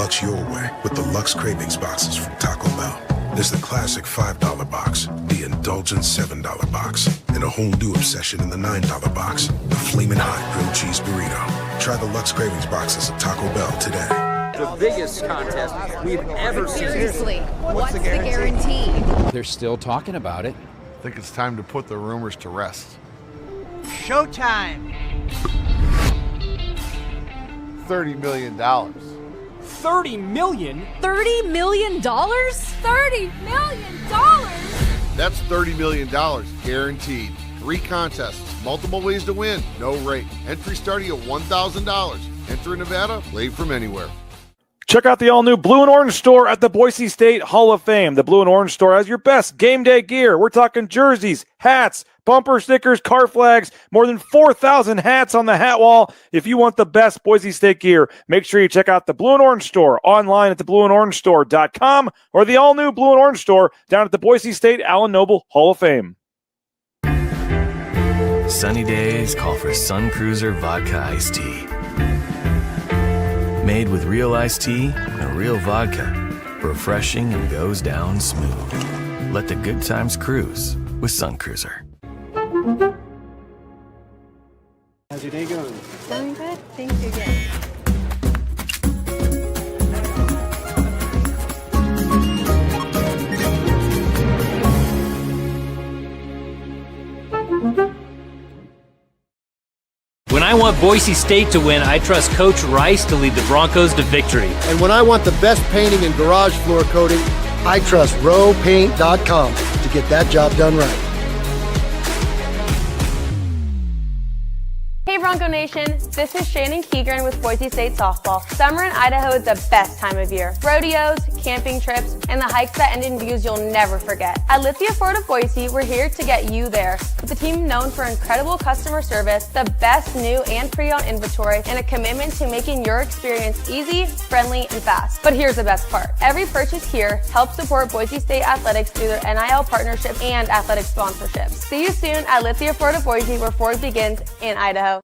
Lux your way with the Lux Cravings boxes from Taco Bell. There's the classic $5 box, the indulgent $7 box, and a whole new obsession in the $9 box, the Flamin' Hot Grilled Cheese Burrito. Try the Lux Cravings boxes at Taco Bell today. The biggest contest we've ever seen. Seriously, what's the guarantee? They're still talking about it. I think it's time to put the rumors to rest. Showtime! $30 million. $30 million? $30 million? $30 million? That's $30 million, guaranteed. 3 contests, multiple ways to win, no rate. Entry starting at $1,000. Enter in Nevada, play from anywhere. Check out the all-new Blue and Orange store at the Boise State Hall of Fame. The Blue and Orange store has your best game day gear. We're talking jerseys, hats, bumper stickers, car flags, more than 4,000 hats on the hat wall. If you want the best Boise State gear, make sure you check out the Blue and Orange store online at theblueandorangestore.com or the all-new Blue and Orange store down at the Boise State Allen Noble Hall of Fame. Sunny days call for Sun Cruiser Vodka Iced Tea. Made with real iced tea and real vodka. Refreshing and goes down smooth. Let the good times cruise with Sun Cruiser. How's your day going? Going good. Thank you again. When I want Boise State to win, I trust Coach Rice to lead the Broncos to victory. And when I want the best painting and garage floor coating, I trust rowpaint.com to get that job done right. Hey Bronco Nation, this is Shannon Keegren with Boise State Softball. Summer in Idaho is the best time of year. Rodeos, camping trips, and the hikes that end in views you'll never forget. At Lithia Ford of Boise, we're here to get you there. With a team known for incredible customer service, the best new and pre-owned inventory, and a commitment to making your experience easy, friendly, and fast. But here's the best part. Every purchase here helps support Boise State athletics through their NIL partnerships and athletic sponsorships. See you soon at Lithia Ford of Boise, where Ford begins in Idaho.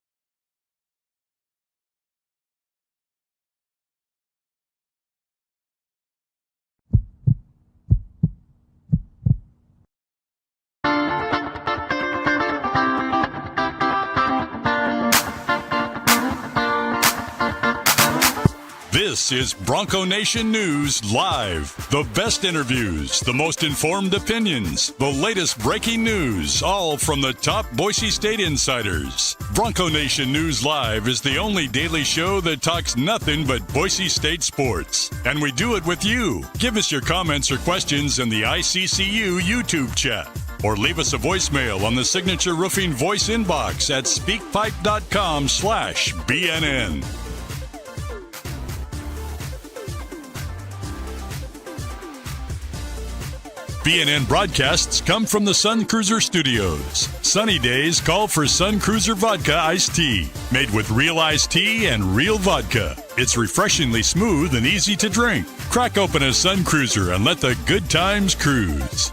This is Bronco Nation News Live. The best interviews, the most informed opinions, the latest breaking news, all from the top Boise State insiders. Bronco Nation News Live is the only daily show that talks nothing but Boise State sports. And we do it with you. Give us your comments or questions in the ICCU YouTube chat. Or leave us a voicemail on the Signature Roofing voice inbox at speakpipe.com/BNN. BNN broadcasts come from the Sun Cruiser Studios. Sunny days call for Sun Cruiser Vodka Iced Tea. Made with real iced tea and real vodka. It's refreshingly smooth and easy to drink. Crack open a Sun Cruiser and let the good times cruise.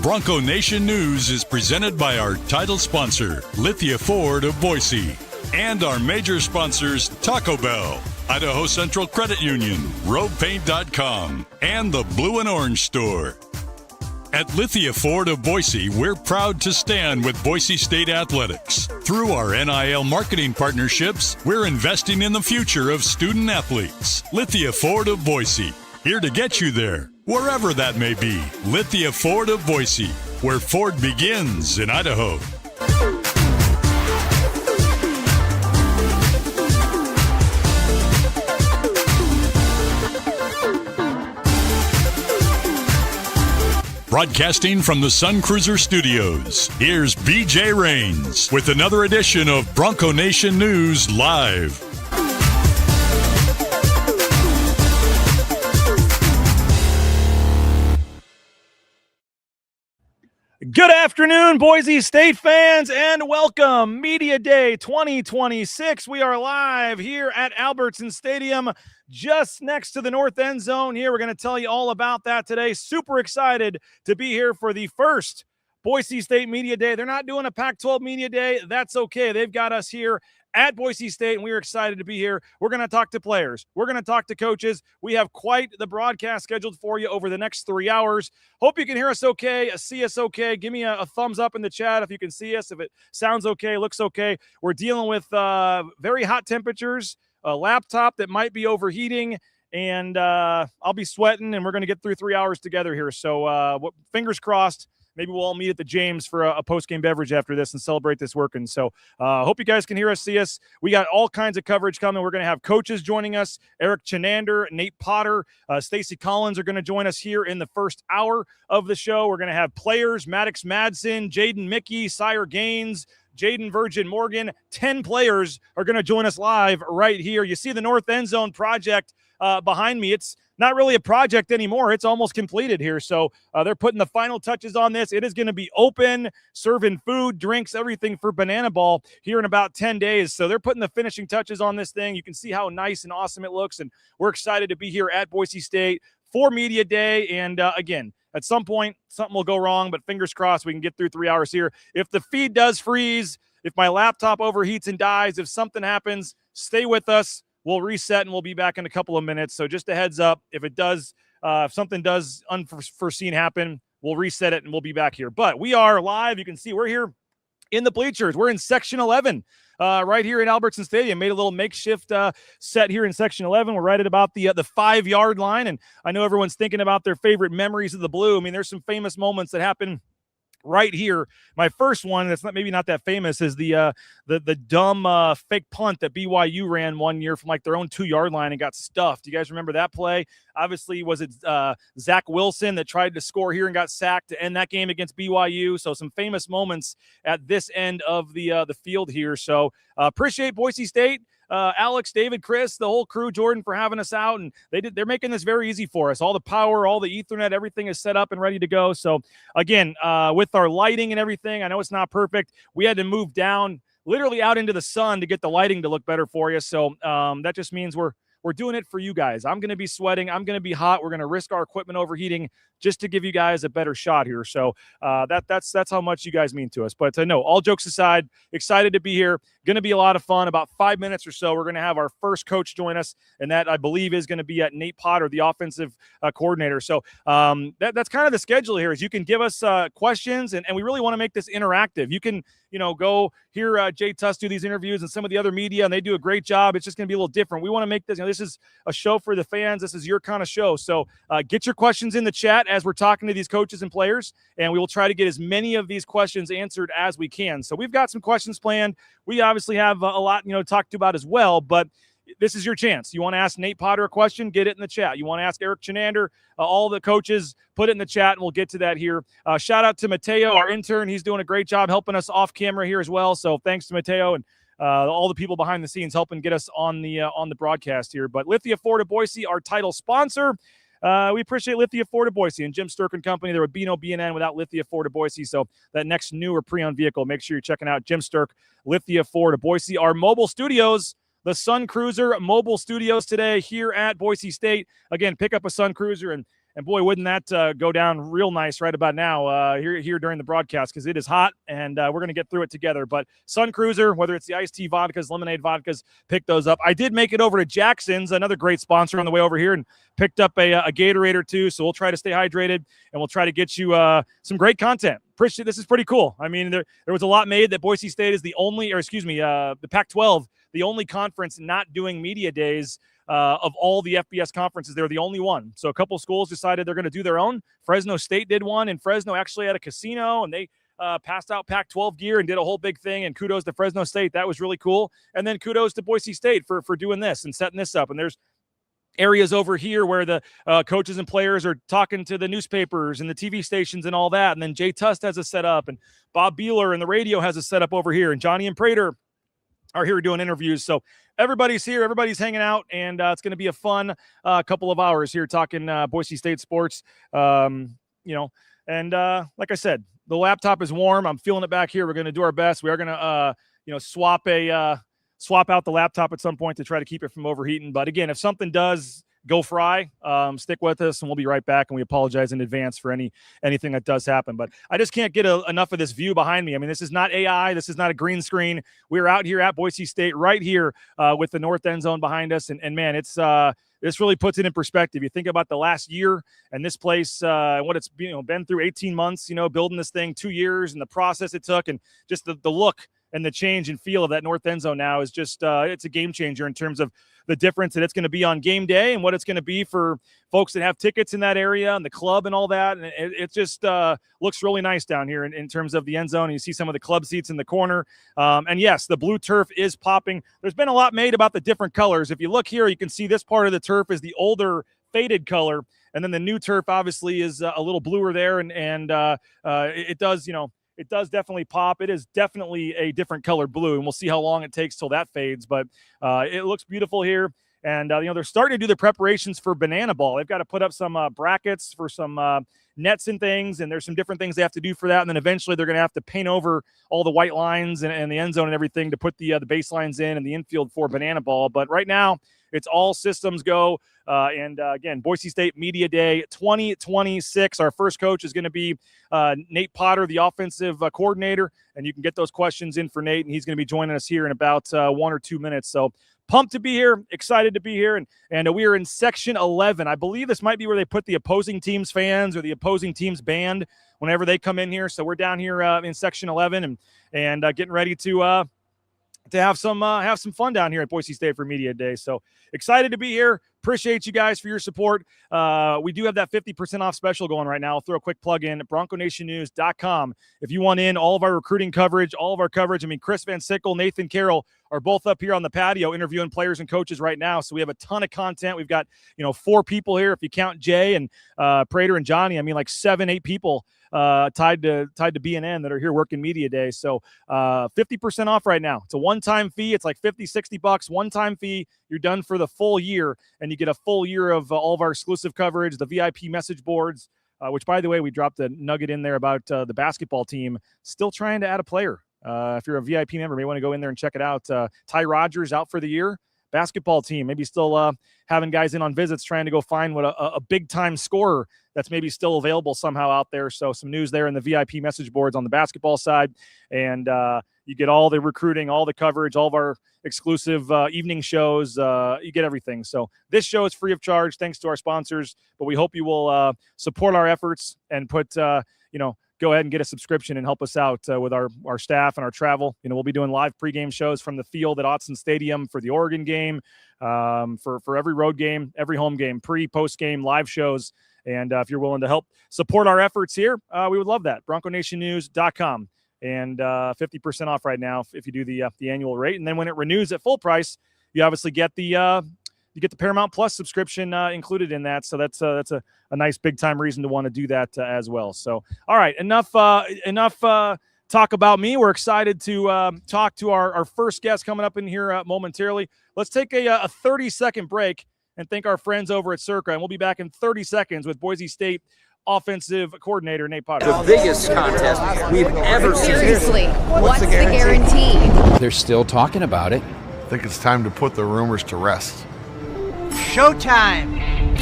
Bronco Nation News is presented by our title sponsor, Lithia Ford of Boise, and our major sponsors, Taco Bell, Idaho Central Credit Union, RoadPaint.com, and the Blue and Orange Store. At Lithia Ford of Boise, we're proud to stand with Boise State Athletics. Through our NIL marketing partnerships, we're investing in the future of student athletes. Lithia Ford of Boise, here to get you there, wherever that may be. Lithia Ford of Boise, where Ford begins in Idaho. Broadcasting from the Sun Cruiser Studios, here's BJ Rains with another edition of Bronco Nation News Live. Good afternoon, Boise State fans, and welcome. Media Day 2026. We are live here at Albertson Stadium, just next to the north end zone here. We're going to tell you all about that today. Super excited to be here for the first Boise State Media Day. They're not doing a Pac-12 Media Day. That's okay. They've got us here at Boise State, and we are excited to be here. We're going to talk to players. We're going to talk to coaches. We have quite the broadcast scheduled for you over the next 3 hours. Hope you can hear us okay, see us okay. Give me a thumbs up in the chat if you can see us, if it sounds okay, looks okay. We're dealing with very hot temperatures, a laptop that might be overheating, and I'll be sweating, and we're going to get through 3 hours together here. So fingers crossed. Maybe we'll all meet at the James for a post-game beverage after this and celebrate this working. So hope you guys can hear us, see us. We got all kinds of coverage coming. We're going to have coaches joining us. Eric Chenander, Nate Potter, Stacey Collins are going to join us here in the first hour of the show. We're going to have players, Maddox Madsen, Jaden Mickey, Sire Gaines, Jaden Virgin Morgan. 10 players are going to join us live right here. You see the North End Zone project behind me. It's not really a project anymore. It's almost completed here. So they're putting the final touches on this. It is going to be open, serving food, drinks, everything for Banana Ball here in about 10 days. So they're putting the finishing touches on this thing. You can see how nice and awesome it looks. And we're excited to be here at Boise State for Media Day. And again, at some point, something will go wrong, but fingers crossed we can get through 3 hours here. If the feed does freeze, if my laptop overheats and dies, if something happens, stay with us. We'll reset and we'll be back in a couple of minutes. So just a heads up, if something does unforeseen happen, we'll reset it and we'll be back here. But we are live. You can see we're here in the bleachers. We're in Section 11 right here in Albertson Stadium. Made a little makeshift set here in Section 11. We're right at about the 5-yard line. And I know everyone's thinking about their favorite memories of the Blue. I mean, there's some famous moments that happen right here. My first one that's maybe not that famous is the dumb fake punt that BYU ran one year from like their own 2-yard line and got stuffed. You guys remember that play? Obviously, was it Zach Wilson that tried to score here and got sacked to end that game against BYU? So some famous moments at this end of the field here. So appreciate Boise State. Alex, David, Chris, the whole crew, Jordan, for having us out, and they're making this very easy for us. All the power, all the Ethernet, everything is set up and ready to go. So again, with our lighting and everything, I know it's not perfect. We had to move down literally out into the sun to get the lighting to look better for you. So that just means we're doing it for you guys. I'm going to be sweating. I'm going to be hot. We're going to risk our equipment overheating just to give you guys a better shot here. So that's how much you guys mean to us. But no, all jokes aside, excited to be here. Going to be a lot of fun. About 5 minutes or so, we're going to have our first coach join us, and that I believe is going to be at Nate Potter, the offensive coordinator. So that's kind of the schedule here. Is you can give us questions, and we really want to make this interactive. You can go hear Jay Tuss do these interviews and some of the other media, and they do a great job. It's just going to be a little different. We want to make this. This is a show for the fans. This is your kind of show. So get your questions in the chat as we're talking to these coaches and players, and we will try to get as many of these questions answered as we can. So we've got some questions planned. We obviously have a lot, to talk to about as well, but this is your chance. You want to ask Nate Potter a question, get it in the chat. You want to ask Eric Chenander, all the coaches, put it in the chat, and we'll get to that here. Shout out to Mateo, our intern. He's doing a great job helping us off camera here as well. So thanks to Mateo and all the people behind the scenes helping get us on the broadcast here. But Lithia Ford of Boise, our title sponsor. We appreciate Lithia Ford of Boise and Jim Sturk and Company. There would be no BNN without Lithia Ford of Boise. So that next new or pre-owned vehicle, make sure you're checking out Jim Sturk, Lithia Ford of Boise. Our mobile studios, the Sun Cruiser mobile studios today here at Boise State. Again, pick up a Sun Cruiser, and boy, wouldn't that go down real nice right about now here during the broadcast, because it is hot, and we're going to get through it together. But Sun Cruiser, whether it's the iced tea vodkas, lemonade vodkas, pick those up. I did make it over to Jackson's, another great sponsor, on the way over here, and picked up a Gatorade or two. So we'll try to stay hydrated, and we'll try to get you some great content. Appreciate this is pretty cool. I mean, there was a lot made that Boise State is the Pac-12, the only conference not doing media days. Of all the FBS conferences, they're the only one. So a couple schools decided they're going to do their own. Fresno State did one, and Fresno actually had a casino, and they passed out Pac-12 gear and did a whole big thing, and kudos to Fresno State. That was really cool. And then kudos to Boise State for doing this and setting this up. And there's areas over here where the coaches and players are talking to the newspapers and the TV stations and all that. And then Jay Tust has a setup, and Bob Beeler and the radio has a setup over here, and Johnny and Prater are here doing interviews. So everybody's here, everybody's hanging out, and it's going to be a fun couple of hours here talking Boise State sports. And like I said, the laptop is warm. I'm feeling it back here. We're going to do our best. We are going to swap out the laptop at some point to try to keep it from overheating. But again, if something does go fry. Stick with us, and we'll be right back. And we apologize in advance for anything that does happen. But I just can't get enough of this view behind me. I mean, this is not AI. This is not a green screen. We're out here at Boise State, right here with the north end zone behind us. And man, it's this really puts it in perspective. You think about the last year and this place, what it's been through 18 months, building this thing, 2 years, and the process it took, and just the look and the change and feel of that north end zone now is just it's a game changer in terms of the difference that it's going to be on game day and what it's going to be for folks that have tickets in that area and the club and all that. And it just looks really nice down here in terms of the end zone. And you see some of the club seats in the corner. And yes, the blue turf is popping. There's been a lot made about the different colors. If you look here, you can see this part of the turf is the older faded color. And then the new turf obviously is a little bluer there. And it does, it does definitely pop. It is definitely a different color blue, and we'll see how long it takes till that fades. But it looks beautiful here. And, they're starting to do the preparations for banana ball. They've got to put up some brackets for some nets and things, and there's some different things they have to do for that. And then eventually they're going to have to paint over all the white lines and the end zone and everything to put the baselines in and the infield for banana ball. But right now, it's all systems go. Again, Boise State Media Day 2026. Our first coach is going to be Nate Potter, the offensive coordinator. And you can get those questions in for Nate, and he's going to be joining us here in about 1 or 2 minutes. So pumped to be here, excited to be here. And we are in section 11. I believe this might be where they put the opposing team's fans or the opposing team's band whenever they come in here. So we're down here in section 11 and getting ready to have some fun down here at Boise State for Media Day. So excited to be here. Appreciate you guys for your support. We do have that 50% off special going right now. I'll throw a quick plug in at BroncoNationNews.com. If you want in all of our recruiting coverage, all of our coverage, I mean, Chris Van Sickle, Nathan Carroll are both up here on the patio interviewing players and coaches right now. So we have a ton of content. We've got, 4 people here. If you count Jay and Prater and Johnny, I mean, like 7-8 people tied to BNN that are here working Media Day. So 50% off right now. It's a one-time fee. It's like $50-$60 one-time fee. You're done for the full year, and you get a full year of all of our exclusive coverage, the VIP message boards, which, by the way, we dropped a nugget in there about the basketball team still trying to add a player. If you're a VIP member, you may want to go in there and check it out. Ty Rodgers out for the year. Basketball team maybe still having guys in on visits trying to go find what a big-time scorer that's maybe still available somehow out there. So some news there in the VIP message boards on the basketball side. And you get all the recruiting, all the coverage, all of our exclusive evening shows. You get everything. So this show is free of charge thanks to our sponsors. But we hope you will support our efforts and put, go ahead and get a subscription and help us out with our staff and our travel. We'll be doing live pregame shows from the field at Autzen Stadium for the Oregon game, for every road game, every home game, post game, live shows. And if you're willing to help support our efforts here, we would love that. BroncoNationNews.com. And 50% off right now if you do the annual rate. And then when it renews at full price, you obviously get the Paramount Plus subscription included in that. So that's a nice big time reason to want to do that as well. So, all right, enough talk about me. We're excited to talk to our first guest coming up in here momentarily. Let's take a 30-second break and thank our friends over at Circa. And we'll be back in 30 seconds with Boise State offensive coordinator Nate Potter. The biggest contest we've ever seen. Seriously, what's the guarantee? They're still talking about it. I think it's time to put the rumors to rest. Showtime!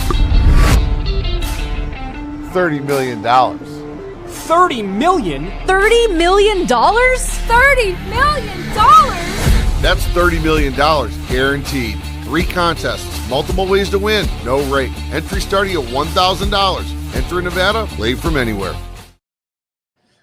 $30 million. $30 million? $30 million? $30 million? That's $30 million guaranteed. 3 contests, multiple ways to win, no rate. Entry starting at $1,000. Enter in Nevada, play from anywhere.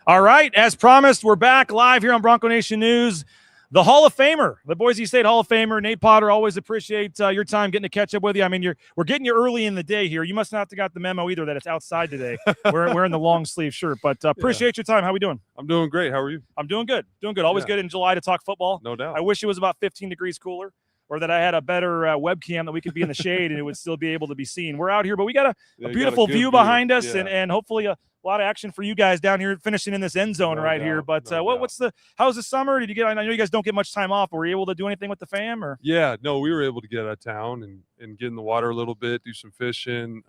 All right, as promised, we're back live here on Bronco Nation News. The Hall of Famer, the Boise State Hall of Famer, Nate Potter. Always appreciate your time getting to catch up with you. I mean, we're getting you early in the day here. You must not have got the memo either that it's outside today. We're in the long sleeve shirt, but appreciate your time. How we doing? I'm doing great. How are you? I'm doing good. Always good in July to talk football. No doubt. I wish it was about 15 degrees cooler, or that I had a better webcam that we could be in the shade and it would still be able to be seen. We're out here, but we got a beautiful view behind us and hopefully a lot of action for you guys down here finishing in this end zone here. But how's the summer? Did you get, I know you guys don't get much time off. Were you able to do anything with the fam or? Yeah, no, we were able to get out of town and get in the water a little bit, do some fishing.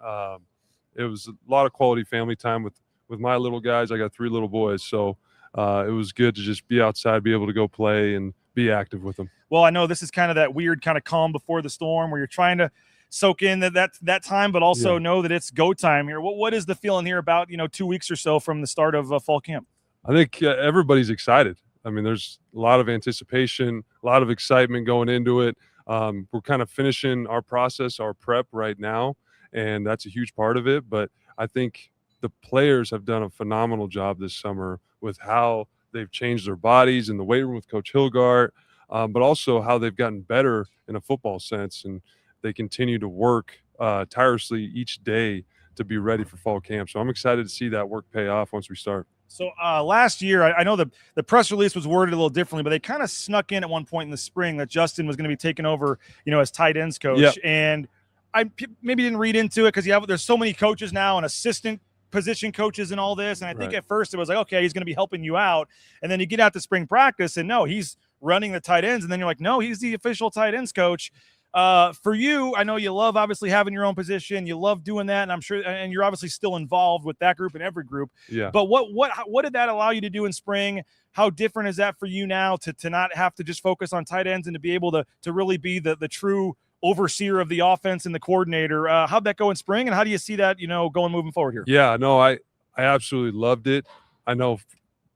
It was a lot of quality family time with my little guys. I got 3 little boys. So it was good to just be outside, be able to go play and be active with them. Well, I know this is kind of that weird kind of calm before the storm where you're trying to soak in that time, but also know that it's go time here. What is the feeling here about 2 weeks or so from the start of fall camp? I think everybody's excited. I mean, there's a lot of anticipation, a lot of excitement going into it. We're kind of finishing our process, our prep right now, and that's a huge part of it. But I think the players have done a phenomenal job this summer with how they've changed their bodies in the weight room with Coach Hilgart, but also how they've gotten better in a football sense. And they continue to work tirelessly each day to be ready for fall camp. So I'm excited to see that work pay off once we start. So last year, I know the press release was worded a little differently, but they kind of snuck in at one point in the spring that Justin was going to be taking over, as tight ends coach. Yep. And I maybe didn't read into it because there's so many coaches now and assistant position coaches and all this. And I think at first it was like, okay, he's going to be helping you out. And then you get out to spring practice and no, he's running the tight ends. And then you're like, no, he's the official tight ends coach. For you, I know you love obviously having your own position. You love doing that, and I'm sure, and you're obviously still involved with that group and every group. Yeah. But what did that allow you to do in spring? How different is that for you now to not have to just focus on tight ends and to be able to really be the true overseer of the offense and the coordinator? How'd that go in spring, and how do you see that going moving forward here? Yeah, no, I absolutely loved it. I know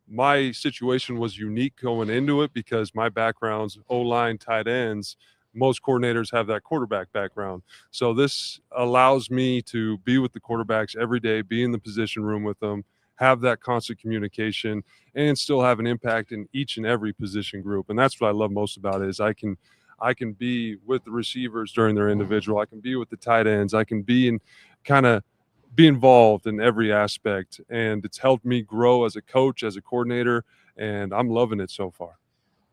my situation was unique going into it because my background's O-line, tight ends. Most coordinators have that quarterback background. So this allows me to be with the quarterbacks every day, be in the position room with them, have that constant communication, and still have an impact in each and every position group. And that's what I love most about it is I can be with the receivers during their individual. I can be with the tight ends. I can be involved in every aspect. And it's helped me grow as a coach, as a coordinator, and I'm loving it so far.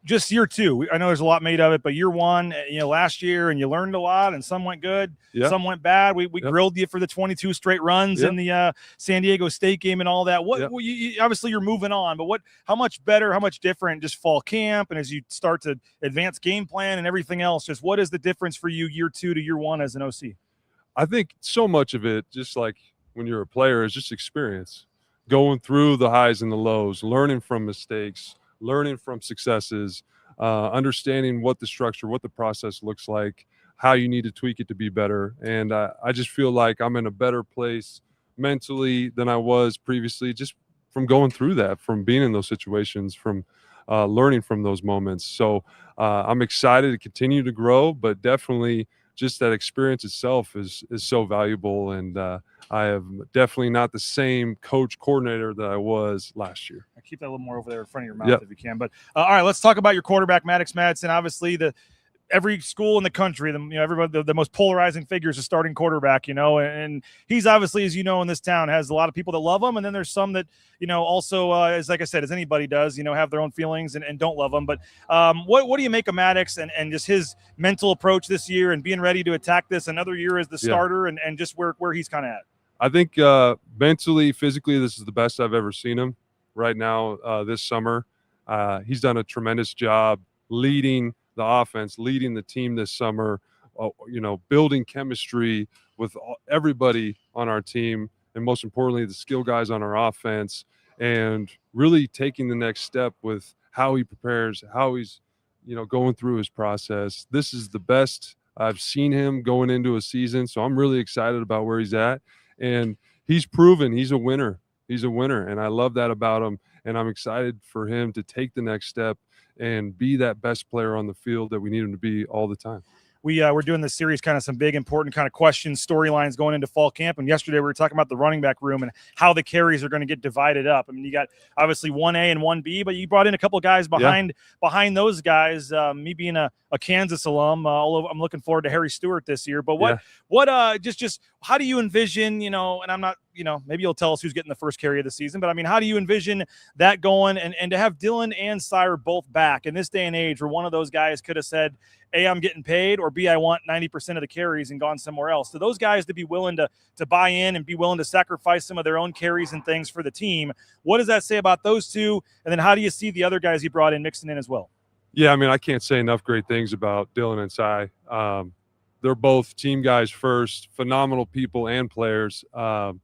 Just year two, I know there's a lot made of it, but year one, last year, and you learned a lot, and some went good, some went bad. We grilled you for the 22 straight runs in the San Diego State game and all that. Obviously you're moving on, but how much better, how much different just fall camp and as you start to advance game plan and everything else, just what is the difference for you year two to year one as an OC? I think so much of it, just like when you're a player, is just experience, going through the highs and the lows, learning from mistakes, learning from successes, understanding what the structure, what the process looks like, how you need to tweak it to be better. And I just feel like I'm in a better place mentally than I was previously, just from going through that, from being in those situations, from learning from those moments. So I'm excited to continue to grow, but definitely just that experience itself is so valuable. And I am definitely not the same coach coordinator that I was last year. I keep that a little more over there in front of your mouth if you can. But all right, let's talk about your quarterback, Maddox Madsen. Obviously, every school in the country, everybody, the most polarizing figure is a starting quarterback, and he's obviously, as you know, in this town has a lot of people that love him. And then there's some that, also, as like I said, as anybody does, have their own feelings and don't love him. But what do you make of Maddox and just his mental approach this year and being ready to attack this another year as the starter and just where he's kind of at? I think mentally, physically, this is the best I've ever seen him right now this summer. He's done a tremendous job leading the offense, leading the team this summer, building chemistry with everybody on our team, and most importantly, the skill guys on our offense, and really taking the next step with how he prepares, how he's, going through his process. This is the best I've seen him going into a season, so I'm really excited about where he's at. And he's proven he's a winner. He's a winner, and I love that about him. And I'm excited for him to take the next step and be that best player on the field that we need him to be all the time. We're doing this series, kind of some big, important kind of questions, storylines going into fall camp. And yesterday we were talking about the running back room and how the carries are going to get divided up. I mean, you got obviously 1A and 1B, but you brought in a couple of guys behind those guys. Me being a Kansas alum, I'm looking forward to Harry Stewart this year. But just how do you envision, and I'm not, maybe you'll tell us who's getting the first carry of the season, but I mean, how do you envision that going and to have Dylan and Sire both back in this day and age where one of those guys could have said, A, I'm getting paid, or B, I want 90% of the carries and gone somewhere else. So those guys to be willing to buy in and be willing to sacrifice some of their own carries and things for the team. What does that say about those two? And then how do you see the other guys you brought in mixing in as well? Yeah, I mean, I can't say enough great things about Dylan and Cy. They're both team guys first, phenomenal people and players. The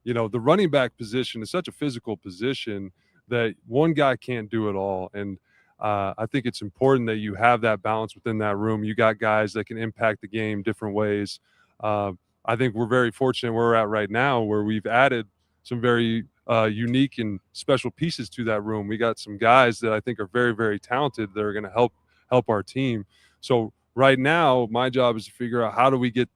running back position is such a physical position that one guy can't do it all. And I think it's important that you have that balance within that room. You got guys that can impact the game different ways. I think we're very fortunate where we're at right now, where we've added some very unique and special pieces to that room. We got some guys that I think are very, very talented that are going to help our team. So right now, my job is to figure out how do we get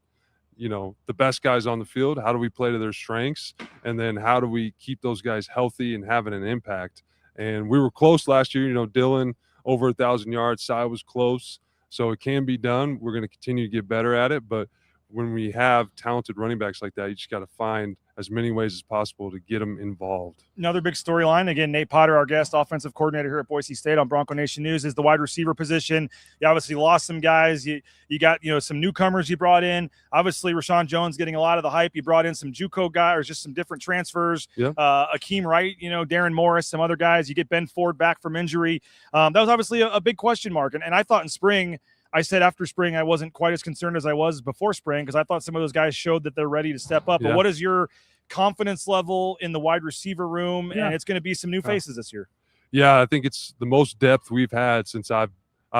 the best guys on the field, how do we play to their strengths, and then how do we keep those guys healthy and having an impact. And we were close last year. Dylan over 1,000 yards, Cy was close, so it can be done. We're going to continue to get better at it, but when we have talented running backs like that, you just got to find as many ways as possible to get them involved. Another big storyline, again, Nate Potter, our guest offensive coordinator here at Boise State on Bronco Nation News, is the wide receiver position. You obviously lost some guys. You got some newcomers you brought in. Obviously, Rashawn Jones getting a lot of the hype. You brought in some JUCO guys, or just some different transfers. Yeah. Akeem Wright, Darren Morris, some other guys. You get Ben Ford back from injury. That was obviously a big question mark. And I thought in spring, I said after spring I wasn't quite as concerned as I was before spring, because I thought some of those guys showed that they're ready to step up. Yeah. But what is your confidence level in the wide receiver room? Yeah. And it's going to be some new faces this year. Yeah, I think it's the most depth we've had since I've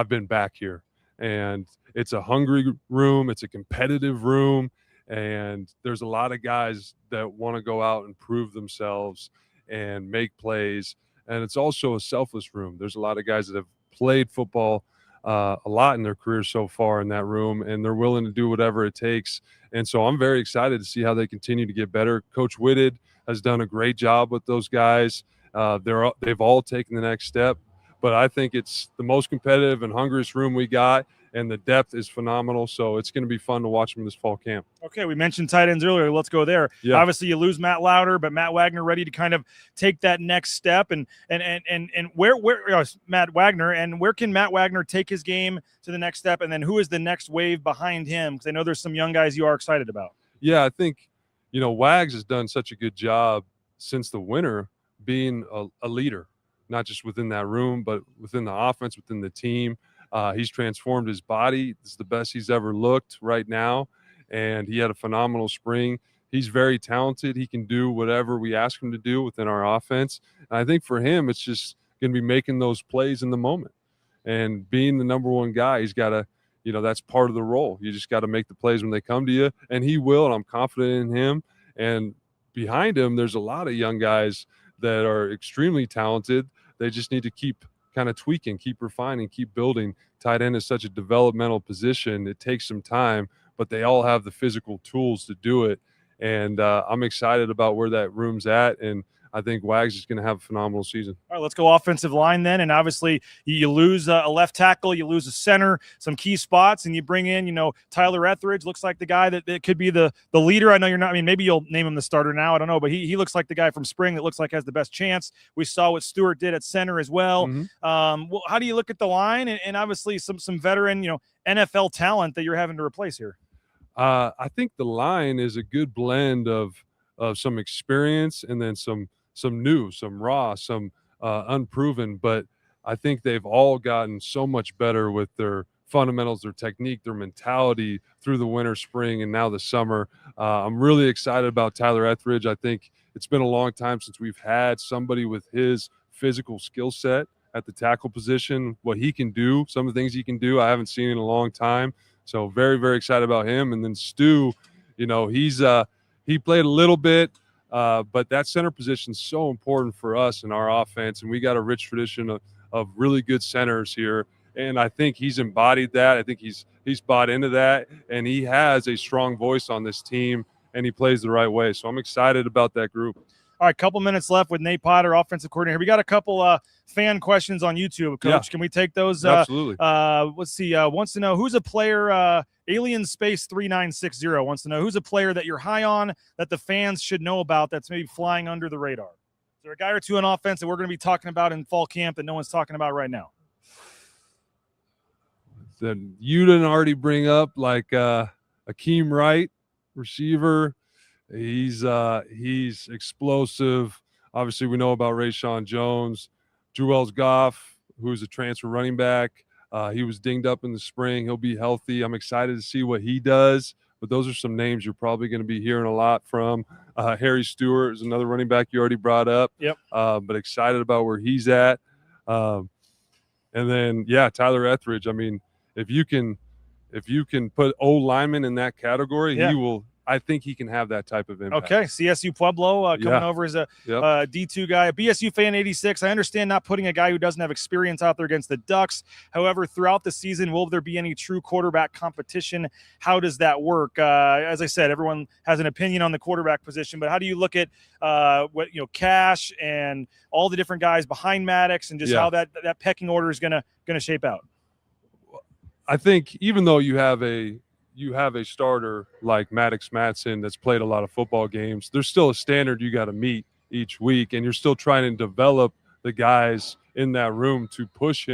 been back here. And it's a hungry room, it's a competitive room, and there's a lot of guys that want to go out and prove themselves and make plays. And it's also a selfless room. There's a lot of guys that have played football a lot in their careers so far in that room, and they're willing to do whatever it takes. And so I'm very excited to see how they continue to get better. Coach Whitted has done a great job with those guys. They've all taken the next step, but I think it's the most competitive and hungriest room we got, and the depth is phenomenal. So it's going to be fun to watch them this fall camp. Okay, we mentioned tight ends earlier. Let's go there. Yeah. Obviously, you lose Matt Lauder, but Matt Wagner ready to kind of take that next step. And where Matt Wagner, and where can Matt Wagner take his game to the next step? And then who is the next wave behind him? Because I know there's some young guys you are excited about. Yeah, I think Wags has done such a good job since the winter being a leader, not just within that room, but within the offense, within the team. He's transformed his body. It's the best he's ever looked right now, and he had a phenomenal spring. He's very talented. He can do whatever we ask him to do within our offense. And I think for him, it's just going to be making those plays in the moment and being the number one guy. He's got to, that's part of the role. You just got to make the plays when they come to you, and he will, and I'm confident in him. And behind him, there's a lot of young guys that are extremely talented. They just need to keep kind of tweaking, keep refining, keep building. Tight end is such a developmental position. It takes some time, but they all have the physical tools to do it. And I'm excited about where that room's at. And I think Wags is going to have a phenomenal season. All right, let's go offensive line then. And obviously, you lose a left tackle, you lose a center, some key spots, and you bring in, Tyler Etheridge. Looks like the guy that could be the leader. I know you're not. I mean, maybe you'll name him the starter now. I don't know, but he looks like the guy from spring that looks like has the best chance. We saw what Stewart did at center as well. Mm-hmm. Well, how do you look at the line and obviously some veteran, NFL talent that you're having to replace here? I think the line is a good blend of some experience and then some new, some raw, some unproven, but I think they've all gotten so much better with their fundamentals, their technique, their mentality through the winter, spring, and now the summer. I'm really excited about Tyler Etheridge. I think it's been a long time since we've had somebody with his physical skill set at the tackle position, what he can do, some of the things he can do, I haven't seen in a long time. So very, very excited about him. And then Stu, he played a little bit, but that center position is so important for us in our offense, and we got a rich tradition of really good centers here. And I think he's embodied that. I think he's bought into that, and he has a strong voice on this team, and he plays the right way. So I'm excited about that group. All right, couple minutes left with Nate Potter, offensive coordinator. We got a couple fan questions on YouTube, Coach. Yeah. Can we take those? Absolutely. Let's see. Wants to know who's a player. Alien Space 3960 wants to know who's a player that you're high on that the fans should know about that's maybe flying under the radar. Is there a guy or two on offense that we're going to be talking about in fall camp that no one's talking about right now? Then you didn't already bring up like Akeem Wright, receiver. He's explosive. Obviously, we know about Rashawn Jones. Jewels Goff, who's a transfer running back. He was dinged up in the spring. He'll be healthy. I'm excited to see what he does. But those are some names you're probably going to be hearing a lot from. Harry Stewart is another running back you already brought up. Yep. But excited about where he's at. And then, Tyler Etheridge. I mean, if you can if you can put O lineman in that category, Yeah. he will. I think he can have that type of impact. Okay, CSU Pueblo coming Yeah. over as a Yep. D2 guy. BSU fan 86. I understand not putting a guy who doesn't have experience out there against the Ducks. However, throughout the season, will there be any true quarterback competition? How does that work? As I said, everyone has an opinion on the quarterback position, but how do you look at Cash and all the different guys behind Maddox and just how that pecking order is gonna shape out? I think even though you have a starter like Maddox Matson that's played a lot of football games, there's still a standard you got to meet each week, and you're still trying to develop the guys in that room to push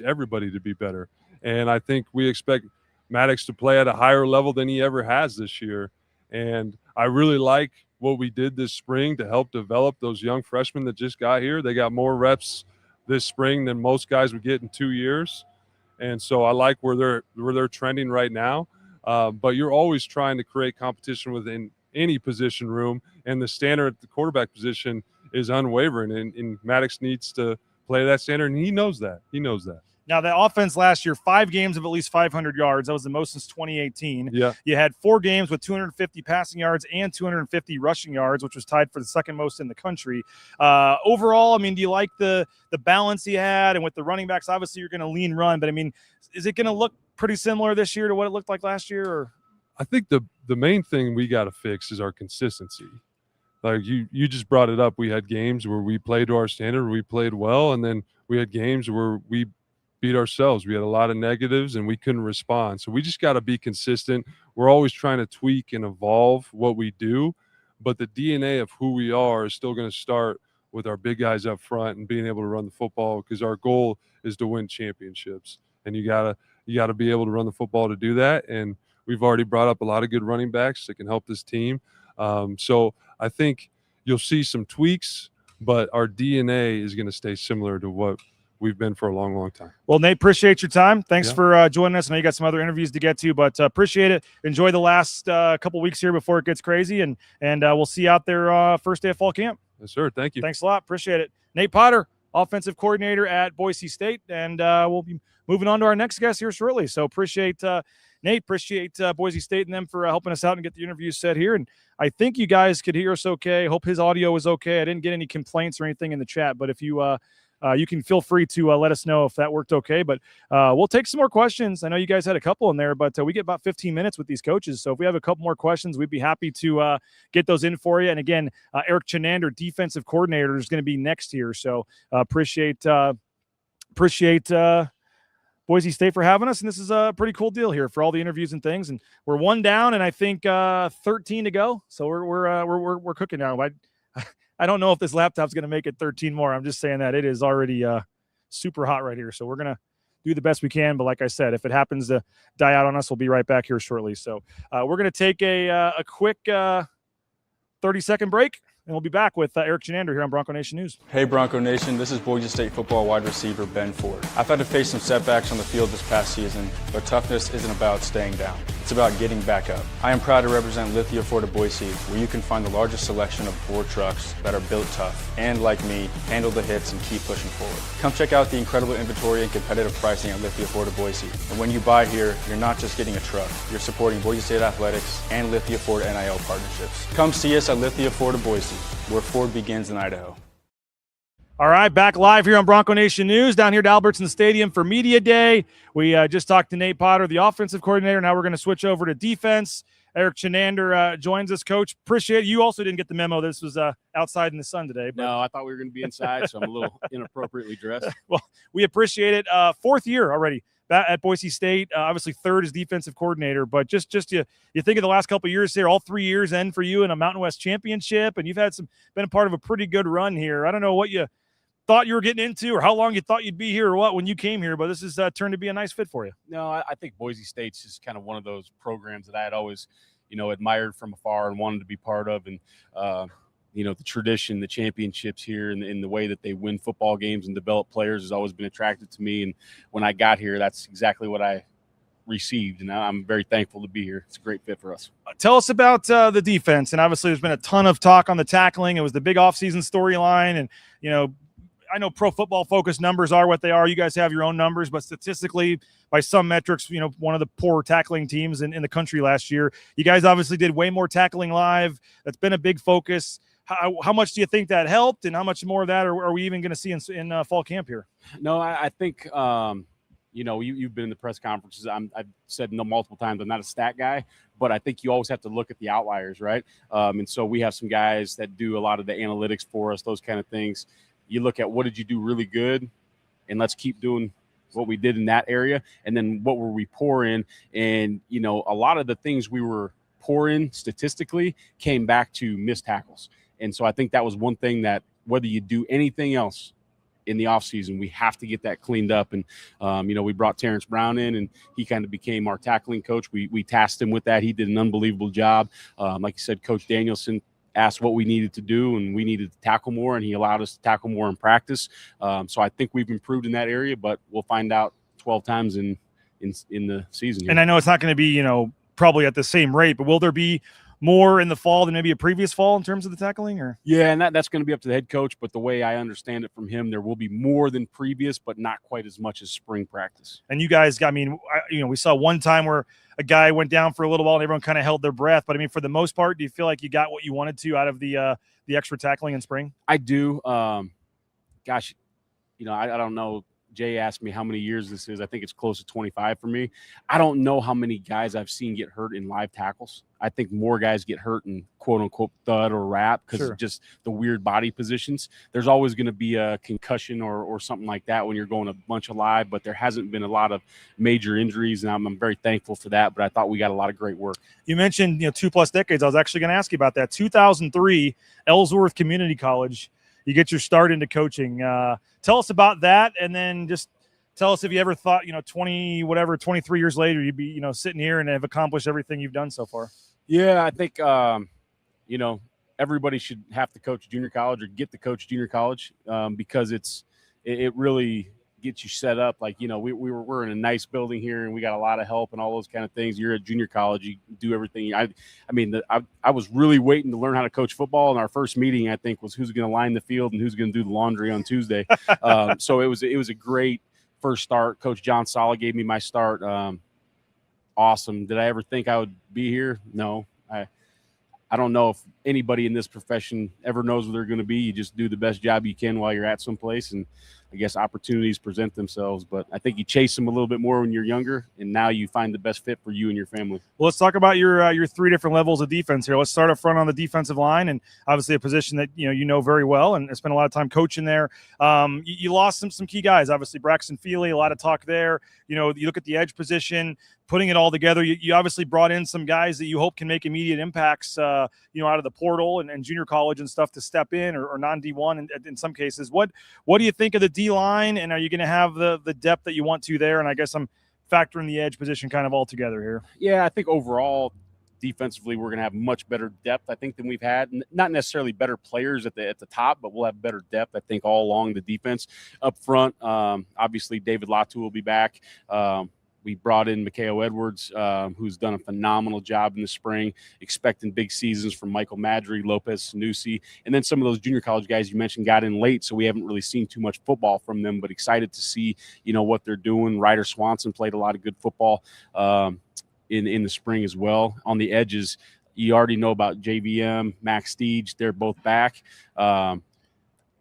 everybody to be better. And I think we expect Maddox to play at a higher level than he ever has this year. And I really like what we did this spring to help develop those young freshmen that just got here. They got more reps this spring than most guys would get in 2 years. And so I like where they're trending right now. But you're always trying to create competition within any position room, and the standard at the quarterback position is unwavering, and Maddox needs to play that standard, and he knows that. Now, the offense last year, 5 games of at least 500 yards. That was the most since 2018. Yeah. You had 4 games with 250 passing yards and 250 rushing yards, which was tied for the second most in the country. Overall, I mean, do you like the balance he had? And with the running backs, obviously you're going to lean run, but I mean, is it going to look pretty similar this year to what it looked like last year? Or I think the main thing we got to fix is our consistency. Like you just brought it up. We had games where we played to our standard, we played well, and then we had games where we beat ourselves. We had a lot of negatives and we couldn't respond. So we just got to be consistent. We're always trying to tweak and evolve what we do, but the DNA of who we are is still going to start with our big guys up front and being able to run the football, because our goal is to win championships. And you gotta be able to run the football to do that. And we've already brought up a lot of good running backs that can help this team. So I think you'll see some tweaks, but our DNA is going to stay similar to what we've been for a long, long time. Well, Nate, appreciate your time. Thanks for joining us. I know you got some other interviews to get to, but appreciate it. Enjoy the last couple weeks here before it gets crazy, and we'll see you out there first day of fall camp. Yes, sir. Thank you. Thanks a lot. Appreciate it. Nate Potter, offensive coordinator at Boise State, and we'll be moving on to our next guest here shortly. So appreciate Nate, appreciate Boise State and them for helping us out and get the interview set here. And I think you guys could hear us okay. Hope his audio was okay. I didn't get any complaints or anything in the chat, but if you you can feel free to let us know if that worked okay. But we'll take some more questions. I know you guys had a couple in there, but we get about 15 minutes with these coaches. So if we have a couple more questions, we'd be happy to get those in for you. And again, Eric Chenander, defensive coordinator, is going to be next here. So appreciate Boise State for having us, and this is a pretty cool deal here for all the interviews and things. And we're 1 down, and I think 13 to go. So we're cooking now. I don't know if this laptop's going to make it 13 more. I'm just saying that it is already super hot right here. So we're going to do the best we can. But like I said, if it happens to die out on us, we'll be right back here shortly. So we're going to take a quick 30-second break, and we'll be back with Eric Chenander here on Bronco Nation News. Hey, Bronco Nation. This is Boise State football wide receiver Ben Ford. I've had to face some setbacks on the field this past season, but toughness isn't about staying down. It's about getting back up. I am proud to represent Lithia Ford of Boise, where you can find the largest selection of Ford trucks that are built tough and, like me, handle the hits and keep pushing forward. Come check out the incredible inventory and competitive pricing at Lithia Ford of Boise. And when you buy here, you're not just getting a truck. You're supporting Boise State athletics and Lithia Ford NIL partnerships. Come see us at Lithia Ford of Boise, where Ford begins in Idaho. All right, back live here on Bronco Nation News, down here at Albertson Stadium for Media Day. We just talked to Nate Potter, the offensive coordinator. Now we're going to switch over to defense. Eric Chenander joins us, Coach. Appreciate it. You also didn't get the memo. This was outside in the sun today. But... No, I thought we were going to be inside, so I'm a little inappropriately dressed. Well, we appreciate it. 4th year already at Boise State. Obviously, 3rd as defensive coordinator. But just you think of the last couple of years here, all 3 years end for you in a Mountain West championship, and you've been a part of a pretty good run here. I don't know what you thought you were getting into or how long you thought you'd be here or what when you came here, but this has turned to be a nice fit for you. No, I think Boise State's just kind of one of those programs that I had always, admired from afar and wanted to be part of. And, the tradition, the championships here and the way that they win football games and develop players has always been attractive to me. And when I got here, that's exactly what I received. And I'm very thankful to be here. It's a great fit for us. Tell us about the defense. And obviously there's been a ton of talk on the tackling. It was the big offseason storyline. And, I know Pro Football Focus numbers are what they are. You guys have your own numbers, but statistically, by some metrics, one of the poor tackling teams in the country last year. You guys obviously did way more tackling live. That's been a big focus. How much do you think that helped, and how much more of that are we even going to see in fall camp here? No, I think you've been in the press conferences. I've said multiple times I'm not a stat guy, but I think you always have to look at the outliers, right? And so we have some guys that do a lot of the analytics for us, those kind of things. You look at what did you do really good, and let's keep doing what we did in that area, and then what were we poor in. And a lot of the things we were poor in statistically came back to missed tackles. And so I think that was one thing that whether you do anything else in the offseason, we have to get that cleaned up. And, we brought Terrence Brown in, and he kind of became our tackling coach. We tasked him with that. He did an unbelievable job. Like you said, Coach Danielson asked what we needed to do, and we needed to tackle more, and he allowed us to tackle more in practice. So I think we've improved in that area, but we'll find out 12 times in the season here. And I know it's not going to be, probably at the same rate, but will there be more in the fall than maybe a previous fall in terms of the tackling? Or yeah, and that's going to be up to the head coach, but the way I understand it from him, there will be more than previous, but not quite as much as spring practice. And you guys, we saw one time where a guy went down for a little while and everyone kind of held their breath, but for the most part, do you feel like you got what you wanted to out of the extra tackling in spring? I do. I don't know. Jay asked me how many years this is. I think it's close to 25 for me. I don't know how many guys I've seen get hurt in live tackles. I think more guys get hurt in quote-unquote thud or wrap because of just the weird body positions. There's always going to be a concussion or something like that when you're going a bunch of live, but there hasn't been a lot of major injuries, and I'm very thankful for that, but I thought we got a lot of great work. You mentioned 2+ decades. I was actually going to ask you about that. 2003, Ellsworth Community College. You get your start into coaching. Tell us about that, and then just tell us if you ever thought, 23 years later, you'd be, sitting here and have accomplished everything you've done so far. Yeah, I think, everybody should have to coach junior college or get to coach junior college because it really gets you set up. Like, we're in a nice building here and we got a lot of help and all those kind of things. You're at junior college, you do everything. I was really waiting to learn how to coach football. And our first meeting, I think, was who's going to line the field and who's going to do the laundry on Tuesday. So it was a great first start. Coach John Sala gave me my start. Awesome. Did I ever think I would be here? No. I don't know if anybody in this profession ever knows where they're going to be. You just do the best job you can while you're at some place, and I guess opportunities present themselves. But I think you chase them a little bit more when you're younger, and now you find the best fit for you and your family. Well, let's talk about your three different levels of defense here. Let's start up front on the defensive line, and obviously a position that you know very well and spent a lot of time coaching there. You lost some key guys, obviously Braxton Feely, a lot of talk there. You look at the edge position, putting it all together. You obviously brought in some guys that you hope can make immediate impacts, out of the portal and junior college and stuff to step in or non-D1 in some cases. What do you think of the D-line, and are you going to have the depth that you want to there? And I guess I'm factoring the edge position kind of all together here. Yeah, I think overall defensively we're going to have much better depth, I think, than we've had. Not necessarily better players at the top, but we'll have better depth, I think, all along the defense. Up front, obviously David Latu will be back. We brought in Mikhail Edwards, who's done a phenomenal job in the spring, expecting big seasons from Michael Madry, Lopez Sanusi, and then some of those junior college guys you mentioned got in late, so we haven't really seen too much football from them, but excited to see, what they're doing. Ryder Swanson played a lot of good football in the spring as well. On the edges, you already know about JVM, Max Steege. They're both back.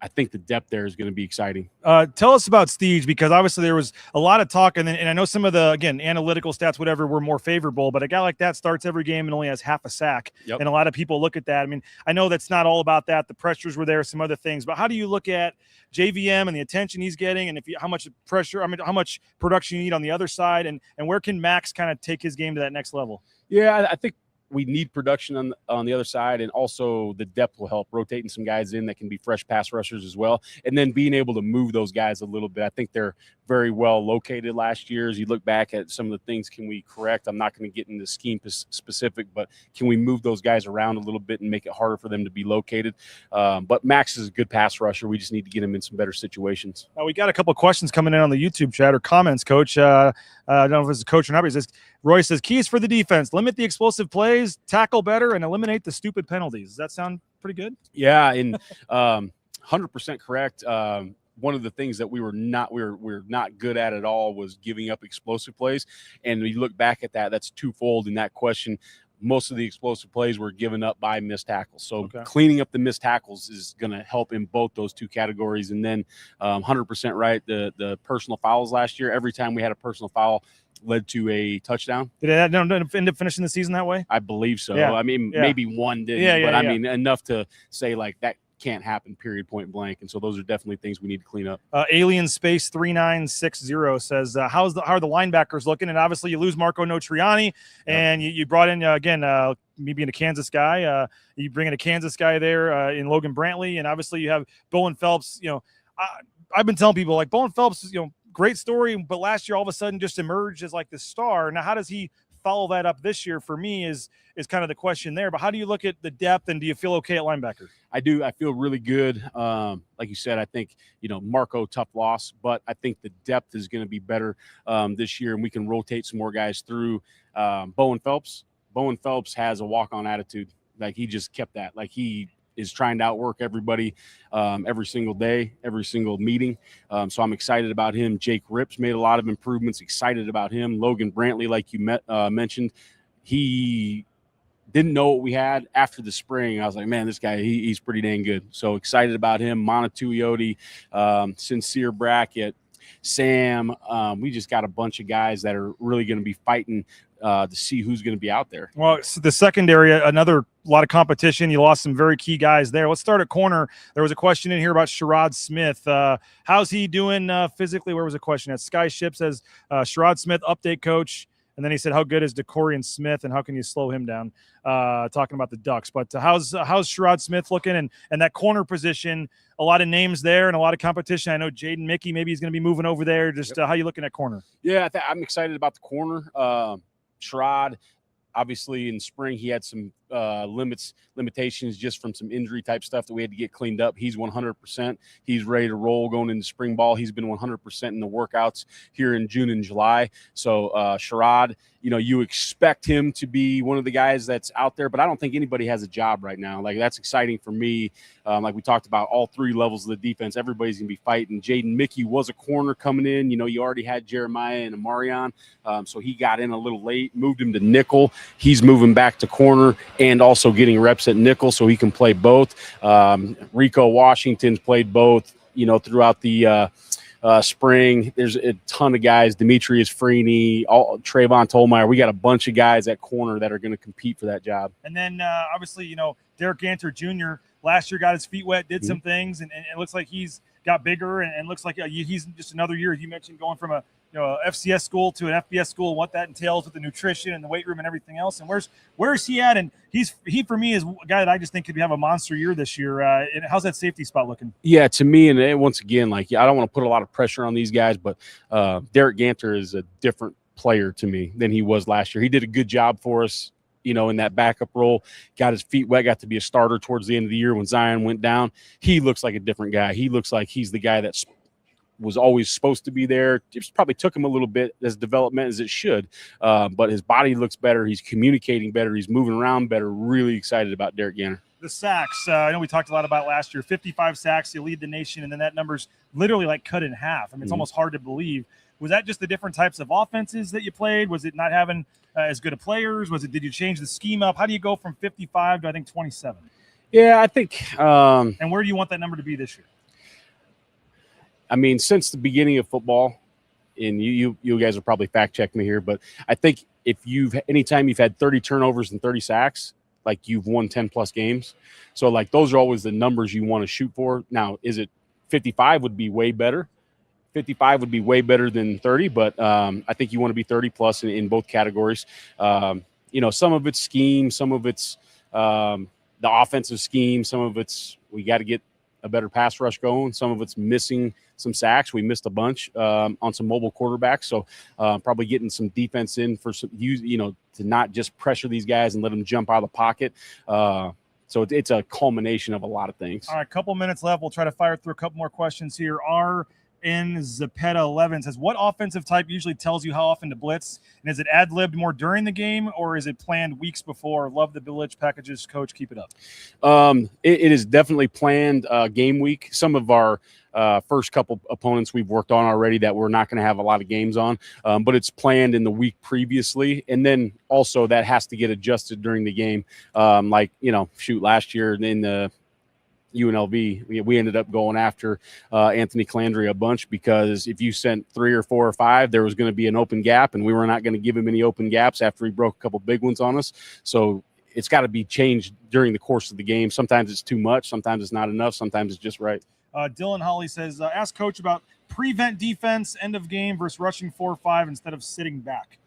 I think the depth there is going to be exciting. Tell us about Steege, because obviously there was a lot of talk, and I know some of the, again, analytical stats, whatever, were more favorable, but a guy like that starts every game and only has half a sack. Yep. And a lot of people look at that. I mean, I know that's not all about that. The pressures were there, some other things, but how do you look at JVM and the attention he's getting, and how much pressure, how much production you need on the other side, and where can Max kind of take his game to that next level? Yeah, I think we need production on the other side, and also the depth will help, rotating some guys in that can be fresh pass rushers as well, and then being able to move those guys a little bit. I think they're very well located last year. As you look back at some of the things, can we correct? I'm not going to get into scheme specific, but can we move those guys around a little bit and make it harder for them to be located? But Max is a good pass rusher. We just need to get him in some better situations. We got a couple of questions coming in on the YouTube chat or comments, Coach. I don't know if it's a coach or not, but Roy says, keys for the defense: limit the explosive plays, tackle better, and eliminate the stupid penalties. Does that sound pretty good? Yeah, and 100% correct. one of the things that we were not good at all was giving up explosive plays. And we look back at that, that's twofold in that question. Most of the explosive plays were given up by missed tackles. So cleaning up the missed tackles is going to help in both those two categories. And then 100% right, the personal fouls last year, every time we had a personal foul led to a touchdown. Did it end up finishing the season that way? I believe so. Yeah. I mean, maybe one didn't, but I mean, enough to say like that can't happen, period, point blank. And so those are definitely things we need to clean up. Alien Space 3960 says, how are the linebackers looking? And obviously you lose Marco Notriani, and you brought in, again, me being a Kansas guy, you bring in a Kansas guy there in Logan Brantley, and obviously you have Bowen Phelps. I've been telling people, like, Bowen Phelps, great story, but last year all of a sudden just emerged as like the star. Now, how does he follow that up this year? For me is kind of the question there. But how do you look at the depth, and do you feel okay at linebacker? I do. I feel really good. Like you said, I think, Marco, tough loss, but I think the depth is going to be better this year, and we can rotate some more guys through. Bowen Phelps has a walk-on attitude. Like, he just kept that. Like, he is trying to outwork everybody every single day, every single meeting. So I'm excited about him. Jake Rips made a lot of improvements. Excited about him. Logan Brantley, like you mentioned, he didn't know what we had after the spring. I was like, man, this guy, he's pretty dang good. So excited about him. Montetuioti, Sincere Brackett, Sam. We just got a bunch of guys that are really going to be fighting to see who's going to be out there. Well, so the secondary, another lot of competition. You lost some very key guys there. Let's start at corner. There was a question in here about Sherrod Smith. How's he doing physically? Where was the question? At Sky Ship says, Sherrod Smith, update coach. And then he said, how good is DeCorian Smith, and how can you slow him down? Talking about the Ducks. But how's Sherrod Smith looking? And that corner position, a lot of names there and a lot of competition. I know Jaden Mickey, maybe he's going to be moving over there. Just how you looking at corner? Yeah, I'm excited about the corner. Sherrod, obviously in spring, he had some limitations just from some injury type stuff that we had to get cleaned up. He's 100%. He's ready to roll going into spring ball. He's been 100% in the workouts here in June and July. So Sherrod, you expect him to be one of the guys that's out there, but I don't think anybody has a job right now. Like, that's exciting for me. Like we talked about, all three levels of the defense, everybody's going to be fighting. Jaden Mickey was a corner coming in. You already had Jeremiah and Amarion, so he got in a little late, moved him to nickel. He's moving back to corner and also getting reps at nickel, so he can play both. Rico Washington's played both, throughout the spring. There's a ton of guys, Demetrius Freeney, Trayvon Tolmeyer. We got a bunch of guys at corner that are going to compete for that job. And then obviously, Derek Ganter Jr. last year got his feet wet, did some things, and it looks like he's got bigger, and looks like he's just another year. You mentioned going from a FCS school to an FBS school, and what that entails with the nutrition and the weight room and everything else. And where's he at? And he for me is a guy that I just think could have a monster year this year. And how's that safety spot looking? Yeah, to me, and once again, I don't want to put a lot of pressure on these guys, but Derek Ganter is a different player to me than he was last year. He did a good job for us, in that backup role, got his feet wet, got to be a starter towards the end of the year when Zion went down. He looks like a different guy. He looks like he's the guy that's was always supposed to be there. It probably took him a little bit as development as it should, but his body looks better. He's communicating better. He's moving around better. Really excited about Derek Ganter. The sacks, I know we talked a lot about last year, 55 sacks, you lead the nation, and then that number's literally like cut in half. I mean, it's almost hard to believe. Was that just the different types of offenses that you played? Was it not having as good of players? Did you change the scheme up? How do you go from 55 to, I think, 27? Yeah, I think. And where do you want that number to be this year? I mean, since the beginning of football, and you guys will probably fact check me here, but I think anytime you've had 30 turnovers and 30 sacks, like, you've won 10 plus games. So, like, those are always the numbers you want to shoot for. Now, is it 55 would be way better? 55 would be way better than 30, but I think you want to be 30 plus in both categories. Some of it's scheme, some of it's the offensive scheme, some of it's we got to get a better pass rush going. Some of it's missing some sacks. We missed a bunch on some mobile quarterbacks. So probably getting some defense in for some, to not just pressure these guys and let them jump out of the pocket. So it's a culmination of a lot of things. All right, couple minutes left. We'll try to fire through a couple more questions here. In Zapeta 11 says, what offensive type usually tells you how often to blitz? And is it ad-libbed more during the game, or is it planned weeks before? Love the blitz packages, coach. Keep it up. It is definitely planned game week. Some of our first couple opponents we've worked on already that we're not going to have a lot of games on, but it's planned in the week previously. And then also that has to get adjusted during the game. Last year in the UNLV, we ended up going after Anthony Calandria a bunch because if you sent 3 or 4 or 5, there was going to be an open gap, and we were not going to give him any open gaps after he broke a couple big ones on us. So it's got to be changed during the course of the game. Sometimes it's too much. Sometimes it's not don't Sometimes it's just right. Dylan Holly says, ask coach about prevent defense, end of game versus rushing 4 or 5 instead of sitting back.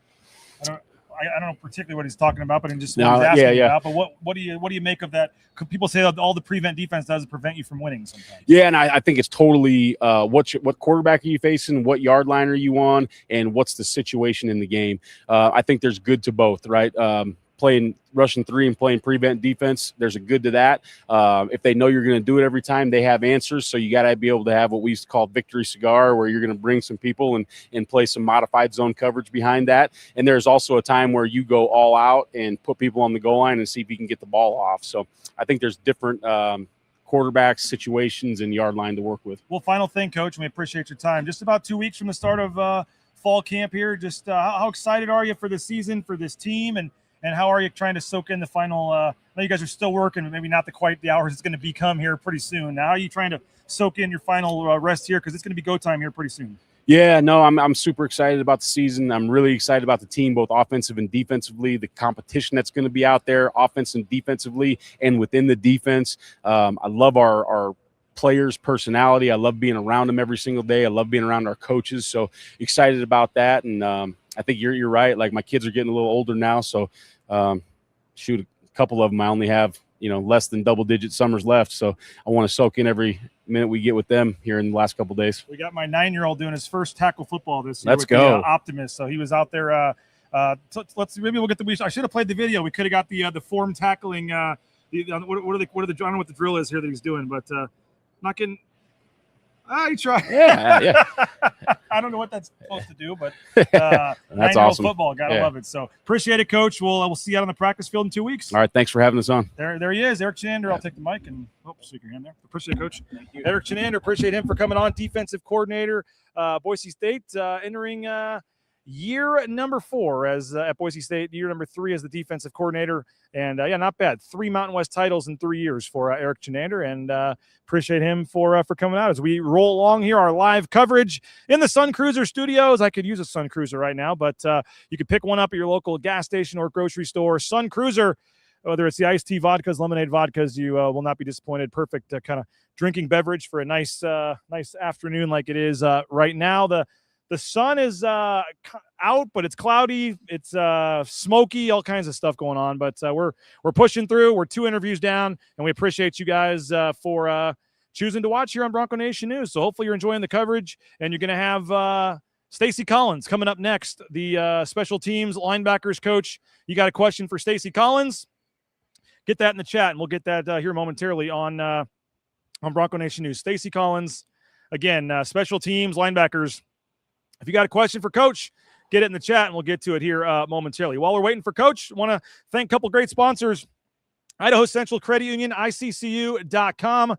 I don't know particularly what he's talking about, but I'm just asking about. But what do you make of that? People say that all the prevent defense does is prevent you from winning sometimes. Yeah, and I think it's totally what quarterback are you facing, what yard line are you on, and what's the situation in the game. I think there's good to both, right? Playing rushing 3 and playing prevent defense, there's a good to that. If they know you're going to do it every time, they have answers. So you got to be able to have what we used to call victory cigar, where you're going to bring some people and play some modified zone coverage behind that. And there's also a time where you go all out and put people on the goal line and see if you can get the ball off. So I think there's different quarterbacks, situations, and yard line to work with. Well, final thing, Coach, we appreciate your time. Just about 2 weeks from the start of fall camp here. Just how excited are you for this season, for this team, and how are you trying to soak in the final? I know you guys are still working, maybe not quite the hours it's going to become here pretty soon. Now, how are you trying to soak in your final rest here? Because it's going to be go time here pretty soon. Yeah, no, I'm super excited about the season. I'm really excited about the team, both offensive and defensively, the competition that's going to be out there, offense and defensively, and within the defense. I love our players' personality. I love being around them every single day. I love being around our coaches. So excited about that. And I think you're right. Like, my kids are getting a little older now. So a couple of them, I only have, less than double-digit summers left. So I want to soak in every minute we get with them here in the last couple of days. We got my 9-year-old doing his first tackle football this year. Let's go. The Optimist. So he was out there. Maybe we'll get I should have played the video. We could have got the form tackling. I don't know what the drill is here that he's doing, but not getting. You try. Yeah. I don't know what that's supposed to do, but that's awesome. Football, gotta love it. So appreciate it, Coach. We'll see you out on the practice field in 2 weeks. All right, thanks for having us on. There he is, Eric Chenander. I'll take the mic and stick your hand there. Appreciate it, Coach. Eric Chenander, appreciate him for coming on. Defensive coordinator, Boise State, entering year number 4 as at Boise State, year number 3 as the defensive coordinator. And not bad. 3 Mountain West titles in 3 years for Eric Chenander, and appreciate him for coming out as we roll along here, our live coverage in the Sun Cruiser studios. I could use a Sun Cruiser right now, but you could pick one up at your local gas station or grocery store. Sun Cruiser, whether it's the iced tea vodkas, lemonade vodkas, you will not be disappointed. Perfect kind of drinking beverage for a nice afternoon like it is right now. The sun is out, but it's cloudy. It's smoky, all kinds of stuff going on. But we're pushing through. We're 2 interviews down, and we appreciate you guys for choosing to watch here on Bronco Nation News. So hopefully you're enjoying the coverage, and you're going to have Stacy Collins coming up next, the special teams linebackers coach. You got a question for Stacy Collins? Get that in the chat, and we'll get that here momentarily on Bronco Nation News. Stacy Collins, again, special teams linebackers. If you got a question for Coach, get it in the chat, and we'll get to it here momentarily. While we're waiting for Coach, I want to thank a couple great sponsors. Idaho Central Credit Union, ICCU.com.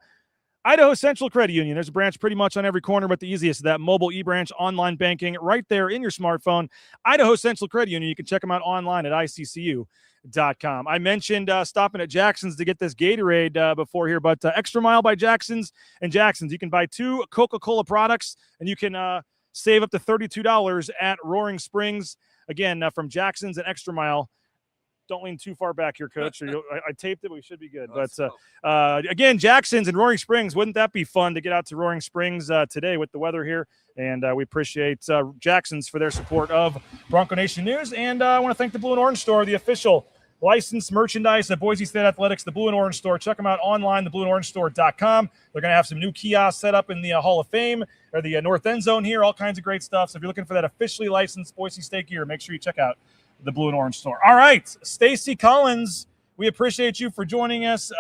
Idaho Central Credit Union. There's a branch pretty much on every corner, but the easiest is that mobile e-branch, online banking, right there in your smartphone. Idaho Central Credit Union. You can check them out online at ICCU.com. I mentioned stopping at Jackson's to get this Gatorade before here, but Extra Mile by Jackson's and Jackson's. You can buy 2 Coca-Cola products, and you can save up to $32 at Roaring Springs. Again, from Jackson's and Extra Mile. Don't lean too far back here, Coach. I taped it, but we should be good. But again, Jackson's and Roaring Springs. Wouldn't that be fun to get out to Roaring Springs today with the weather here? And we appreciate Jackson's for their support of Bronco Nation News. And I want to thank the Blue and Orange Store, the official licensed merchandise at Boise State Athletics, the Blue and Orange Store. Check them out online, theblueandorangestore.com. They're going to have some new kiosks set up in the Hall of Fame or the North End Zone here, all kinds of great stuff. So if you're looking for that officially licensed Boise State gear, make sure you check out the Blue and Orange Store. All right, Stacy Collins, we appreciate you for joining us.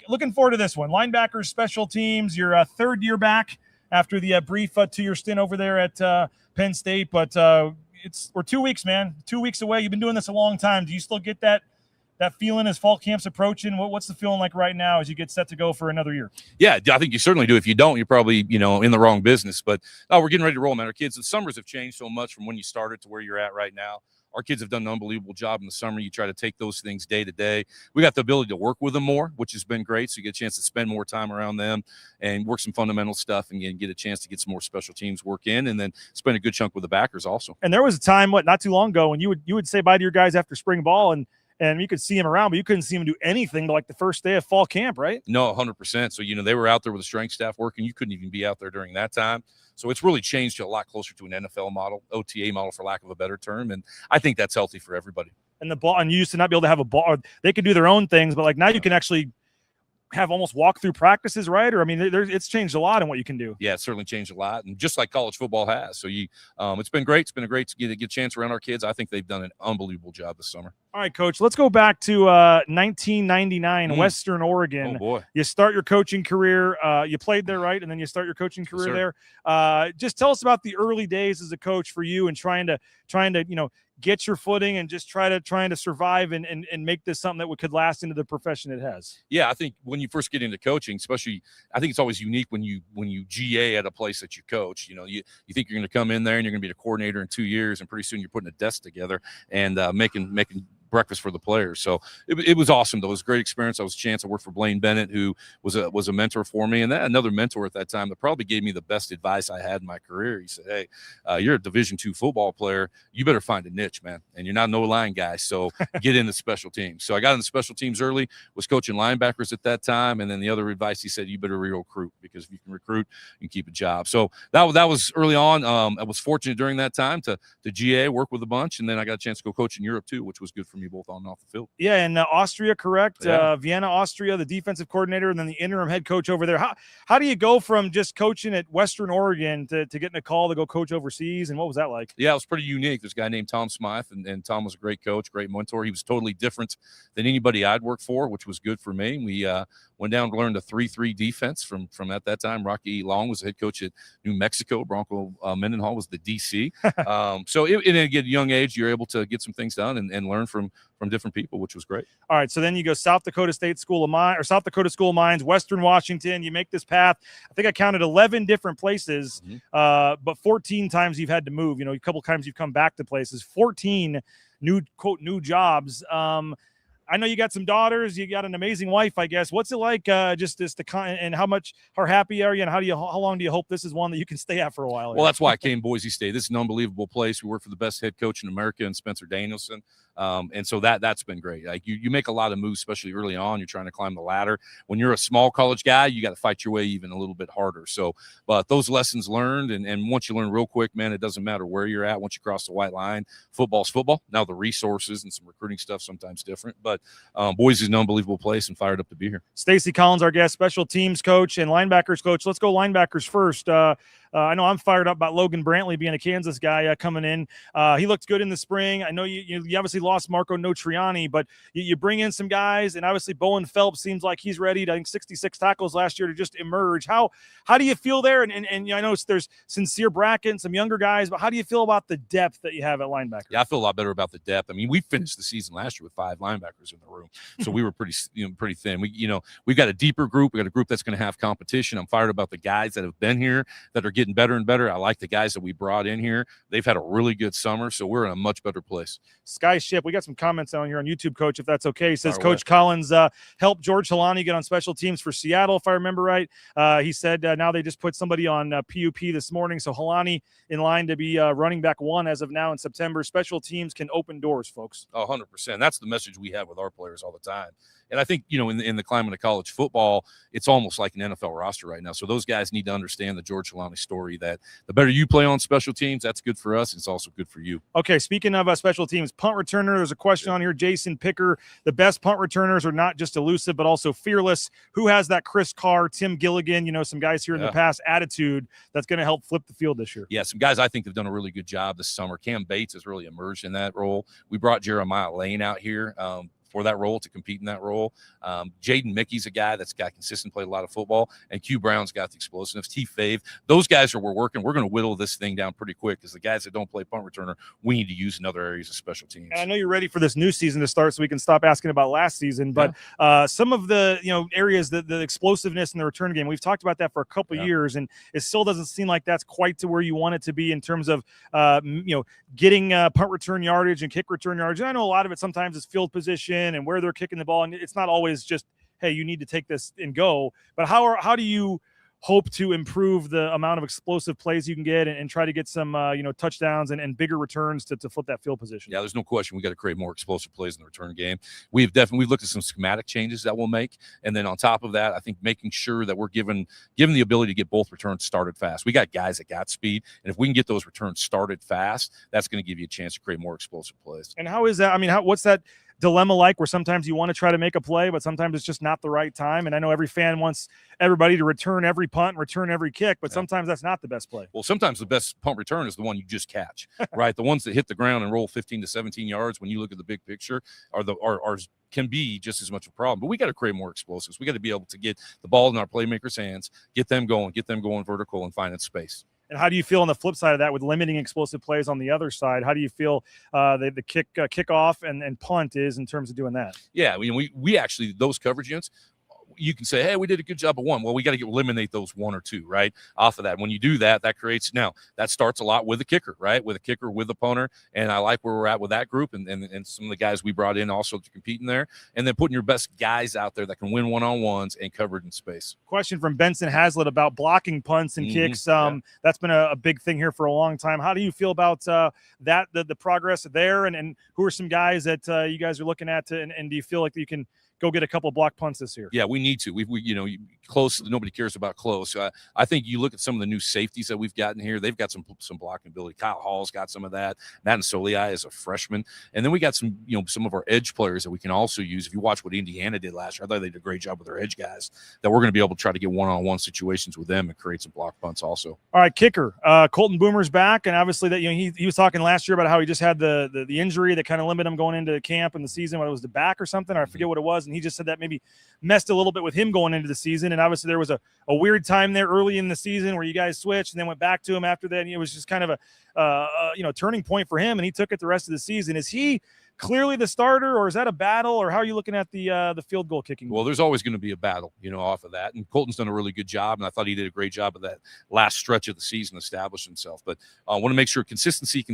Looking forward to this one. Linebackers, special teams, your third year back after the brief 2-year stint over there at Penn State. But we're 2 weeks, man. 2 weeks away. You've been doing this a long time. Do you still get that that feeling as fall camp's approaching? What's the feeling like right now as you get set to go for another year? Yeah, I think you certainly do. If you don't, you're probably, in the wrong business. But we're getting ready to roll, man. Our kids, the summers have changed so much from when you started to where you're at right now. Our kids have done an unbelievable job in the summer. You try to take those things day to day. We got the ability to work with them more, which has been great. So you get a chance to spend more time around them and work some fundamental stuff and get a chance to get some more special teams work in, and then spend a good chunk with the backers also. And there was a time, not too long ago, when you would say bye to your guys after spring ball, and you could see him around, but you couldn't see him do anything to like the first day of fall camp, right? No, 100%. So, they were out there with the strength staff working. You couldn't even be out there during that time. So it's really changed to a lot closer to an NFL model, OTA model, for lack of a better term. And I think that's healthy for everybody. And the ball, and you used to not be able to have a ball. They could do their own things, but like now you can actually have almost walk-through practices, right? Or, I mean, it's changed a lot in what you can do. Yeah, it's certainly changed a lot, and just like college football has. So it's been great. It's been a great to get a chance around our kids. I think they've done an unbelievable job this summer. All right, Coach, let's go back to 1999, Western Oregon. Oh, boy. You start your coaching career. You played there, right? And then you start your coaching career there. Just tell us about the early days as a coach for you and trying to get your footing and just trying to survive and make this something that could last into the profession it has. Yeah, I think when you first get into coaching, especially, I think it's always unique when you GA at a place that you coach. You think you're going to come in there and you're going to be the coordinator in 2 years, and pretty soon you're putting a desk together and making breakfast for the players. So it was awesome though. It was a great experience. I worked for Blaine Bennett, who was a mentor for me, and another mentor at that time that probably gave me the best advice I had in my career. He said, "Hey, you're a Division II football player. You better find a niche, man. And you're not no line guy. So get into special teams." So I got into special teams early, was coaching linebackers at that time. And then the other advice he said, you better recruit, because if you can recruit, you can keep a job. So that was early on. I was fortunate during that time to GA, work with a bunch. And then I got a chance to go coach in Europe too, which was good for me both on and off the field. Yeah, and Austria, correct? Yeah. Vienna, Austria, the defensive coordinator, and then the interim head coach over there. How do you go from just coaching at Western Oregon to getting a call to go coach overseas, and what was that like? Yeah, it was pretty unique. There's a guy named Tom Smythe, and Tom was a great coach, great mentor. He was totally different than anybody I'd worked for, which was good for me. We went down and learned a 3-3 defense from at that time. Rocky Long was the head coach at New Mexico. Bronco Mendenhall was the DC. So at a young age, you're able to get some things done and learn from different people, which was great. All right, so then you go South Dakota School of Mines, Western Washington. You make this path. I think I counted 11 different places, but 14 times you've had to move. A couple times you've come back to places. 14 new jobs. I know you got some daughters. You got an amazing wife, I guess. What's it like? And how happy are you? And how long do you hope this is one that you can stay at for a while? Well, that's why I came to Boise State. This is an unbelievable place. We work for the best head coach in America, and Spencer Danielson. And so that's been great. Like you make a lot of moves, especially early on. You're trying to climb the ladder. When you're a small college guy, you got to fight your way even a little bit harder. So, but those lessons learned, and once you learn real quick, man, it doesn't matter where you're at. Once you cross the white line, football's football. Now the resources and some recruiting stuff sometimes different, but Boise's an unbelievable place, and fired up to be here. Stacey Collins, our guest, special teams coach and linebackers coach. Let's go linebackers first. I know I'm fired up about Logan Brantley being a Kansas guy coming in. He looked good in the spring. I know you obviously lost Marco Notriani, but you bring in some guys, and obviously Bowen Phelps seems like he's ready to, I think, 66 tackles last year to just emerge. How do you feel there? And I know there's Sincere Brackett and some younger guys, but how do you feel about the depth that you have at linebacker? Yeah, I feel a lot better about the depth. I mean, we finished the season last year with 5 linebackers in the room, so we were pretty thin. We've got a deeper group. We got a group that's going to have competition. I'm fired about the guys that have been here that are getting better and better. I like the guys that we brought in here. They've had a really good summer, so we're in a much better place. Skyship, we got some comments down here on YouTube, Coach, if that's okay. He says Coach Collins helped George Halani get on special teams for Seattle, if I remember right. He said now they just put somebody on PUP this morning, so Halani in line to be running back 1 as of now in September. Special teams can open doors, folks. 100%. That's the message we have with our players all the time. And I think, in the climate of college football, it's almost like an NFL roster right now. So those guys need to understand the George Halani story, that the better you play on special teams, that's good for us. It's also good for you. Okay, speaking of special teams, punt returner, there's a question on here. Jason Picker, the best punt returners are not just elusive, but also fearless. Who has that Chris Carr, Tim Gilligan, some guys here in the past attitude that's going to help flip the field this year? Yeah, some guys I think have done a really good job this summer. Cam Bates has really emerged in that role. We brought Jeremiah Lane out here for that role, to compete in that role. Jaden Mickey's a guy that's got consistent, played a lot of football, and Q Brown's got the explosiveness. T. Fave, those guys we're working. We're going to whittle this thing down pretty quick because the guys that don't play punt returner, we need to use in other areas of special teams. And I know you're ready for this new season to start, so we can stop asking about last season. But some of the areas, the explosiveness in the return game, we've talked about that for a couple years, and it still doesn't seem like that's quite to where you want it to be in terms of getting punt return yardage and kick return yardage. And I know a lot of it sometimes is field position and where they're kicking the ball, and it's not always just, hey, you need to take this and go. But how do you hope to improve the amount of explosive plays you can get and try to get some touchdowns and bigger returns to flip that field position? Yeah, there's no question we got to create more explosive plays in the return game. We've looked at some schematic changes that we'll make, and then on top of that, I think making sure that we're given the ability to get both returns started fast. We got guys that got speed, and if we can get those returns started fast, that's going to give you a chance to create more explosive plays. And how is that? I mean, what's that dilemma like, where sometimes you want to try to make a play, but sometimes it's just not the right time? And I know every fan wants everybody to return every punt and return every kick, but sometimes that's not the best play. Well, sometimes the best punt return is the one you just catch, right? The ones that hit the ground and roll 15 to 17 yards when you look at the big picture can be just as much a problem. But we got to create more explosives. We got to be able to get the ball in our playmakers' hands, get them going vertical and finding space. And how do you feel on the flip side of that with limiting explosive plays on the other side? How do you feel the kickoff and punt is in terms of doing that? Yeah, we actually, those coverage units, you can say, hey, we did a good job of one. Well, we got to eliminate those one or two, right, off of that. When you do that, that starts a lot with the kicker, right, with the punter. And I like where we're at with that group and some of the guys we brought in also to compete in there. And then putting your best guys out there that can win one-on-ones and covered in space. Question from Benson Hazlitt about blocking punts and kicks. That's been a big thing here for a long time. How do you feel about the progress there? And who are some guys that you guys are looking at and do you feel like you can go get a couple block punts this year? Yeah, we need to. We close. Nobody cares about close. I think you look at some of the new safeties that we've gotten here. They've got some blocking ability. Kyle Hall's got some of that. Madden Soliai is a freshman, and then we got some of our edge players that we can also use. If you watch what Indiana did last year, I thought they did a great job with their edge guys. That we're going to be able to try to get one-on-one situations with them and create some block punts also. All right, kicker. Colton Boomer's back, and obviously that he was talking last year about how he just had the injury that kind of limited him going into camp in the season. When it was the back or something, or I forget what it was, and he just said that maybe messed a little bit with him going into the season. And obviously there was a weird time there early in the season where you guys switched and then went back to him after that. And it was just kind of a turning point for him, and he took it the rest of the season. Is he clearly the starter, or is that a battle, or how are you looking at the field goal kicking? Well, there's always going to be a battle, off of that. And Colton's done a really good job, and I thought he did a great job of that last stretch of the season, establish himself. But I want to make sure consistency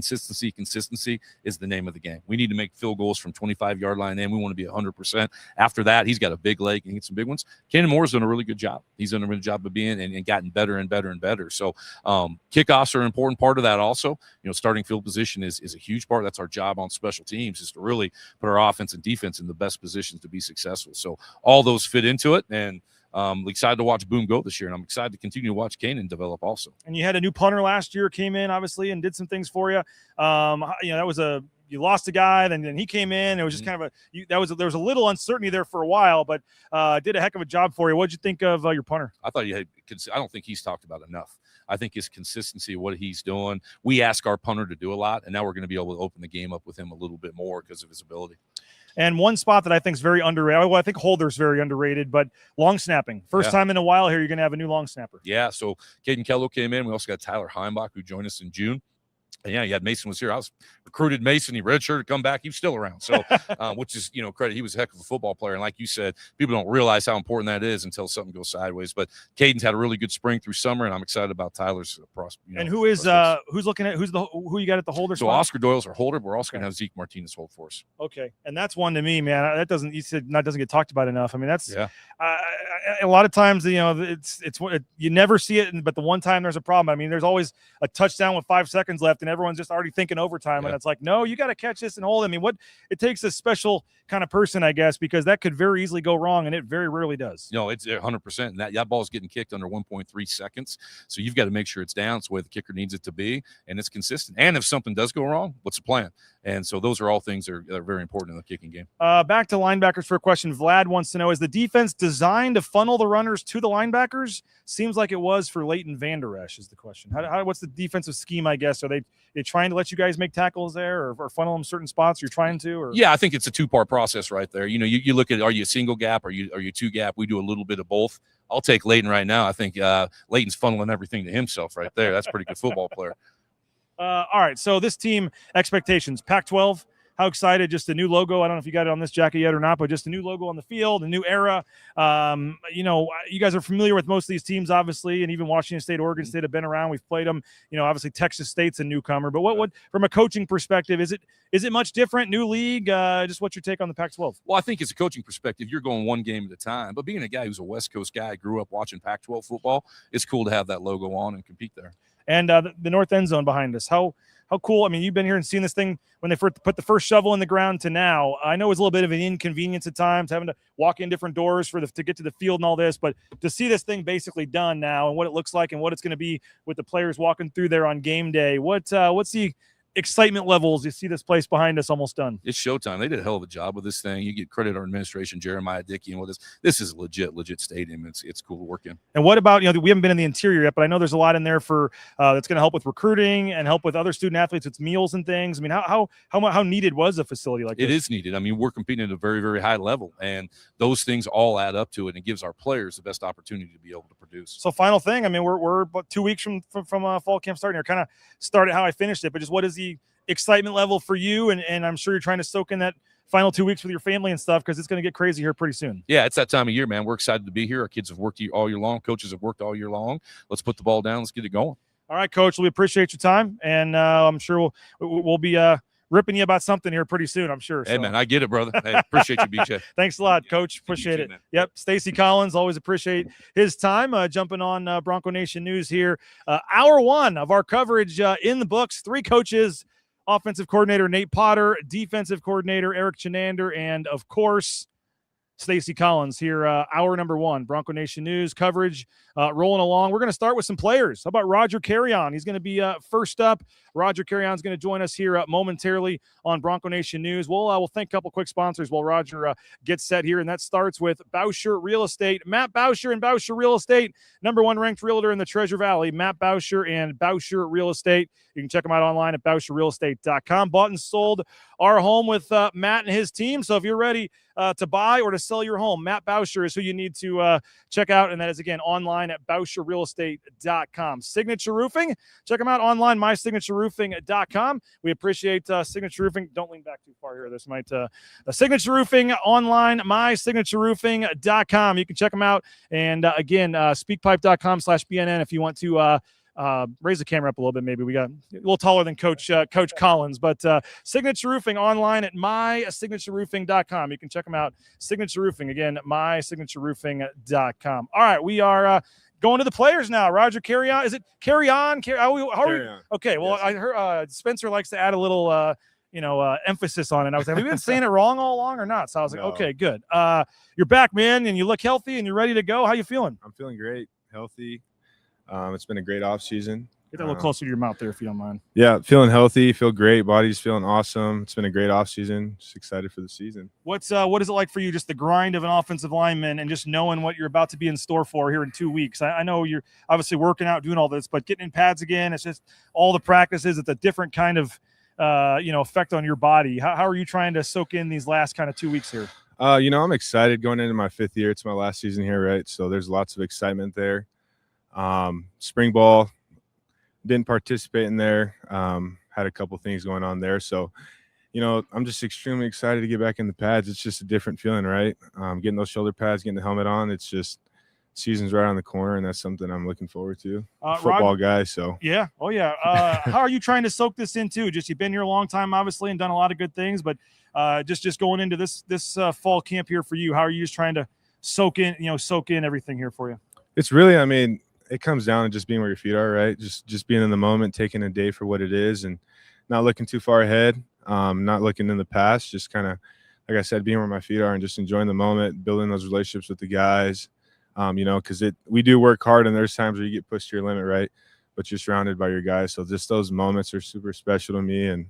is the name of the game. We need to make field goals from 25-yard line in. We want to be 100%. After that, he's got a big leg and get some big ones. Cannon Moore's done a really good job. He's done a really good job of being and gotten better and better and better. So kickoffs are an important part of that also. Starting field position is a huge part. That's our job on special teams, is to really put our offense and defense in the best positions to be successful. So all those fit into it, and I'm excited to watch Boom go this year, and I'm excited to continue to watch Kanan develop also. And you had a new punter last year, came in obviously and did some things for you. That was you lost a guy, then he came in. It was just kind of there was a little uncertainty there for a while, but did a heck of a job for you. What did you think of your punter? I thought I don't think he's talked about enough. I think his consistency of what he's doing. We ask our punter to do a lot, and now we're going to be able to open the game up with him a little bit more because of his ability. And one spot that I think is very underrated, well, I think holder's very underrated, but long snapping. First time in a while here, you're going to have a new long snapper. Yeah, so Caden Kello came in. We also got Tyler Heimbach, who joined us in June. And yeah, you had Mason was here. I was recruited Mason. He redshirted, come back. He was still around. So, which is, credit. He was a heck of a football player. And like you said, people don't realize how important that is until something goes sideways. But Caden's had a really good spring through summer, and I'm excited about Tyler's prospect. And who you got at the holder so spot? Oscar Doyle's our holder. But we're also going to have Zeke Martinez hold for us. Okay. And that's one to me, man. That doesn't get talked about enough. I mean, that's a lot of times, it's you never see it, but the one time there's a problem. I mean, there's always a touchdown with 5 seconds left, and everyone's just already thinking overtime, and it's like, no, you got to catch this and hold. I mean, it takes a special kind of person, I guess, because that could very easily go wrong, and it very rarely does. No, it's 100%. And that ball is getting kicked under 1.3 seconds, so you've got to make sure it's down. It's the way the kicker needs it to be, and it's consistent. And if something does go wrong, what's the plan? And so those are all things that are very important in the kicking game. Back to linebackers for a question. Vlad wants to know, is the defense designed to funnel the runners to the linebackers? Seems like it was for Leighton Vander Esch is the question. What's the defensive scheme, I guess? Are they they trying to let you guys make tackles there, or funnel them certain spots? You're trying to, or Yeah, I think it's a two-part process right there. You know, you look at, are you a single gap, are you two gap? We do a little bit of both. I'll take Leighton right now. I think Leighton's funneling everything to himself right there. That's a pretty good football player. All right, so this team expectations, Pac-12. How excited? Just a new logo. I don't know if you got it on this jacket yet or not, but just a new logo on the field, a new era. You know, you guys are familiar with most of these teams, obviously, and even Washington State, Oregon State have been around. We've played them. You know, obviously Texas State's a newcomer. But what from a coaching perspective, is it much different? New league? Just what's your take on the Pac-12? Well, I think as a coaching perspective, you're going one game at a time. But being a guy who's a West Coast guy, grew up watching Pac-12 football, it's cool to have that logo on and compete there. And the north end zone behind us. How cool. I mean, you've been here and seen this thing when they first put the first shovel in the ground to now. I know it's a little bit of an inconvenience at times, having to walk in different doors to get to the field and all this, but to see this thing basically done now and what it looks like and what it's going to be with the players walking through there on game day, what's the excitement levels? You see this place behind us almost done. It's showtime. They did a hell of a job with this thing. You get credit our administration, Jeremiah Dickey, and what this is a legit stadium. It's cool to work in. And what about, we haven't been in the interior yet, but I know there's a lot in there for that's going to help with recruiting and help with other student athletes with meals and things. I mean, how needed was a facility like this? It is needed. I mean, we're competing at a very, very high level, and those things all add up to it, and it gives our players the best opportunity to be able to produce. So final thing, I mean, we're about 2 weeks from fall camp starting here. Kind of started how I finished it, but just what is the excitement level for you? And I'm sure you're trying to soak in that final 2 weeks with your family and stuff, because it's going to get crazy here pretty soon. Yeah, it's that time of year, man. We're excited to be here. Our kids have worked all year long. Coaches have worked all year long. Let's put the ball down. Let's get it going. All right, Coach. We appreciate your time, and I'm sure we'll be ripping you about something here pretty soon, I'm sure. Hey, man, I get it, brother. Hey, appreciate you, BJ. Thanks a lot, Coach. Appreciate it. Man. Yep, Stacy Collins, always appreciate his time. Jumping on Bronco Nation News here. Hour one of our coverage in the books. 3 coaches. Offensive coordinator Nate Potter, defensive coordinator Eric Chenander, and of course, Stacy Collins here. Hour number 1, Bronco Nation News coverage rolling along. We're going to start with some players. How about Roger Carrion? He's going to be first up. Roger Carrion is going to join us here momentarily on Bronco Nation News. We'll thank a couple quick sponsors while Roger gets set here, and that starts with Bauscher Real Estate. Matt Bauscher and Bauscher Real Estate, #1 ranked realtor in the Treasure Valley. Matt Bauscher and Bauscher Real Estate. You can check them out online at BauscherRealEstate.com. Bought and sold our home with Matt and his team. So if you're ready to buy or to sell your home, Matt Bauscher is who you need to check out, and that is again online at BauscherRealEstate.com. Signature Roofing, check them out online, MySignatureRoofing.com. We appreciate Signature Roofing. Don't lean back too far here. This might Signature Roofing online, MySignatureRoofing.com. You can check them out, and again, SpeakPipe.com/BNN if you want to raise the camera up a little bit. Maybe we got a little taller than Coach Collins, but Signature Roofing online at MySignatureRoofing.com. You can check them out. Signature Roofing, again, MySignatureRoofing.com. All right, we are going to the players now. Roger Carrion. Is it Carrion? How are you? Okay, well, yes. I heard Spencer likes to add a little emphasis on it. I was like, have we been saying it wrong all along or not? So I was like, okay, good. You're back, man, and you look healthy and you're ready to go. How you feeling? I'm feeling great, healthy. It's been a great off season. Get that a little closer to your mouth there, if you don't mind. Yeah, feeling healthy, feel great. Body's feeling awesome. It's been a great off season. Just excited for the season. What is it like for you, just the grind of an offensive lineman and just knowing what you're about to be in store for here in 2 weeks? I know you're obviously working out, doing all this, but getting in pads again, it's just all the practices. It's a different kind of effect on your body. How are you trying to soak in these last kind of 2 weeks here? I'm excited going into my 5th year. It's my last season here, right? So there's lots of excitement there. Spring ball, didn't participate in there. Had a couple things going on there. So, I'm just extremely excited to get back in the pads. It's just a different feeling, right? Getting those shoulder pads, getting the helmet on. It's just season's right on the corner, and that's something I'm looking forward to. Football guy, so. Yeah. Oh, yeah. How are you trying to soak this in, too? Just you've been here a long time, obviously, and done a lot of good things, but just going into this fall camp here for you, how are you just trying to soak in everything here for you? It's really, it comes down to just being where your feet are, right? Just being in the moment, taking a day for what it is, and not looking too far ahead, not looking in the past, just kind of, like I said, being where my feet are and just enjoying the moment, building those relationships with the guys, because we do work hard, and there's times where you get pushed to your limit, right? But you're surrounded by your guys. So just those moments are super special to me, and,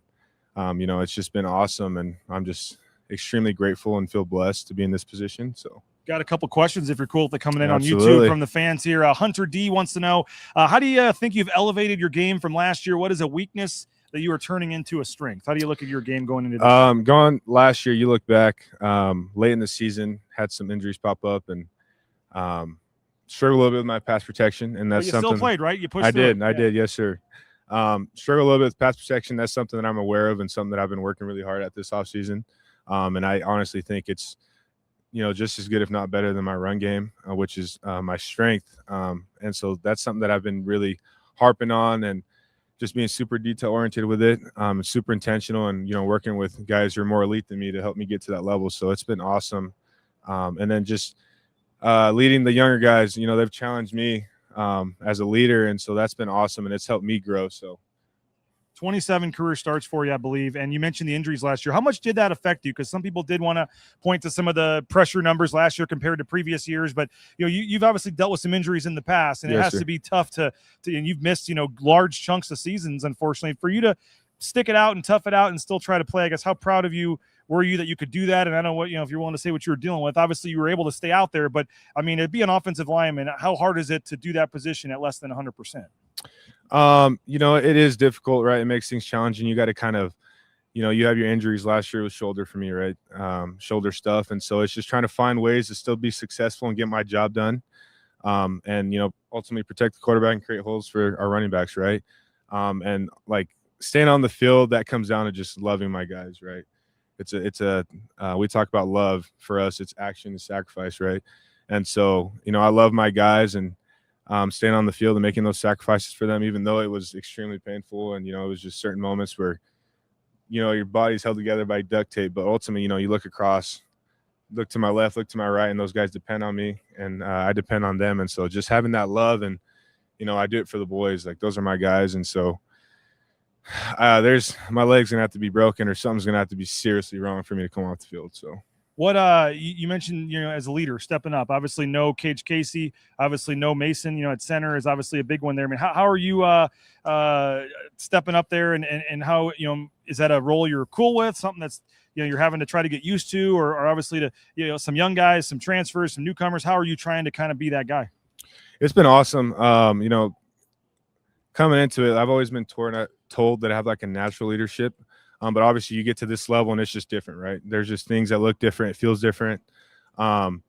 it's just been awesome, and I'm just extremely grateful and feel blessed to be in this position. So Got a couple questions if you're cool with it coming in on Absolutely. YouTube from the fans here. Hunter D wants to know, how do you think you've elevated your game from last year? What is a weakness that you are turning into a strength? How do you look at your game going into this year? Going last year, you look back late in the season, had some injuries pop up, and struggled a little bit with my pass protection, and that's you something still played, right? You pushed I through did. it. I did. Yes, sir. Struggle a little bit with pass protection. That's something that I'm aware of and something that I've been working really hard at this offseason. And I honestly think it's, just as good, if not better than my run game, which is my strength. And so that's something that I've been really harping on and just being super detail oriented with it, super intentional, and, working with guys who are more elite than me to help me get to that level. So it's been awesome. And then just leading the younger guys, they've challenged me as a leader. And so that's been awesome, and it's helped me grow. So 27 career starts for you, I believe. And you mentioned the injuries last year. How much did that affect you? Because some people did want to point to some of the pressure numbers last year compared to previous years. But, you've obviously dealt with some injuries in the past, and it has to be tough to and you've missed, large chunks of seasons, unfortunately. For you to stick it out and tough it out and still try to play, I guess, how proud of you were you that you could do that? And I don't know what, if you're willing to say what you were dealing with. Obviously, you were able to stay out there. But, I mean, it'd be an offensive lineman. How hard is it to do that position at less than 100%? It is difficult, right? It makes things challenging. You got to kind of, you have your injuries. Last year was shoulder for me, right? Shoulder stuff. And so it's just trying to find ways to still be successful and get my job done. And, ultimately protect the quarterback and create holes for our running backs, right? And like staying on the field, that comes down to just loving my guys, right? We talk about love. For us, it's action and sacrifice, right? And so, I love my guys, and staying on the field and making those sacrifices for them, even though it was extremely painful. And, it was just certain moments where, your body's held together by duct tape. But ultimately, you look across, look to my left, look to my right, and those guys depend on me, and I depend on them. And so just having that love, and, I do it for the boys. Like, those are my guys. And so my leg's going to have to be broken, or something's going to have to be seriously wrong for me to come off the field. So. What you mentioned, as a leader, stepping up. Obviously, no Cage Casey. Obviously, no Mason. At center is obviously a big one there. I mean, how are you stepping up there, and how is that a role you're cool with? Something that's you're having to try to get used to, or obviously to some young guys, some transfers, some newcomers. How are you trying to kind of be that guy? It's been awesome. Coming into it, I've always been told that I have like a natural leadership. But obviously you get to this level and it's just different, right? There's just things that look different. It feels different. And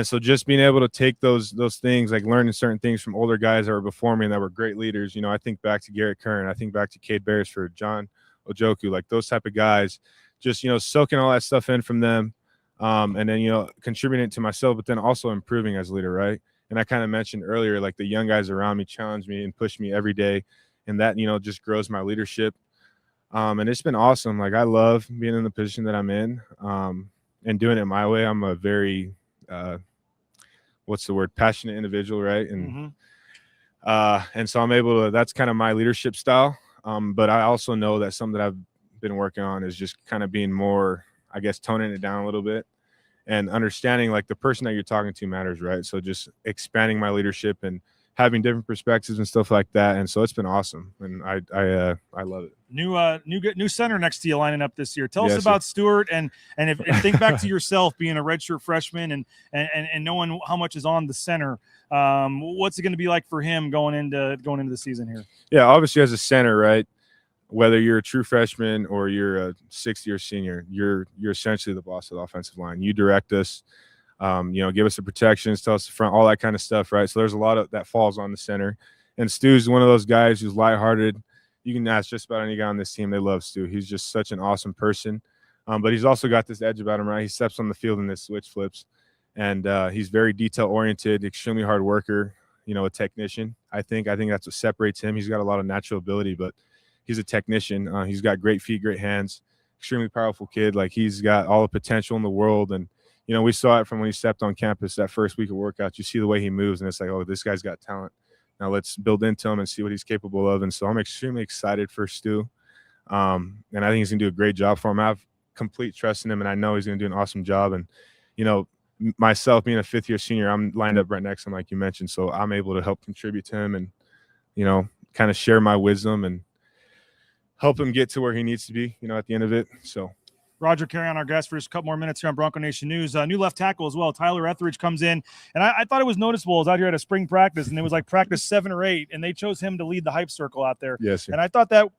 so just being able to take those things, like learning certain things from older guys that were before me and that were great leaders. I think back to Garrett Kern. I think back to Cade Beresford, John Ojoku, like those type of guys, just, soaking all that stuff in from them. And then, contributing to myself, but then also improving as a leader, right? And I kind of mentioned earlier, like the young guys around me challenge me and push me every day. And that, just grows my leadership. And it's been awesome. Like, I love being in the position that I'm in, and doing it my way. I'm a very, passionate individual, right? And and so I'm able to, that's kind of my leadership style. But I also know that something that I've been working on is just kind of being more, I guess, toning it down a little bit and understanding like the person that you're talking to matters, right? So just expanding my leadership and having different perspectives and stuff like that. And so it's been awesome, and I love it. New center next to you lining up this year. Tell us Yes, about Stewart, and think back to yourself being a redshirt freshman and knowing how much is on the center. What's it going to be like for him going into the season here? Yeah, obviously as a center, right? Whether you're a true freshman or you're a 6th-year senior, you're essentially the boss of the offensive line. You direct us. Give us the protections, tell us the front, all that kind of stuff, right? So there's a lot of that falls on the center. And Stu's one of those guys who's lighthearted. You can ask just about any guy on this team. They love Stu. He's just such an awesome person. But he's also got this edge about him, right? He steps on the field and this switch flips. And he's very detail-oriented, extremely hard worker, a technician. I think that's what separates him. He's got a lot of natural ability, but he's a technician. He's got great feet, great hands, extremely powerful kid. Like, he's got all the potential in the world. And we saw it from when he stepped on campus that first week of workouts. You see the way he moves, and it's like, oh, this guy's got talent. Now let's build into him and see what he's capable of. And so I'm extremely excited for Stu. And I think he's going to do a great job for him. I have complete trust in him, and I know he's going to do an awesome job. And, myself being a 5th-year senior, I'm lined up right next to him, like you mentioned. So I'm able to help contribute to him and, kind of share my wisdom and help him get to where he needs to be, at the end of it. So. Roger Carrion, our guest, for just a couple more minutes here on Bronco Nation News. New left tackle as well. Tyler Etheridge comes in, and I thought it was noticeable. I was out here at a spring practice, and it was like practice 7 or 8, and they chose him to lead the hype circle out there. Yes, sir. And I thought that,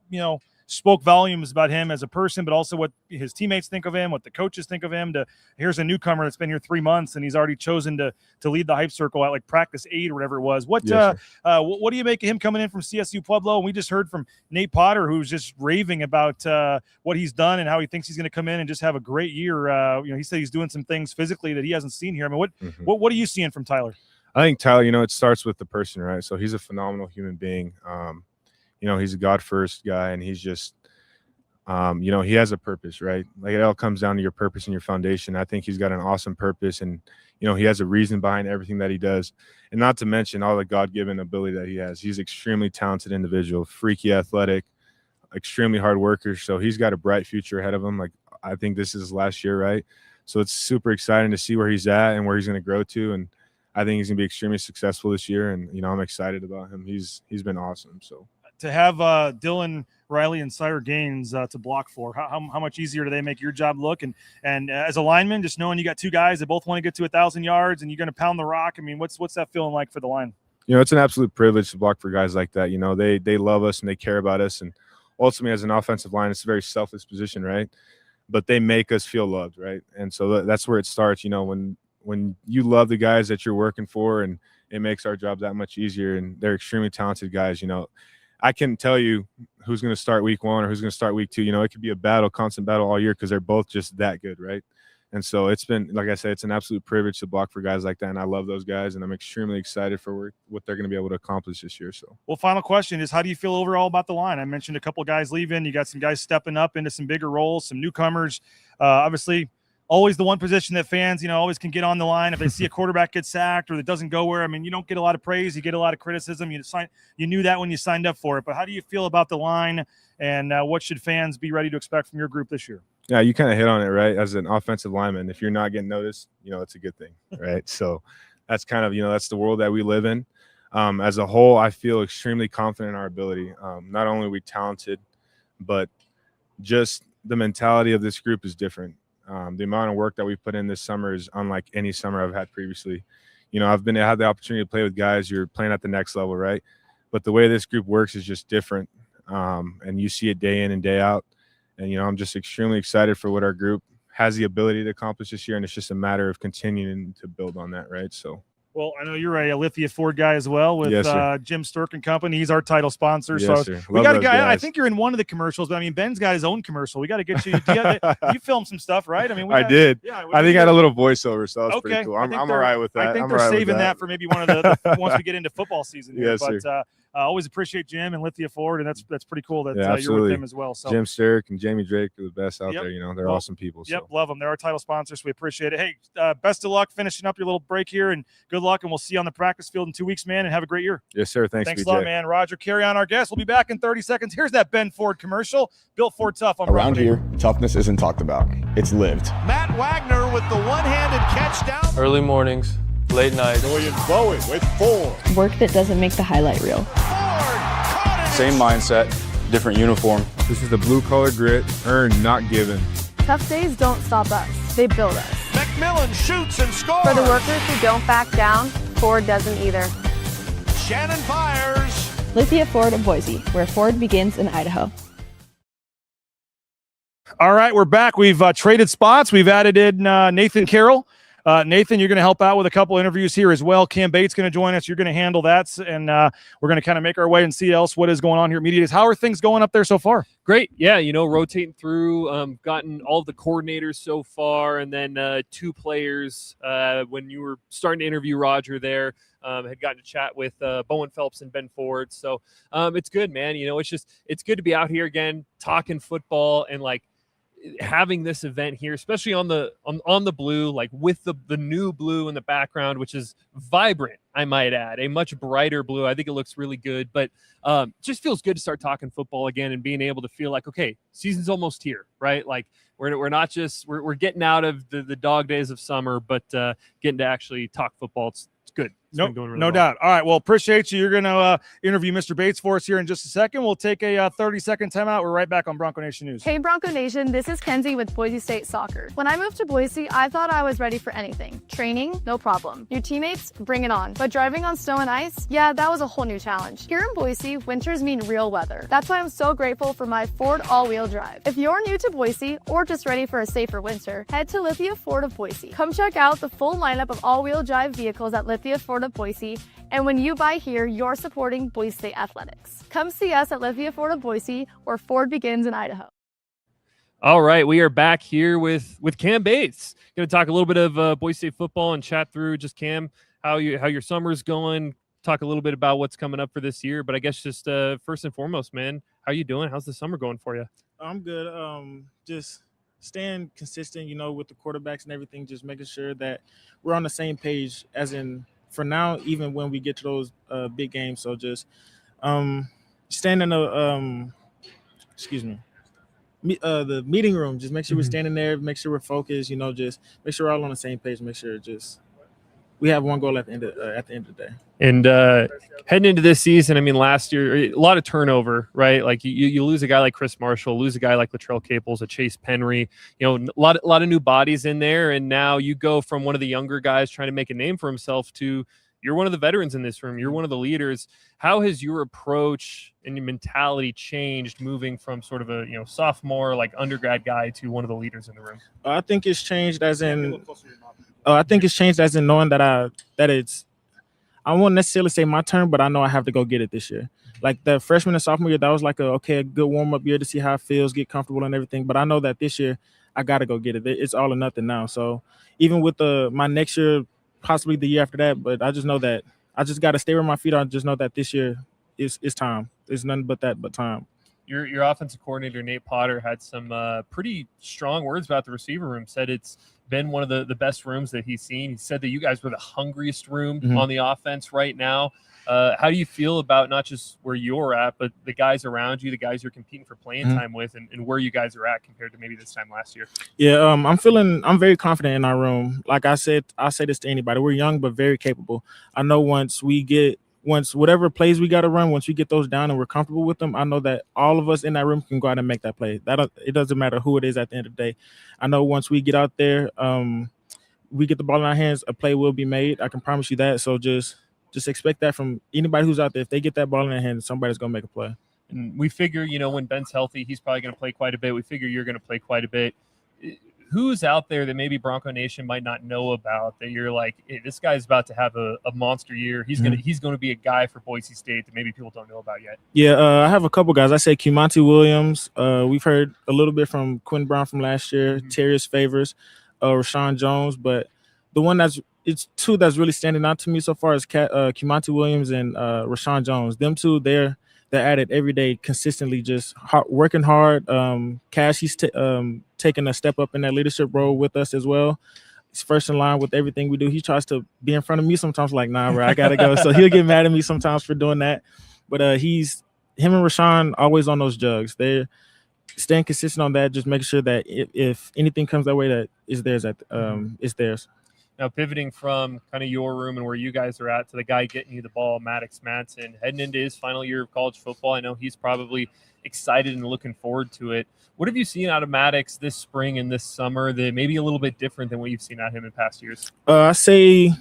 spoke volumes about him as a person, but also what his teammates think of him, what the coaches think of him. Here's a newcomer that's been here 3 months, and he's already chosen to lead the hype circle at like practice 8 or whatever it was. What do you make of him coming in from CSU Pueblo? And we just heard from Nate Potter, who's just raving about what he's done and how he thinks he's going to come in and just have a great year. He said he's doing some things physically that he hasn't seen here. I mean, what are you seeing from Tyler? I think Tyler, it starts with the person, right? So he's a phenomenal human being. He's a God-first guy, and he's just, he has a purpose, right? Like, it all comes down to your purpose and your foundation. I think he's got an awesome purpose, and, he has a reason behind everything that he does. And not to mention all the God-given ability that he has. He's an extremely talented individual, freaky athletic, extremely hard worker. So he's got a bright future ahead of him. Like, I think this is his last year, right? So it's super exciting to see where he's at and where he's going to grow to. And I think he's going to be extremely successful this year. And, I'm excited about him. He's been awesome. So to have Dylan Riley and Sire Gaines to block for, how much easier do they make your job look? And as a lineman, just knowing you got 2 guys that both want to get to 1,000 yards and you're going to pound the rock. I mean, what's that feeling like for the line? It's an absolute privilege to block for guys like that. They love us and they care about us. And ultimately, as an offensive line, it's a very selfless position, right? But they make us feel loved, right? And so that's where it starts. When you love the guys that you're working for, and it makes our job that much easier. And they're extremely talented guys. I can't tell you who's going to start week 1 or who's going to start week 2. It could be a battle, constant battle all year, because they're both just that good, right? And so it's been, like I said, it's an absolute privilege to block for guys like that. And I love those guys, and I'm extremely excited for what they're going to be able to accomplish this year. So, well, final question is, how do you feel overall about the line? I mentioned a couple of guys leaving. You got some guys stepping up into some bigger roles, some newcomers. Obviously, always the one position that fans, always can get on the line if they see a quarterback get sacked or that doesn't go where. I mean, you don't get a lot of praise, you get a lot of criticism. You knew that when you signed up for it. But how do you feel about the line, and what should fans be ready to expect from your group this year? Yeah, you kind of hit on it, right? As an offensive lineman, if you're not getting noticed, it's a good thing, right? So that's kind of, that's the world that we live in. As a whole, I feel extremely confident in our ability. Not only are we talented, but just the mentality of this group is different. The amount of work that we put in this summer is unlike any summer I've had previously. I've had the opportunity to play with guys who are playing at the next level, right? But the way this group works is just different. And you see it day in and day out. And, I'm just extremely excited for what our group has the ability to accomplish this year. And it's just a matter of continuing to build on that, right? So. Well, I know you're a Lithia Ford guy as well with Jim Sturk and Company. He's our title sponsor. Yes, so we got a guy. I think you're in one of the commercials, but I mean, Ben's got his own commercial. We got to get you. You filmed some stuff, right? I mean, I did. Yeah, I think I had a little voiceover, so that was pretty cool. I'm all right with that. I think they're saving that for maybe one of the once we get into football season. Here. Yes, but sir. Always appreciate Jim and Lithia Ford, and that's pretty cool that you're with them as well. So Jim Sturk and Jamie Drake are the best out there. They're awesome people. Yep, love them. They're our title sponsors. So we appreciate it. Hey, best of luck finishing up your little break here, and good luck. And we'll see you on the practice field in 2 weeks, man. And have a great year. Yes, sir. Thanks a lot, man. Roger, carry on our guest. We'll be back in 30 seconds. Here's that Ben Ford commercial. Built Ford Tough on Around here, toughness isn't talked about. It's lived. Matt Wagner with the one-handed catch down. Early mornings, late nights. William Bowen with 4. Work that doesn't make the highlight reel. Same mindset, different uniform. This is the blue-collar grit, earned, not given. Tough days don't stop us. They build us. McMillan shoots and scores. For the workers who don't back down, Ford doesn't either. Shannon fires. Lithia Ford of Boise, where Ford begins in Idaho. All right, we're back. We've traded spots. We've added in Nathan Carroll. Nathan, you're going to help out with a couple interviews here as well. Cam Bates going to join us. You're going to handle that, and we're going to kind of make our way and see what is going on here at Media Days. How are things going up there so far? Great. Yeah, rotating through, gotten all the coordinators so far, and then 2 players when you were starting to interview Roger there. Had gotten to chat with Bowen Phelps and Ben Ford. So it's good, man. It's good to be out here again, talking football and having this event here, especially on the blue, with the new blue in the background, which is vibrant, I might add, a much brighter blue. I think it looks really good, but just feels good to start talking football again and being able to feel like, okay, season's almost here, right? We're not just, we're getting out of the dog days of summer, but getting to actually talk football. It's good. Nope, been going really no well. doubt. All right, well, appreciate you. You're going to interview Mr. Bates for us here in just a second. We'll take a 30-second timeout. We're right back on Bronco Nation News. Hey Bronco Nation, this is Kenzie with Boise State Soccer. When I moved to Boise, I thought I was ready for anything. Training, no problem. New teammates, bring it on. But driving on snow and ice, yeah, that was a whole new challenge. Here in Boise, winters mean real weather. That's why I'm so grateful for my Ford all-wheel drive. If you're new to Boise or just ready for a safer winter, head to Lithia Ford of Boise. Come check out the full lineup of all-wheel drive vehicles at Lithia Ford of Boise. And when you buy here, you're supporting Boise State Athletics. Come see us at Lithia Ford of Boise, where Ford begins in Idaho. All right, we are back here with Cam Bates. Going to talk a little bit of Boise State football and chat through just Cam, how your summer's going. Talk a little bit about what's coming up for this year. But I guess just first and foremost, man, how you doing? How's the summer going for you? I'm good. Just staying consistent, with the quarterbacks and everything. Just making sure that we're on the same page, as in for now, even when we get to those big games. So just stand in the the meeting room. Just make sure we're standing there. Make sure we're focused. Just make sure we're all on the same page. Make sure we have one goal at the end of the day. And heading into this season, I mean, last year, a lot of turnover, right? Like you lose a guy like Chris Marshall, lose a guy like Latrell Caples, a Chase Penry, a lot of new bodies in there. And now you go from one of the younger guys trying to make a name for himself to you're one of the veterans in this room. You're one of the leaders. How has your approach and your mentality changed moving from sort of a sophomore, like undergrad guy to one of the leaders in the room? I think it's changed as in knowing that I won't necessarily say my turn, but I know I have to go get it this year. Like the freshman and sophomore year, that was like a good warm-up year to see how it feels, get comfortable and everything. But I know that this year I got to go get it. It's all or nothing now. So even with my next year, possibly the year after that, but I just know that I just got to stay where my feet are. Just know that this year is time. It's nothing but time. Your offensive coordinator, Nate Potter, had some pretty strong words about the receiver room, said it's been one of the best rooms that he's seen. He said that you guys were the hungriest room on the offense right now. How do you feel about not just where you're at, but the guys around you, the guys you're competing for playing time with, and where you guys are at compared to maybe this time last year? Yeah, I'm very confident in our room. Like I said, I say this to anybody. We're young but very capable. I know once whatever plays we got to run, once we get those down and we're comfortable with them, I know that all of us in that room can go out and make that play. It doesn't matter who it is at the end of the day. I know once we get out there, we get the ball in our hands, a play will be made. I can promise you that. So just expect that from anybody who's out there. If they get that ball in their hands, somebody's going to make a play. And we figure, when Ben's healthy, he's probably going to play quite a bit. We figure you're going to play quite a bit. Who's out there that maybe Bronco Nation might not know about that you're like, hey, this guy's about to have a monster year. He's gonna be a guy for Boise State that maybe people don't know about yet. Yeah, I have a couple guys. I say Cumonte Williams. We've heard a little bit from Quinn Brown from last year, Terrius Favors, Rashawn Jones, but the one it's two that's really standing out to me so far is Cumonte Williams and Rashawn Jones. Them two, they're at it every day, consistently, just working hard. Cash, he's taking a step up in that leadership role with us as well. He's first in line with everything we do. He tries to be in front of me sometimes, like, nah, bro, I gotta go. So he'll get mad at me sometimes for doing that. But him and Rashawn always on those jugs. They're staying consistent on that, just making sure that if anything comes that way, that is theirs. It's theirs. Now, pivoting from kind of your room and where you guys are at to the guy getting you the ball, Maddox Madsen, heading into his final year of college football. I know he's probably excited and looking forward to it. What have you seen out of Maddox this spring and this summer that may be a little bit different than what you've seen out of him in past years? I say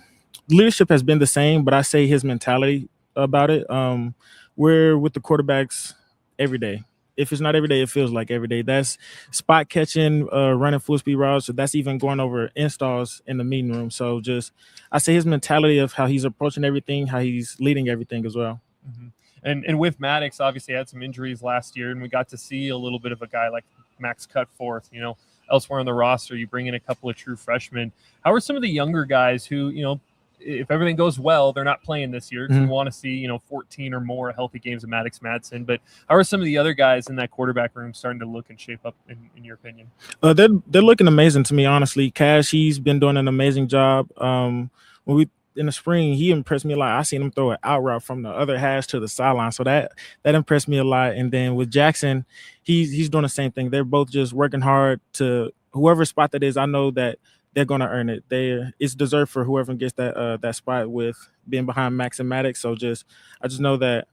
leadership has been the same, but I say his mentality about it. We're with the quarterbacks every day. If it's not every day, it feels like every day. That's spot catching, running full speed routes. So that's even going over installs in the meeting room. So I say his mentality of how he's approaching everything, how he's leading everything as well. And with Maddox, obviously had some injuries last year, and we got to see a little bit of a guy like Max Cutforth, elsewhere on the roster. You bring in a couple of true freshmen. How are some of the younger guys who, if everything goes well, they're not playing this year because we want to see, 14 or more healthy games of Maddox Madsen. But how are some of the other guys in that quarterback room starting to look and shape up, in your opinion? They're looking amazing to me, honestly. Cash, he's been doing an amazing job. In the spring, he impressed me a lot. I seen him throw an out route from the other hash to the sideline, so that impressed me a lot. And then with Jackson, he's doing the same thing. They're both just working hard to whoever spot that is. I know that they're going to earn it. It's deserved for whoever gets that spot with being behind Max and Maddox. So I just know that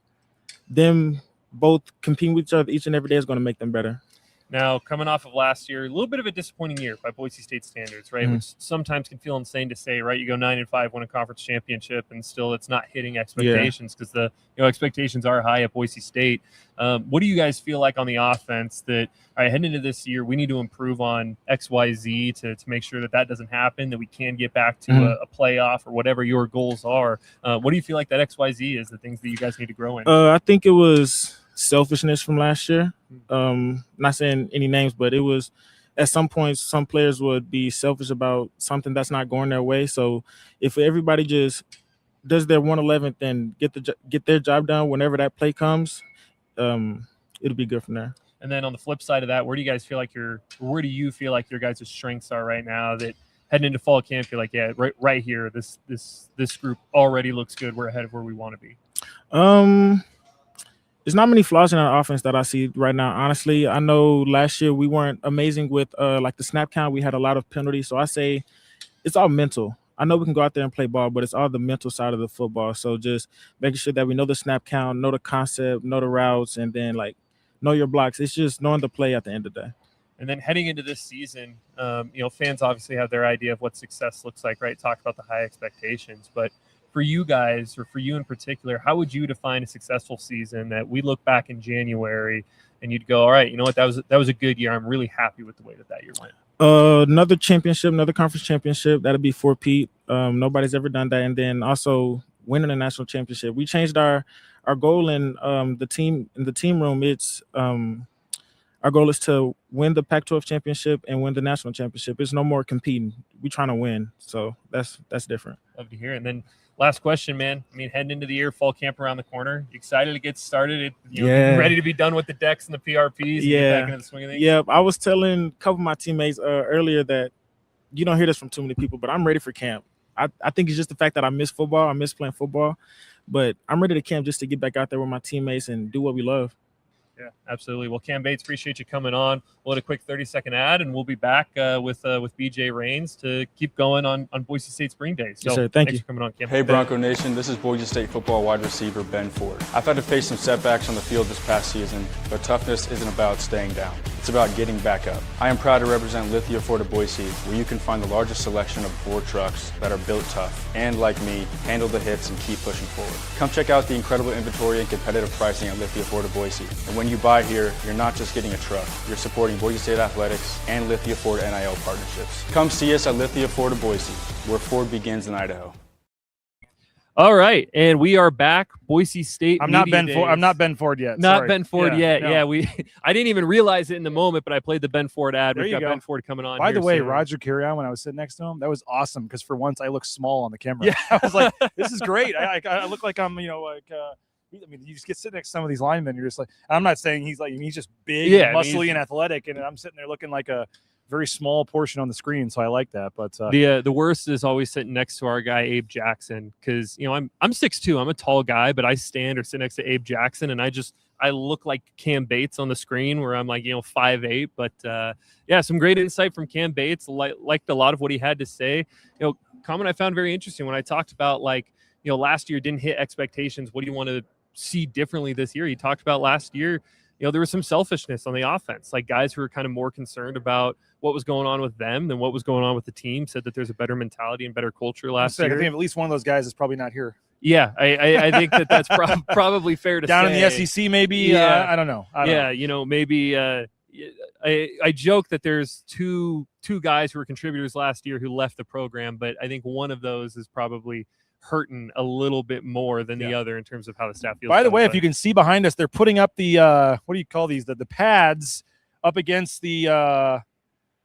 them both competing with each other each and every day is going to make them better. Now, coming off of last year, a little bit of a disappointing year by Boise State standards, right? Mhm. Which sometimes can feel insane to say, right? You go 9-5, win a conference championship, and still it's not hitting expectations because the expectations are high at Boise State. What do you guys feel like on the offense that, all right, heading into this year, we need to improve on XYZ to make sure that doesn't happen, that we can get back to a playoff or whatever your goals are? What do you feel like that XYZ is, the things that you guys need to grow in? I think it was selfishness from last year. Not saying any names, but it was at some points some players would be selfish about something that's not going their way. So if everybody just does their 111th and get their job done whenever that play comes, it'll be good from there. And then on the flip side of that, where do you feel like your guys' strengths are right now, that heading into fall camp, you're like, yeah, right here, this group already looks good. We're ahead of where we want to be. There's not many flaws in our offense that I see right now. Honestly, I know last year we weren't amazing with like the snap count. We had a lot of penalties. So I say it's all mental. I know we can go out there and play ball, but it's all the mental side of the football. So just making sure that we know the snap count, know the concept, know the routes, and then like know your blocks. It's just knowing the play at the end of the day. And then heading into this season, fans obviously have their idea of what success looks like, right? Talk about the high expectations, but for you guys, or for you in particular, how would you define a successful season that we look back in January and you'd go, all right, you know what, that was a good year. I'm really happy with the way that year went. Another championship, another conference championship. That'll be for Pete. Nobody's ever done that. And then also winning a national championship. We changed our goal in the team room. It's our goal is to win the Pac-12 championship and win the national championship. It's no more competing. We're trying to win. So that's different. Love to hear it. And then last question, man. I mean, heading into the year, fall camp around the corner. You excited to get started? Ready to be done with the decks and the PRPs and get back into the swing of things? Yeah, I was telling a couple of my teammates earlier that you don't hear this from too many people, but I'm ready for camp. I think it's just the fact that I miss football. I miss playing football. But I'm ready to camp just to get back out there with my teammates and do what we love. Yeah, absolutely. Well, Cam Bates, appreciate you coming on. We'll let a quick 30-second ad, and we'll be back with BJ Rains to keep going on Boise State Spring Day. So yes, sir. Thank thanks you for coming on, Cam. Hey, Bronco Nation. This is Boise State football wide receiver Ben Ford. I've had to face some setbacks on the field this past season, but toughness isn't about staying down. It's about getting back up. I am proud to represent Lithia Ford of Boise, where you can find the largest selection of Ford trucks that are built tough and, like me, handle the hits and keep pushing forward. Come check out the incredible inventory and competitive pricing at Lithia Ford of Boise. And when you buy here, you're not just getting a truck, you're supporting Boise State athletics and Lithia Ford NIL partnerships. Come see us at Lithia Ford of Boise, where Ford begins in Idaho. All right, and we are back. Boise State. I'm not Ben Ford yet. Not Sorry. Ben Ford yet. No. Yeah, I didn't even realize it in the moment, but I played the Ben Ford ad. There We've you got go. Ben Ford coming on. By the way, soon. Roger Carrion, when I was sitting next to him, that was awesome because for once I look small on the camera. Yeah, I was like, this is great. I look like I'm, I mean, you just get sitting next to some of these linemen. You're just like, I'm not saying he's just big, and muscly, and athletic, and I'm sitting there looking like a very small portion on the screen. So I like that. But the worst is always sitting next to our guy Abe Jackson, because I'm 6'2", I'm a tall guy, but I stand or sit next to Abe Jackson, and I look like Cam Bates on the screen, where I'm like 5'8". But some great insight from Cam Bates. Liked a lot of what he had to say. Comment I found very interesting when I talked about last year didn't hit expectations. What do you want to see differently this year? He talked about last year, there was some selfishness on the offense, like guys who were kind of more concerned about what was going on with them than what was going on with the team. Said that there's a better mentality and better culture last year. I think at least one of those guys is probably not here. Yeah, I think that's probably fair to down say. In the SEC, maybe. Yeah. I don't know. Maybe. I joke that there's two guys who were contributors last year who left the program, but I think one of those is probably hurting a little bit more than the other in terms of how the staff feels. By the way, if you can see behind us, they're putting up the what do you call these? The pads up against the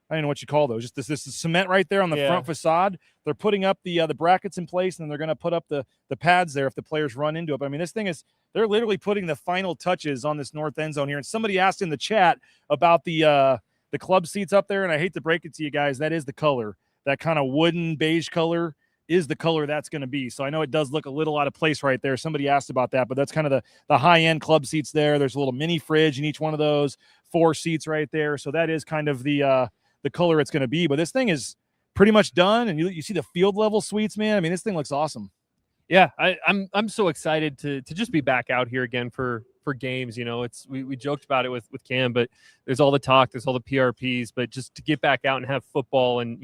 I don't know what you call those. Just this cement right there on the front facade. They're putting up the brackets in place, and then they're going to put up the pads there if the players run into it. But I mean, this thing is, they're literally putting the final touches on this north end zone here. And somebody asked in the chat about the club seats up there, and I hate to break it to you guys, that is the color. That kind of wooden beige color is the color that's going to be. So I know it does look a little out of place right there. Somebody asked about that, but that's kind of the high-end club seats there. There's a little mini fridge in each one of those, 4 seats right there. So that is kind of the color it's going to be. But this thing is pretty much done, and you see the field level suites, man. I mean, this thing looks awesome. Yeah, I'm so excited to just be back out here again for games. We joked about it with Cam, but there's all the talk, there's all the PRPs, but just to get back out and have football and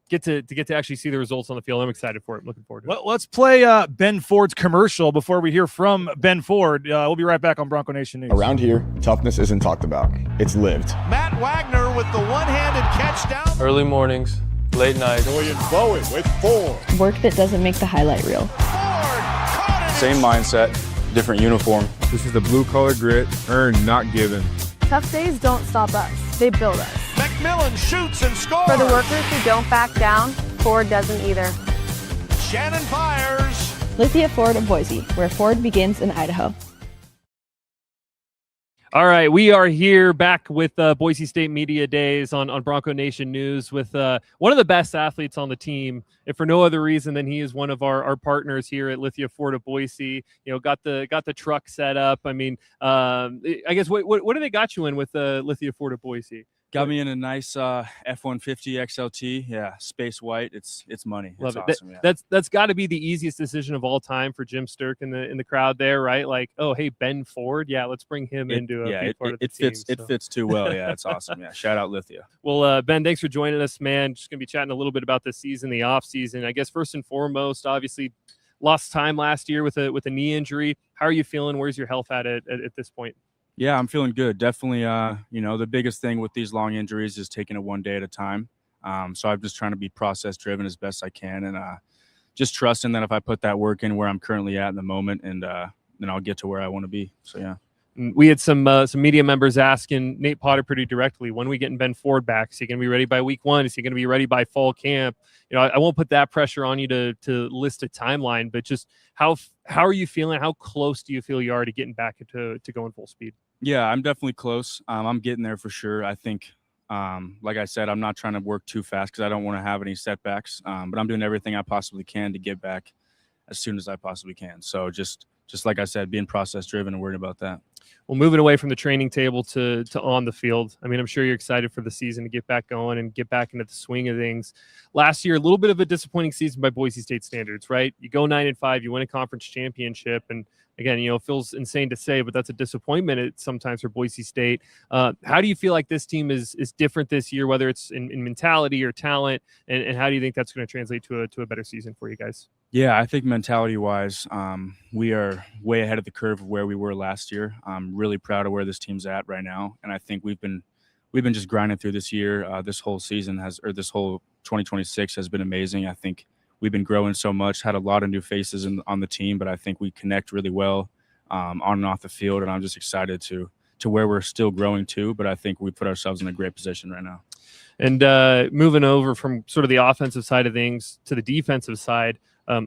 get to actually see the results on the field, I'm excited for it. I'm looking forward to it. Well, let's play Ben Ford's commercial before we hear from Ben Ford. We'll be right back on Bronco Nation News. Around here, toughness isn't talked about. It's lived. Matt Wagner with the one-handed catch down. Early mornings, late nights. William Bowen with 4. Work that doesn't make the highlight reel. Same mindset, different uniform. This is the blue-collar grit, earned, not given. Tough days don't stop us. They build us. McMillan shoots and scores. For the workers who don't back down, Ford doesn't either. Shannon fires. Lithia Ford of Boise, where Ford begins in Idaho. All right, we are here back with Boise State Media Days on Bronco Nation News with one of the best athletes on the team, if for no other reason than he is one of our partners here at Lithia Ford of Boise. Got the truck set up. I mean, I guess what do they got you in with Lithia Ford of Boise? Got me in a nice F-150 XLT. Yeah, space white. It's money. Love it's it. awesome. Yeah. That's got to be the easiest decision of all time for Jim Sturk in the crowd there, right? Like, oh, hey, Ben Ford. Yeah, let's bring him into be part of the team. It fits too well. Yeah, it's awesome. Yeah, shout out Lithia. Well, Ben, thanks for joining us, man. Just gonna be chatting a little bit about the season, the off season. I guess first and foremost, obviously, lost time last year with a knee injury. How are you feeling? Where's your health at this point? Yeah, I'm feeling good. Definitely, the biggest thing with these long injuries is taking it one day at a time. So I'm just trying to be process driven as best I can, and just trusting that if I put that work in where I'm currently at in the moment, and then I'll get to where I want to be. So yeah. We had some media members asking Nate Potter pretty directly, when are we getting Ben Ford back? Is he going to be ready by week 1? Is he going to be ready by fall camp? I won't put that pressure on you to list a timeline, but just how are you feeling? How close do you feel you are to getting back to going full speed? Yeah, I'm definitely close. I'm getting there for sure. I think, like I said, I'm not trying to work too fast because I don't want to have any setbacks. But I'm doing everything I possibly can to get back as soon as I possibly can. So just like I said, being process driven and worried about that. Well, moving away from the training table to on the field, I mean, I'm sure you're excited for the season to get back going and get back into the swing of things. Last year, a little bit of a disappointing season by Boise State standards, right? You go 9-5, you win a conference championship, and again, it feels insane to say, but that's a disappointment sometimes for Boise State. How do you feel like this team is different this year, whether it's in mentality or talent, and how do you think that's going to translate to a better season for you guys? Yeah, I think mentality-wise, we are way ahead of the curve of where we were last year. I'm really proud of where this team's at right now, and I think we've been just grinding through this year. This whole season this whole 2026 has been amazing. I think we've been growing so much, had a lot of new faces on the team, but I think we connect really well on and off the field, and I'm just excited to where we're still growing too, but I think we put ourselves in a great position right now. And moving over from sort of the offensive side of things to the defensive side,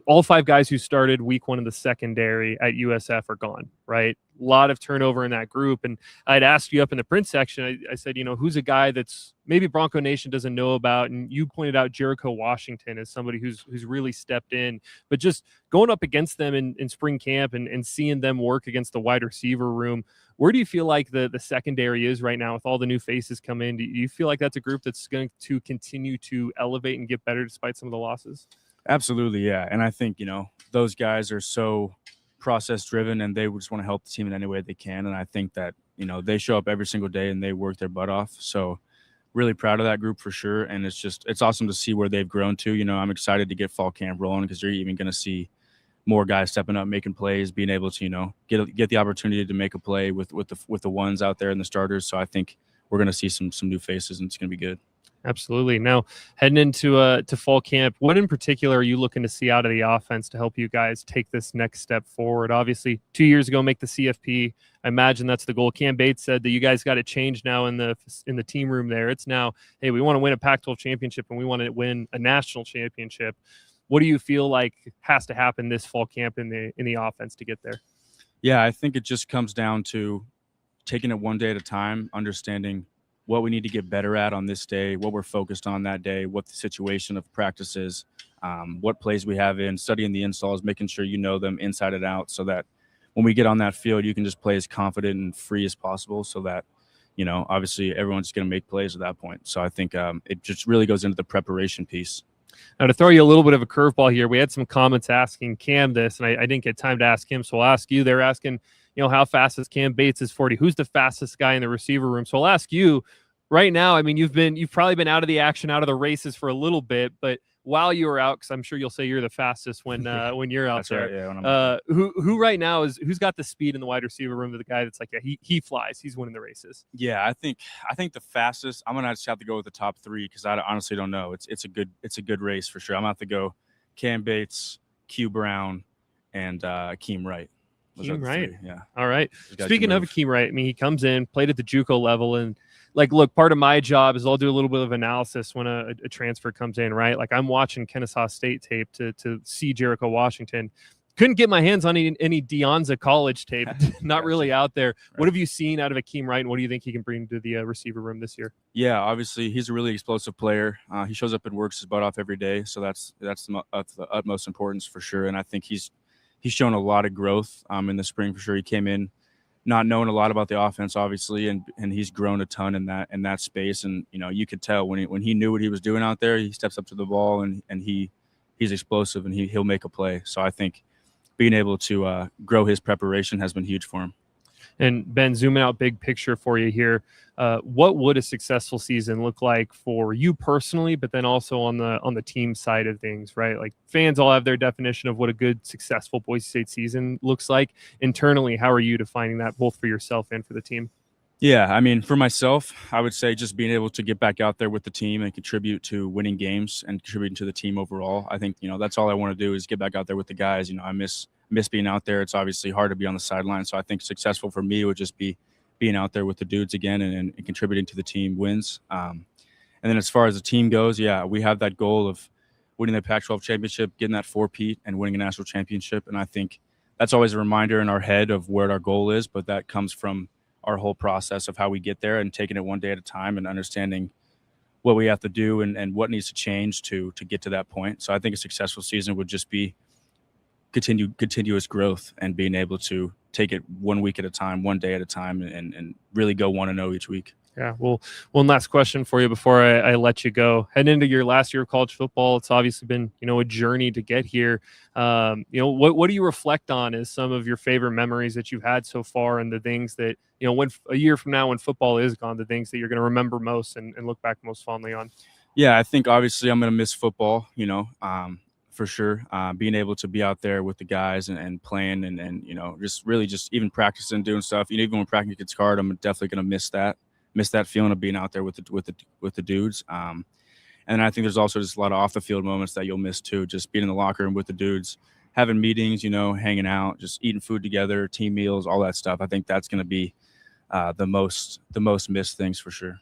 all 5 guys who started week 1 in the secondary at USF are gone, right? A lot of turnover in that group. And I'd asked you up in the print section, I said, who's a guy that's maybe Bronco Nation doesn't know about? And you pointed out Jericho Washington as somebody who's really stepped in. But just going up against them in spring camp and seeing them work against the wide receiver room, where do you feel like the secondary is right now with all the new faces come in? Do you feel like that's a group that's going to continue to elevate and get better despite some of the losses? Absolutely, yeah. And I think, those guys are so process driven and they just want to help the team in any way they can. And I think that, they show up every single day and they work their butt off. So really proud of that group for sure. And it's awesome to see where they've grown to. I'm excited to get fall camp rolling because you're even going to see more guys stepping up, making plays, being able to, get the opportunity to make a play with the ones out there and the starters. So I think we're going to see some new faces and it's going to be good. Absolutely. Now, heading into to fall camp, what in particular are you looking to see out of the offense to help you guys take this next step forward? Obviously, 2 years ago, make the CFP. I imagine that's the goal. Cam Bates said that you guys got to change now in the team room there. It's now, hey, we want to win a Pac-12 championship and we want to win a national championship. What do you feel like has to happen this fall camp in the offense to get there? Yeah, I think it just comes down to taking it one day at a time, understanding what we need to get better at on this day, what we're focused on that day, what the situation of practice is, what plays we have in, studying the installs, making sure you know them inside and out so that when we get on that field, you can just play as confident and free as possible so that, obviously everyone's going to make plays at that point. So I think it just really goes into the preparation piece. Now, to throw you a little bit of a curveball here, we had some comments asking Cam this, and I didn't get time to ask him, so I'll ask you. They're asking, how fast is Cam Bates is 40? Who's the fastest guy in the receiver room? So I'll ask you right now. I mean, you've probably been out of the action, out of the races for a little bit, but while you were out, because I'm sure you'll say you're the fastest when you're out That's there. right, yeah, Who right now who's got the speed in the wide receiver room to the guy that's like, yeah, he flies, he's winning the races? Yeah, I think the fastest. I'm gonna just have to go with the top 3 because I honestly don't know. It's a good race for sure. I'm gonna have to go Cam Bates, Q Brown, and Akeem Wright. Akeem Wright, yeah. All right. Speaking of Akeem Wright, I mean, he comes in, played at the JUCO level, and like, look, part of my job is I'll do a little bit of analysis when a transfer comes in, right? Like, I'm watching Kennesaw State tape to see Jericho Washington. Couldn't get my hands on any Deonza College tape. Not really out there. Right. What have you seen out of Akeem Wright, and what do you think he can bring to the receiver room this year? Yeah, obviously he's a really explosive player. He shows up and works his butt off every day, so that's the utmost importance for sure. And I think he's shown a lot of growth in the spring for sure. He came in not knowing a lot about the offense, obviously, and he's grown a ton in that space. And you could tell when he knew what he was doing out there, he steps up to the ball and he's explosive and he'll make a play. So I think being able to grow his preparation has been huge for him. And Ben, zooming out big picture for you here, what would a successful season look like for you personally, but then also on the team side of things, right? Like, fans all have their definition of what a good, successful Boise State season looks like. Internally, how are you defining that both for yourself and for the team? Yeah, I mean, for myself, I would say just being able to get back out there with the team and contribute to winning games and contributing to the team overall. I think, that's all I want to do is get back out there with the guys. I miss being out there. It's obviously hard to be on the sideline. So I think successful for me would just be being out there with the dudes again and contributing to the team wins. And then as far as the team goes, yeah, we have that goal of winning the Pac-12 championship, getting that 4-peat, and winning a national championship. And I think that's always a reminder in our head of where our goal is, but that comes from our whole process of how we get there and taking it one day at a time and understanding what we have to do and what needs to change to get to that point. So I think a successful season would just be continuous growth and being able to take it 1 week at a time, one day at a time, and really go 1-0 each week. Yeah. Well, one last question for you before I let you go. Heading into your last year of college football, it's obviously been, a journey to get here. What do you reflect on as some of your favorite memories that you've had so far, and the things that, when a year from now, when football is gone, the things that you're going to remember most and look back most fondly on? Yeah, I think obviously I'm going to miss football, for sure. Being able to be out there with the guys and playing and just really just even practicing, doing stuff. Even when practice gets hard, I'm definitely going to miss that feeling of being out there with the dudes. And then I think there's also just a lot of off the field moments that you'll miss too. Just being in the locker room with the dudes, having meetings, hanging out, just eating food together, team meals, all that stuff. I think that's going to be the most missed things for sure.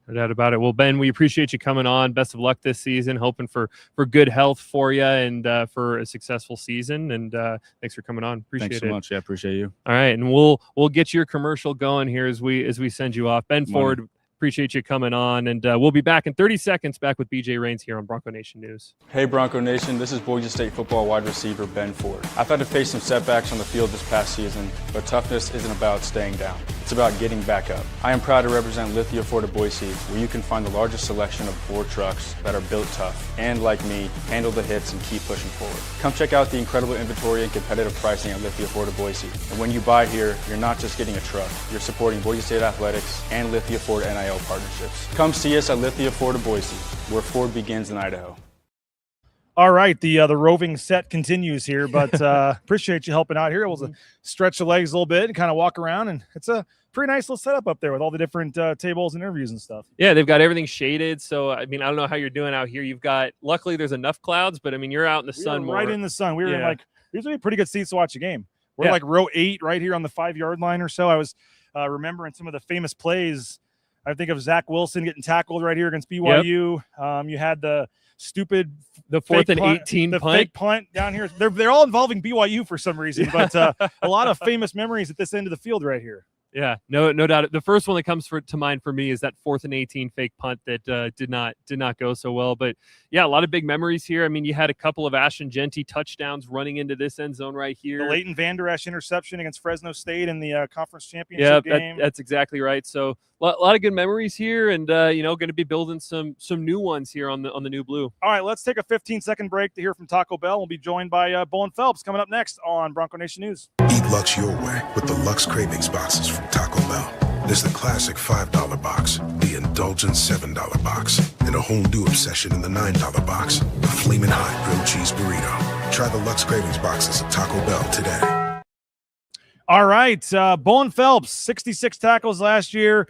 No doubt about it. Well, Ben, we appreciate you coming on. Best of luck this season. Hoping for good health for you and for a successful season. And thanks for coming on. Appreciate it. Thanks so much. Yeah, appreciate you. All right, and we'll get your commercial going here as we send you off. Ben Ford, appreciate you coming on, and we'll be back in 30 seconds. Back with BJ Rains here on Bronco Nation News. Hey, Bronco Nation. This is Boise State football wide receiver Ben Ford. I've had to face some setbacks on the field this past season, but toughness isn't about staying down. It's about getting back up. I am proud to represent Lithia Ford of Boise, where you can find the largest selection of Ford trucks that are built tough and, like me, handle the hits and keep pushing forward. Come check out the incredible inventory and competitive pricing at Lithia Ford of Boise. And when you buy here, you're not just getting a truck. You're supporting Boise State athletics and Lithia Ford NIL partnerships. Come see us at Lithia Ford of Boise, where Ford begins in Idaho. All right, the roving set continues here, but appreciate you helping out here. It was a stretch the legs a little bit and kind of walk around, and it's a pretty nice little setup up there with all the different tables and interviews and stuff. Yeah, they've got everything shaded. So, I mean, I don't know how you're doing out here. You've got, luckily there's enough clouds, but I mean, you're out in the sun more. Right in the sun. We were in these would be pretty good seats to watch a game. We're like row 8 right here on the 5-yard line or so. I was remembering some of the famous plays. I think of Zach Wilson getting tackled right here against BYU. Yep. You had the 4th and 18 the punt. fake punt down here. They're all involving BYU for some reason, but a lot of famous memories at this end of the field right here. Yeah, no doubt. The first one that comes to mind for me is that 4th and 18 fake punt that did not go so well. But yeah, a lot of big memories here. I mean, you had a couple of Ashton Genty touchdowns running into this end zone right here. The Leighton Vander Esch interception against Fresno State in the conference championship game. That's exactly right. So lot of good memories here, and going to be building some new ones here on the new blue. All right, let's take a 15-second break to hear from Taco Bell. We'll be joined by Bowen Phelps coming up next on Bronco Nation News. Eat Lux your way with the Lux Cravings boxes from Taco Bell. There's the classic $5 box, the indulgent $7 box, and a whole new obsession in the $9 box, the Flamin' Hot Grilled Cheese Burrito. Try the Lux Cravings boxes at Taco Bell today. All right, Bowen Phelps, 66 tackles last year.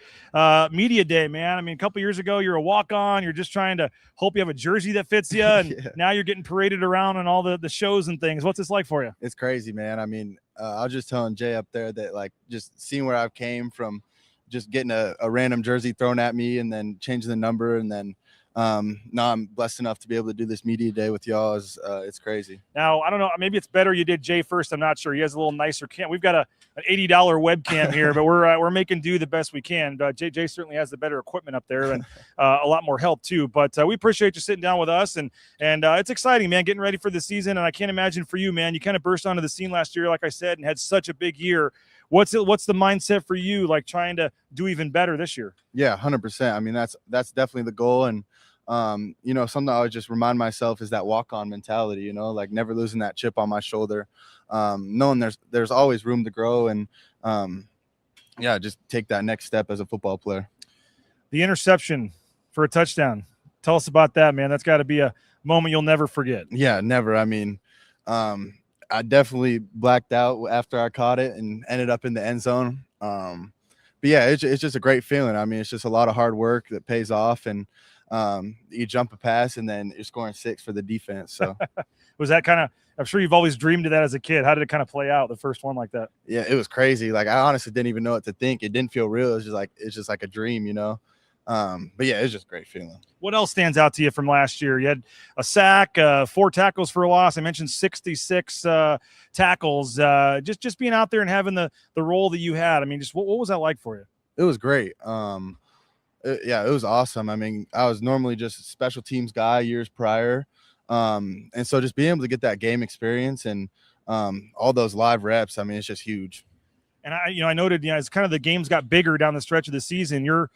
Media day, man. I mean, a couple years ago, you're a walk-on. You're just trying to hope you have a jersey that fits you, and now you're getting paraded around on all the shows and things. What's this like for you? It's crazy, man. I mean, I was just telling Jay up there that, like, just seeing where I came from, just getting a random jersey thrown at me and then changing the number, and then now I'm blessed enough to be able to do this media day with y'all. It's crazy. Now, I don't know. Maybe it's better you did Jay first. I'm not sure. He has a little nicer cam. We've got an $80 webcam here, but we're making do the best we can. Jay certainly has the better equipment up there and a lot more help too. But we appreciate you sitting down with us, and it's exciting, man, getting ready for the season. And I can't imagine for you, man, you kind of burst onto the scene last year, like I said, and had such a big year. What's the mindset for you, like trying to do even better this year? Yeah, 100%. I mean, that's definitely the goal. And something I always just remind myself is that walk-on mentality, like never losing that chip on my shoulder, knowing there's always room to grow, and just take that next step as a football player. The interception for a touchdown. Tell us about that, man. That's got to be a moment you'll never forget. Yeah, never. I mean, I definitely blacked out after I caught it and ended up in the end zone. But yeah, it's just a great feeling. I mean, it's just a lot of hard work that pays off, and you jump a pass and then you're scoring 6 for the defense. So was that kind of, I'm sure you've always dreamed of that as a kid. How did it kind of play out, the first one like that? Yeah, it was crazy. Like, I honestly didn't even know what to think. It didn't feel real. It's just like a dream, but yeah, it's just a great feeling. What else stands out to you from last year? You had a sack, 4 tackles for a loss. I mentioned 66 tackles. Just being out there and having the role that you had. I mean, just what was that like for you? It was great. It was awesome. I mean, I was normally just a special teams guy years prior. And so just being able to get that game experience and all those live reps, I mean, it's just huge. And I noted, as kind of the games got bigger down the stretch of the season, your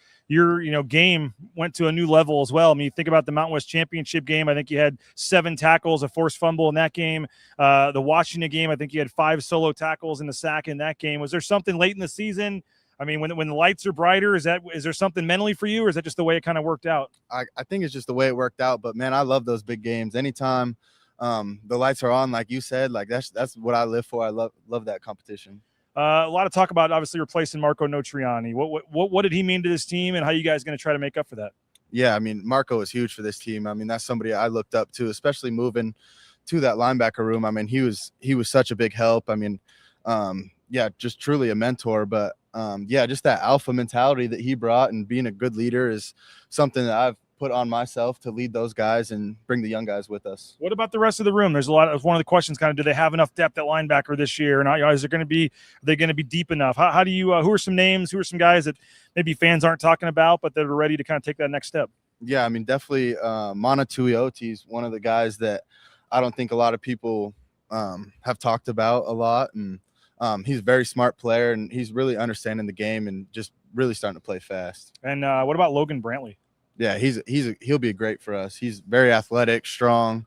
game went to a new level as well. I mean, you think about the Mountain West Championship game. I think you had 7 tackles, a forced fumble in that game. The Washington game, I think you had 5 solo tackles and a sack in that game. Was there something late in the season? I mean, when the lights are brighter, is there something mentally for you, or is that just the way it kind of worked out? I think it's just the way it worked out. But man, I love those big games. Anytime the lights are on, like you said, like that's what I live for. I love that competition. A lot of talk about obviously replacing Marco Notriani. What did he mean to this team, and how are you guys going to try to make up for that? Yeah, I mean, Marco is huge for this team. I mean, that's somebody I looked up to, especially moving to that linebacker room. I mean, he was such a big help. I mean, just truly a mentor. But just that alpha mentality that he brought and being a good leader is something that I've put on myself to lead those guys and bring the young guys with us. What about the rest of the room? There's a lot of one of the questions kind of, do they have enough depth at linebacker this year? And are they going to be deep enough? How do you, who are some names, who are some guys that maybe fans aren't talking about, but that are ready to kind of take that next step? Yeah, I mean, definitely Mana Tuioti is one of the guys that I don't think a lot of people have talked about a lot. And he's a very smart player, and he's really understanding the game and just really starting to play fast. And what about Logan Brantley? Yeah, he'll be great for us. He's very athletic, strong,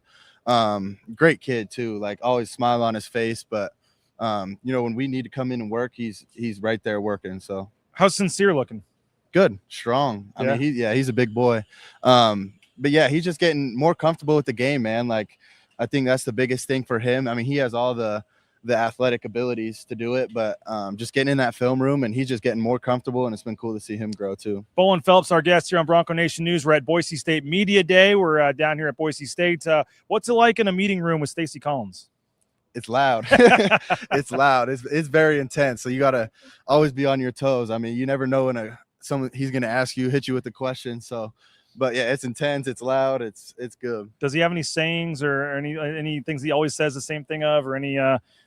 great kid too. Like, always smile on his face. But when we need to come in and work, he's right there working. So how's Sincere looking? Good, strong. I mean, he's a big boy. But yeah, he's just getting more comfortable with the game, man. Like, I think that's the biggest thing for him. I mean, he has all the athletic abilities to do it, but just getting in that film room, and he's just getting more comfortable, and it's been cool to see him grow too. Bowen Phelps, our guest here on Bronco Nation News. We're at Boise State Media Day. We're down here at Boise State. What's it like in a meeting room with Stacey Collins? It's loud. It's loud. It's very intense. So you got to always be on your toes. I mean, you never know when he's going to ask you, hit you with a question. So, but yeah, it's intense. It's loud. It's good. Does he have any sayings or any things he always says the same thing of, or any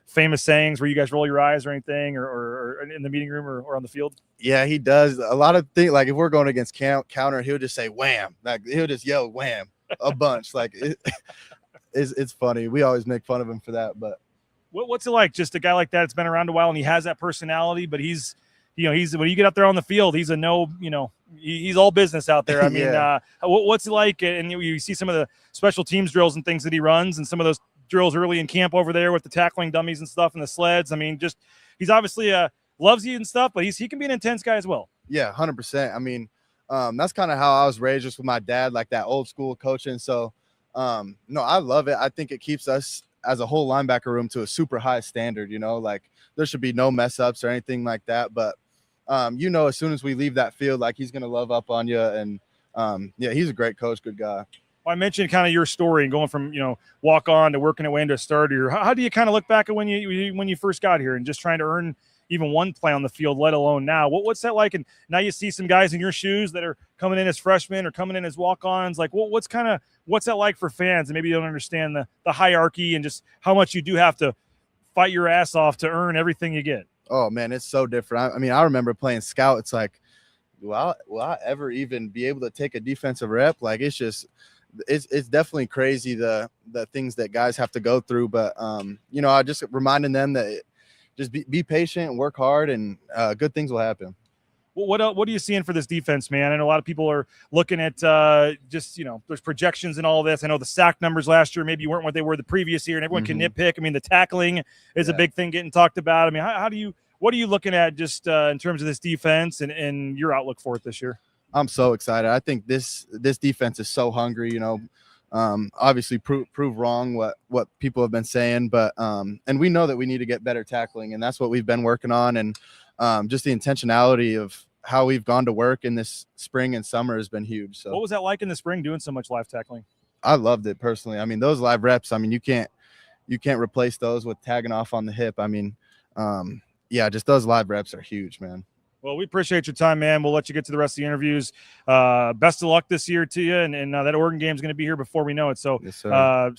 famous sayings where you guys roll your eyes or anything, or in the meeting room or on the field? Yeah, he does a lot of things. Like, if we're going against counter, he'll just say wham. Like, he'll just yell wham a bunch. Like, it's funny. We always make fun of him for that. But what's it like? Just a guy like that. It's been around a while, and he has that personality, but he's he's when you get out there on the field, he's a no, he's all business out there. I mean, what's it like? And you see some of the special teams drills and things that he runs, and some of those drills early in camp over there with the tackling dummies and stuff and the sleds. I mean, just he's obviously loves you and stuff, but he can be an intense guy as well. Yeah, 100%. I mean, that's kind of how I was raised, just with my dad, like that old school coaching. So, no, I love it. I think it keeps us as a whole linebacker room to a super high standard. Like there should be no mess ups or anything like that. But as soon as we leave that field, like he's gonna love up on you. And he's a great coach, good guy. Well, I mentioned kind of your story and going from walk on to working your way into a starter. How do you kind of look back at when you first got here and just trying to earn even one play on the field, let alone now? What's that like? And now you see some guys in your shoes that are coming in as freshmen or coming in as walk-ons. Like, what's that like for fans? And maybe you don't understand the hierarchy and just how much you do have to fight your ass off to earn everything you get. Oh man, it's so different. I mean, I remember playing scout. It's like, will I ever even be able to take a defensive rep? Like, it's definitely crazy the things that guys have to go through. But I just reminding them that just be patient and work hard, and good things will happen. Well, what are you seeing for this defense, man? I know a lot of people are looking at there's projections and all this. I know the sack numbers last year maybe weren't what they were the previous year, and everyone can nitpick. I mean, the tackling is a big thing getting talked about. I mean, what are you looking at just in terms of this defense and your outlook for it this year? I'm so excited. I think this defense is so hungry. Obviously prove wrong what people have been saying, but and we know that we need to get better tackling, and that's what we've been working on. And just the intentionality of how we've gone to work in this spring and summer has been huge. So what was that like in the spring doing so much live tackling? I loved it personally. I mean, those live reps, I mean, you can't replace those with tagging off on the hip. I mean, just those live reps are huge, man. Well, we appreciate your time, man. We'll let you get to the rest of the interviews. Best of luck this year to you. And that Oregon game is going to be here before we know it. So yes,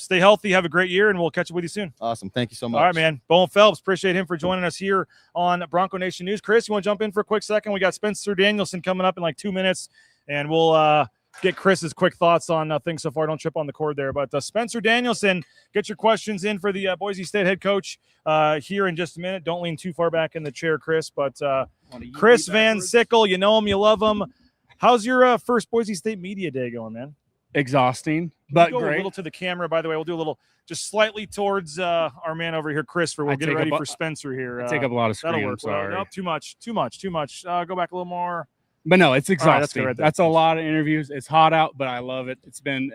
stay healthy. Have a great year, and we'll catch up with you soon. Awesome. Thank you so much. All right, man. Bowen Phelps, appreciate him for joining us here on Bronco Nation News. Chris, you want to jump in for a quick second? We got Spencer Danielson coming up in like 2 minutes, and we'll get Chris's quick thoughts on things so far. Don't trip on the cord there. But Spencer Danielson, get your questions in for the Boise State head coach here in just a minute. Don't lean too far back in the chair, Chris. But Chris Van Sickle, you know him, you love him. How's your first Boise State media day going, man? Exhausting, but go great. A little to the camera, by the way. We'll do a little just slightly towards our man over here, Chris, we'll get ready for Spencer here. Take up a lot of screen. That'll work. Sorry. Well, no, too much. Go back a little more. But no, it's exhausting. Right, that's a lot of interviews. It's hot out, but I love it. It's been,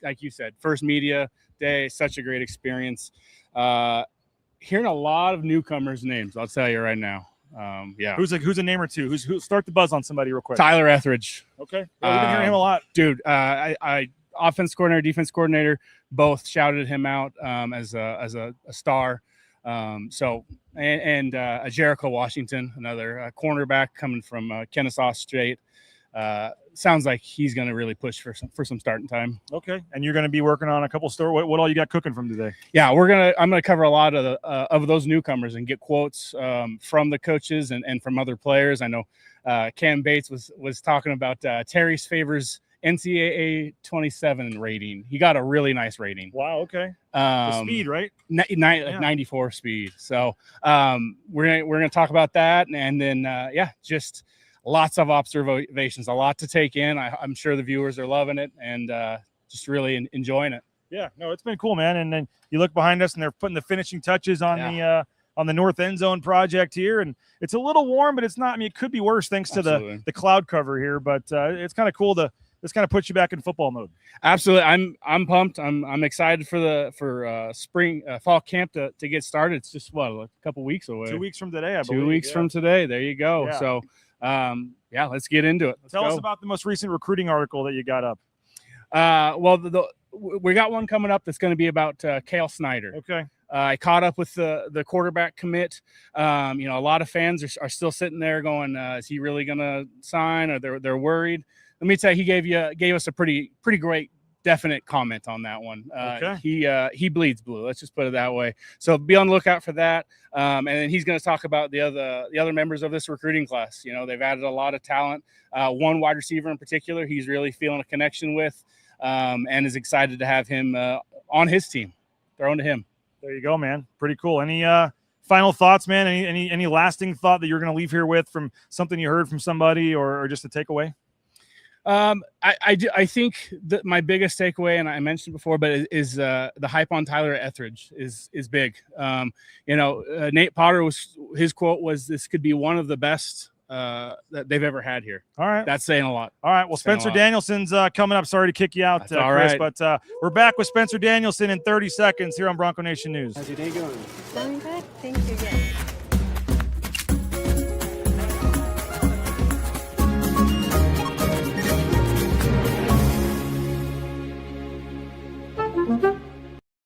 like you said, first media day, such a great experience. Hearing a lot of newcomers' names, I'll tell you right now. Who's a name or two? Who start the buzz on somebody real quick? Tyler Etheridge. Okay. Yeah, we've been hearing him a lot. Dude, I offense coordinator, defense coordinator, both shouted him out as a star. A Jericho Washington, another cornerback coming from Kennesaw State. Sounds like he's going to really push for some starting time. Okay, and you're going to be working on a couple stories. What all you got cooking from today? Yeah, I'm gonna cover a lot of those newcomers and get quotes from the coaches and from other players. I know Cam Bates was talking about Terry Favors' NCAA 27 rating. He got a really nice rating. Wow. Okay. The speed, right? 94 speed. So we're gonna talk about that, and then just lots of observations, a lot to take in. I'm sure the viewers are loving it and just really enjoying it. Yeah, no, it's been cool, man. And then you look behind us, and they're putting the finishing touches on the north end zone project here, and it's a little warm, but it's not. I mean, it could be worse thanks to the cloud cover here, but it's kind of cool to. This kind of puts you back in football mode. Absolutely. I'm pumped. I'm excited for spring fall camp to get started. It's just a couple weeks away. 2 weeks from today, I believe. 2 weeks from today. There you go. Yeah. So let's get into it. Tell us about the most recent recruiting article that you got up. We got one coming up that's going to be about Cale Snyder. Okay. I caught up with the quarterback commit. A lot of fans are still sitting there going, is he really going to sign? Or they're worried. Let me tell you, he gave us a pretty great, definite comment on that one. He bleeds blue. Let's just put it that way. So be on the lookout for that. And then he's going to talk about the other members of this recruiting class. They've added a lot of talent. One wide receiver in particular, he's really feeling a connection with, and is excited to have him on his team. Thrown to him. There you go, man. Pretty cool. Any final thoughts, man? Any lasting thought that you're going to leave here with from something you heard from somebody or just a takeaway? I think that my biggest takeaway, and I mentioned before, but is the hype on Tyler Etheridge is big. Nate Potter his quote was, "This could be one of the best that they've ever had here." All right, that's saying a lot. All right, well, Spencer Danielson's coming up. Sorry to kick you out, Chris, right. but we're back with Spencer Danielson in 30 seconds here on Bronco Nation News. How's your day going? Going good. Thank you. Yes.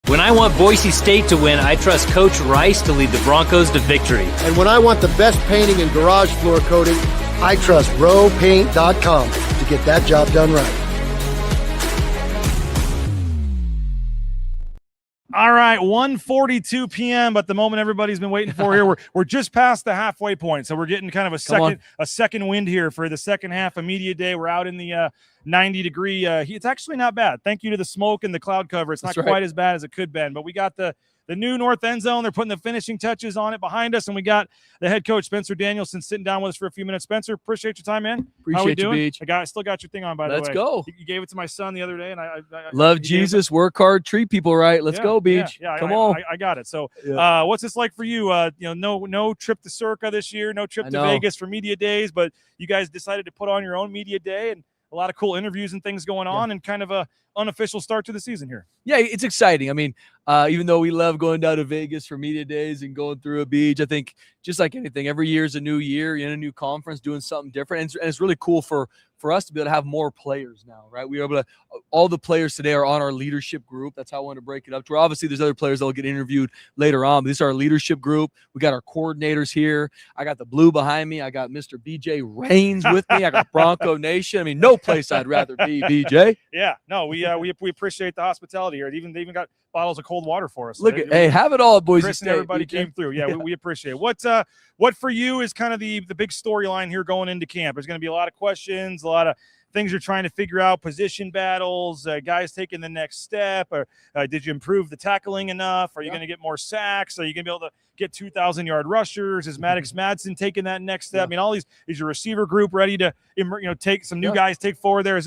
When I want Boise State to win, I trust Coach Rice to lead the Broncos to victory. And when I want the best painting and garage floor coating, I trust rowpaint.com to get that job done right. All right, 1:42 p.m. But the moment everybody's been waiting for here, we're just past the halfway point, so we're getting kind of a second wind here for the second half of media day. We're out in the 90-degree heat. It's actually not bad. Thank you to the smoke and the cloud cover. It's not quite as bad as it could have been, but we got the new north end zone. They're putting the finishing touches on it behind us, and we got the head coach, Spencer Danielson, sitting down with us for a few minutes. Spencer, appreciate your time, man. How we doing? Beach. I still got your thing on, by the way. Let's go. You gave it to my son the other day, and I love Jesus, work hard, treat people right. Let's go, Beach. Yeah, come on. I got it. So, what's this like for you? No trip to Circa this year, no trip to Vegas for media days, but you guys decided to put on your own media day, and a lot of cool interviews and things going on, and kind of a unofficial start to the season here. Yeah, it's exciting. I mean, even though we love going down to Vegas for media days and going through a beach, I think just like anything, every year is a new year, in a new conference, doing something different. And it's really cool for us to be able to have more players now, right? We're able to, all the players today are on our leadership group. That's how I want to break it up to where obviously there's other players that will get interviewed later on, but this is our leadership group. We got our coordinators here. I got the blue behind me. I got Mr. BJ Rains with me. I got Bronco Nation. I mean, no place I'd rather be, BJ. Yeah, no, we appreciate the hospitality here. They even got bottles of cold water for us. Look at, hey, have it all at Boise Chris State. And everybody came through. Yeah, we appreciate it. What for you is kind of the big storyline here going into camp? There's going to be a lot of questions, a lot of things you're trying to figure out, position battles, guys taking the next step, or did you improve the tackling enough? Are you going to get more sacks? Are you going to be able to get 2,000-yard rushers? Is Maddox Madsen taking that next step? I mean, all these is your receiver group ready to take some new guys take forward there? Is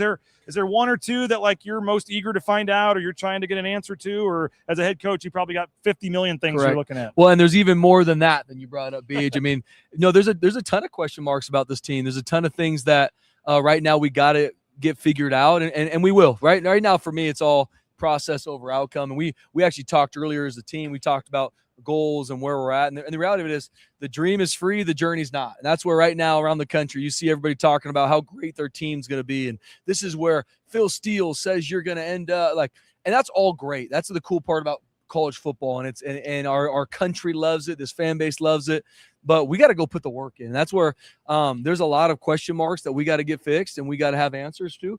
there one or two that like you're most eager to find out, or you're trying to get an answer to, or as a head coach you probably got 50 million things you're looking at? Well, and there's even more than that than you brought up, BH. I mean, there's a ton of question marks about this team. There's a ton of things that right now we got to get figured out, and we will. Right now, for me, it's all process over outcome. And we actually talked earlier as a team. We talked about goals and where we're at. And the reality of it is the dream is free, the journey's not. And that's where right now around the country, you see everybody talking about how great their team's going to be. And this is where Phil Steele says you're going to end up and that's all great. That's the cool part about college football. And and our country loves it. This fan base loves it. But we got to go put the work in. That's where there's a lot of question marks that we got to get fixed and we got to have answers to.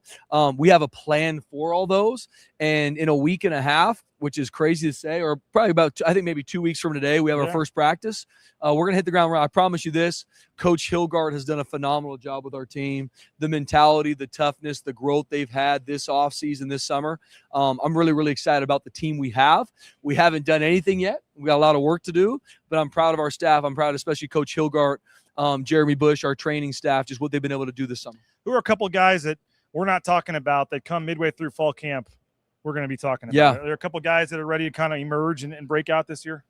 We have a plan for all those. And in a week and a half, which is crazy to say, or probably about, I think maybe 2 weeks from today, we have our first practice. We're going to hit the ground running. I promise you this, Coach Hilgard has done a phenomenal job with our team. The mentality, the toughness, the growth they've had this offseason, this summer. I'm really, really excited about the team we have. We haven't done anything yet. We got a lot of work to do, but I'm proud of our staff. I'm proud, especially Coach Hilgard, Jeremy Bush, our training staff, just what they've been able to do this summer. Who are a couple of guys that we're not talking about that come midway through fall camp we're going to be talking about? Yeah. Are there a couple of guys that are ready to kind of emerge and break out this year?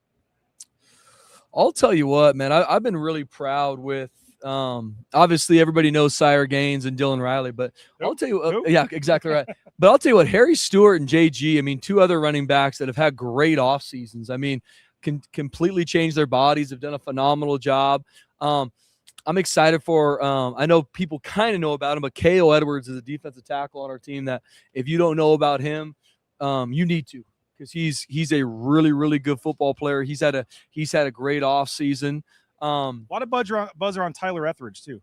I'll tell you what, man, I've been really proud with, obviously everybody knows Sire Gaines and Dylan Riley, but I'll tell you, yeah, exactly right. But I'll tell you what, Harry Stewart and JG, I mean, two other running backs that have had great off seasons. I mean, can completely change their bodies, have done a phenomenal job. I'm excited for, I know people kind of know about him, but K.O. Edwards is a defensive tackle on our team that if you don't know about him, you need to, because he's a really, really good football player. He's had a great off season. A lot of buzz around Tyler Etheridge too.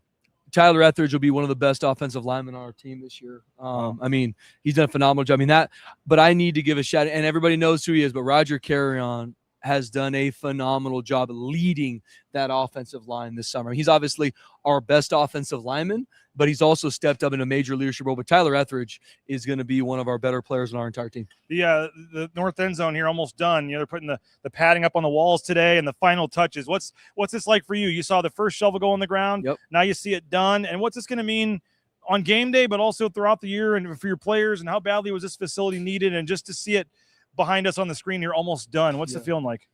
Tyler Etheridge will be one of the best offensive linemen on our team this year. I mean, he's done a phenomenal job. I mean, but I need to give a shout, and everybody knows who he is, but Roger Carrion has done a phenomenal job leading that offensive line this summer. He's obviously our best offensive lineman, but he's also stepped up in a major leadership role. But Tyler Etheridge is going to be one of our better players in our entire team. The north end zone here almost done. They're putting the padding up on the walls today and the final touches. What's this like for you? You saw the first shovel go on the ground. Yep. Now you see it done. And what's this going to mean on game day, but also throughout the year and for your players, and how badly was this facility needed? And just to see it behind us on the screen here almost done, what's the feeling like?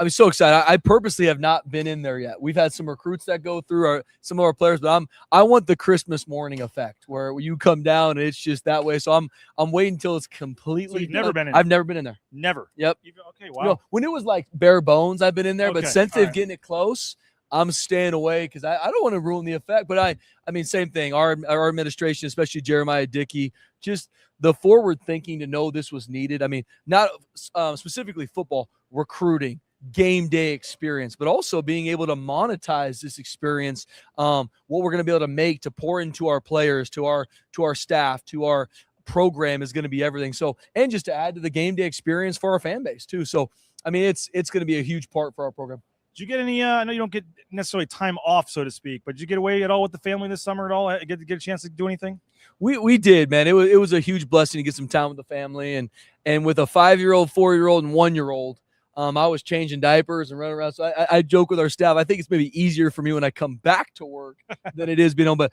I'm so excited. I purposely have not been in there yet. We've had some recruits that go through some of our players, but I want the Christmas morning effect where you come down and it's just that way. So I'm waiting until it's completely. So you've never been in? I've never been in there. Never. Yep. Okay. Wow. When it was like bare bones, I've been in there, but Okay, since all they've right. getting it close, I'm staying away because I don't want to ruin the effect. But I mean, same thing. Our administration, especially Jeremiah Dickey, just the forward thinking to know this was needed. I mean, not specifically football, recruiting, game day experience, but also being able to monetize this experience, what we're going to be able to make to pour into our players, to our staff, to our program is going to be everything. So, and just to add to the game day experience for our fan base too. So, I mean, it's going to be a huge part for our program. Did you get any? I know you don't get necessarily time off, so to speak, but did you get away at all with the family this summer at all? Get a chance to do anything? We did, man. It was a huge blessing to get some time with the family and with a 5-year-old, 4-year-old, and 1-year-old. I was changing diapers and running around. So I joke with our staff. I think it's maybe easier for me when I come back to work than it is being home. But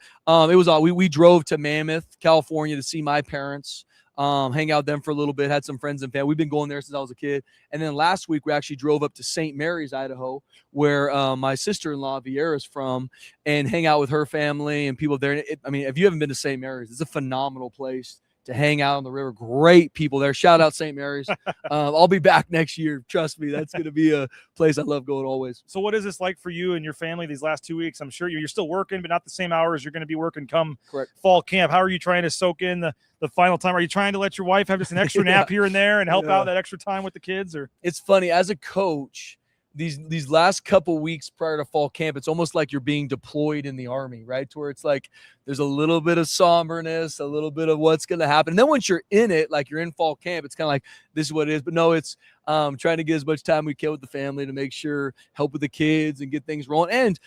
it was all we drove to Mammoth, California to see my parents, hang out with them for a little bit, had some friends and family. We've been going there since I was a kid. And then last week we actually drove up to St. Mary's, Idaho, where my sister-in-law Vieira's from, and hang out with her family and people there. I mean, if you haven't been to St. Mary's, it's a phenomenal place to hang out on the river. Great people there. Shout out St. Mary's. I'll be back next year. Trust me, that's going to be a place I love going always. So what is this like for you and your family these last 2 weeks? I'm sure you're still working, but not the same hours you're going to be working come Correct. fall camp. How are you trying to soak in the final time? Are you trying to let your wife have just an extra nap here and there and help out that extra time with the kids? Or it's funny, as a coach, these last couple weeks prior to fall camp, it's almost like you're being deployed in the Army, right? To where it's like there's a little bit of somberness, a little bit of what's going to happen. And then once you're in it, like you're in fall camp, it's kind of like this is what it is. But no, it's trying to get as much time we can with the family to make sure, help with the kids and get things rolling. And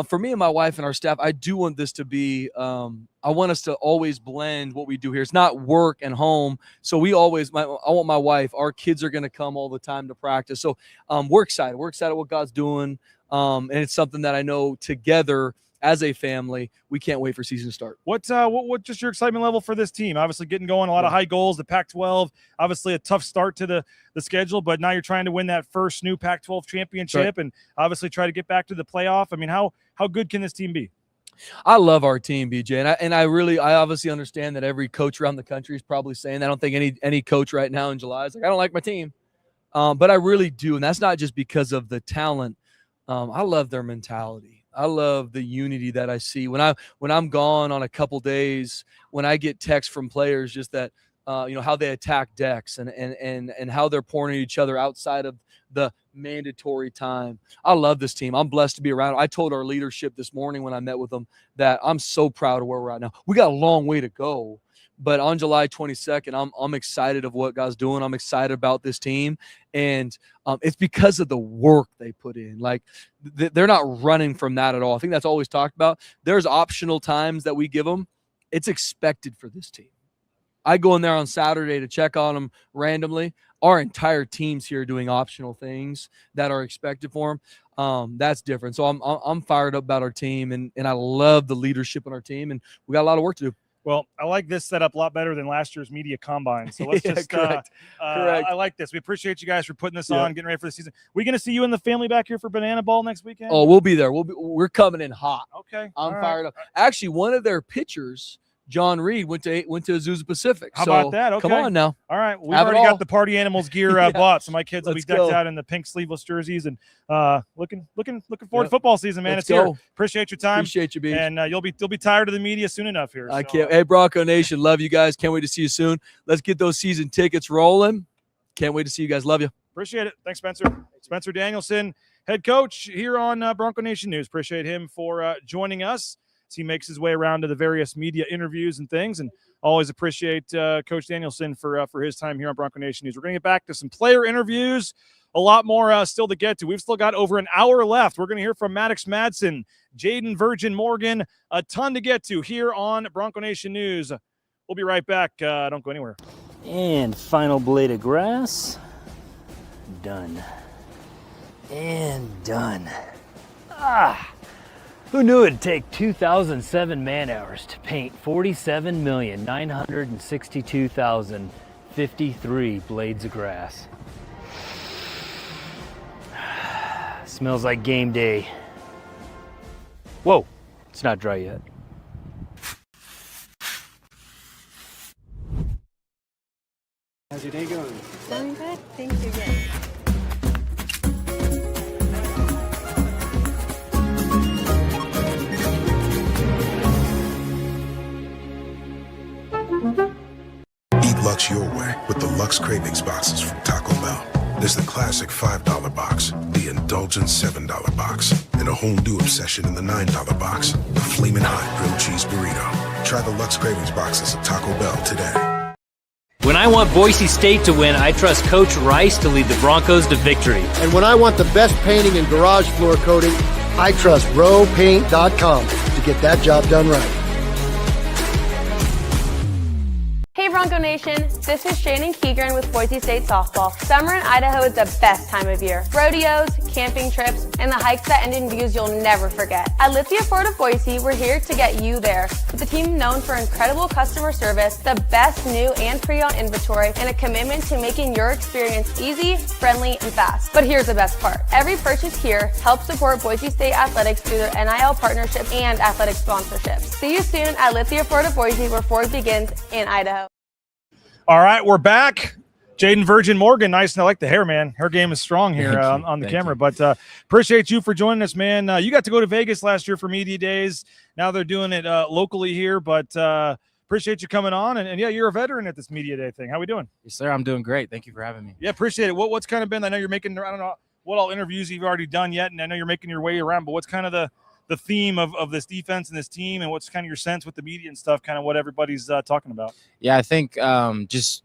for me and my wife and our staff, I do want this to be, I want us to always blend what we do here. It's not work and home. So I want my wife, our kids are going to come all the time to practice. So we're excited. We're excited what God's doing. And it's something that I know together as a family, we can't wait for season to start. what just your excitement level for this team? Obviously getting going, a lot of high goals, the Pac-12, obviously a tough start to the schedule, but now you're trying to win that first new Pac-12 championship and obviously try to get back to the playoff. I mean, how good can this team be? I love our team, BJ, and I obviously understand that every coach around the country is probably saying that. I don't think any coach right now in July is like, I don't like my team, but I really do, and that's not just because of the talent. I love their mentality. I love the unity that I see when I'm gone on a couple days. When I get texts from players, just that how they attack decks and how they're pouring at each other outside of the mandatory time. I love this team. I'm blessed to be around. I told our leadership this morning when I met with them that I'm so proud of where we're at now. We got a long way to go, but on July 22nd, I'm excited of what God's doing. I'm excited about this team, and it's because of the work they put in. Like they're not running from that at all. I think that's always talked about. There's optional times that we give them. It's expected for this team. I go in there on Saturday to check on them randomly. Our entire team's here doing optional things that are expected for them. That's different. So I'm fired up about our team, and I love the leadership on our team, and we got a lot of work to do. Well, I like this setup a lot better than last year's media combine. So let's just correct. I like this. We appreciate you guys for putting this on, getting ready for the season. We going to see you and the family back here for Banana Ball next weekend? Oh, we'll be there. We're coming in hot. Okay. I'm fired up. Actually, one of their pitchers, John Reed, went to Azusa Pacific. How about that? Okay. Come on now. All right. We've already got the Party Animals gear bought, so my kids will be Let's decked go. out in the pink sleeveless jerseys and looking forward to football season, man. Let's It's here. go. Appreciate your time. Appreciate you, B. And you'll be tired of the media soon enough here. I so, can't. Hey, Bronco Nation, love you guys. Can't wait to see you soon. Let's get those season tickets rolling. Can't wait to see you guys. Love you. Appreciate it. Thanks, Spencer. Spencer Danielson, head coach here on Bronco Nation News. Appreciate him for joining us as he makes his way around to the various media interviews and things. And always appreciate Coach Danielson for his time here on Bronco Nation News. We're going to get back to some player interviews. a lot more still to get to. We've still got over an hour left. We're going to hear from Maddox Madsen, Jaden Virgin Morgan, a ton to get to here on Bronco Nation News. We'll be right back. Don't go anywhere. And final blade of grass. Done. And done. Who knew it'd take 2,007 man-hours to paint 47,962,053 blades of grass? Smells like game day. Whoa, it's not dry yet. How's your day going? Going good, thank you. Yes. Eat Lux your way with the Lux Cravings boxes from Taco Bell. There's the classic $5 box, the indulgent $7 box, and a whole new obsession in the $9 box, the Flamin' Hot Grilled Cheese Burrito. Try the Lux Cravings boxes at Taco Bell today. When I want Boise State to win, I trust Coach Rice to lead the Broncos to victory. And when I want the best painting and garage floor coating, I trust rowpaint.com to get that job done right. Hey Bronco Nation, this is Shannon Keegren with Boise State Softball. Summer in Idaho is the best time of year. Rodeos, camping trips, and the hikes that end in views you'll never forget. At Lithia Ford of Boise, we're here to get you there. With a team known for incredible customer service, the best new and pre-owned inventory, and a commitment to making your experience easy, friendly, and fast. But here's the best part. Every purchase here helps support Boise State athletics through their NIL partnerships and athletic sponsorships. See you soon at Lithia Ford of Boise, where Ford begins in Idaho. All right, we're back. Jaden Virgin Morgan, nice. And I like the hair, man. Her game is strong here on the camera. But appreciate you for joining us, man. You got to go to Vegas last year for Media Days. Now they're doing it locally here. But appreciate you coming on. And yeah, you're a veteran at this Media Day thing. How we doing? Yes, sir. I'm doing great. Thank you for having me. Yeah, appreciate it. What's kind of been, I know you're making, I don't know what all interviews you've already done yet, and I know you're making your way around, but what's kind of the theme of this defense and this team, and what's kind of your sense with the media and stuff, kind of what everybody's talking about? Yeah, I think just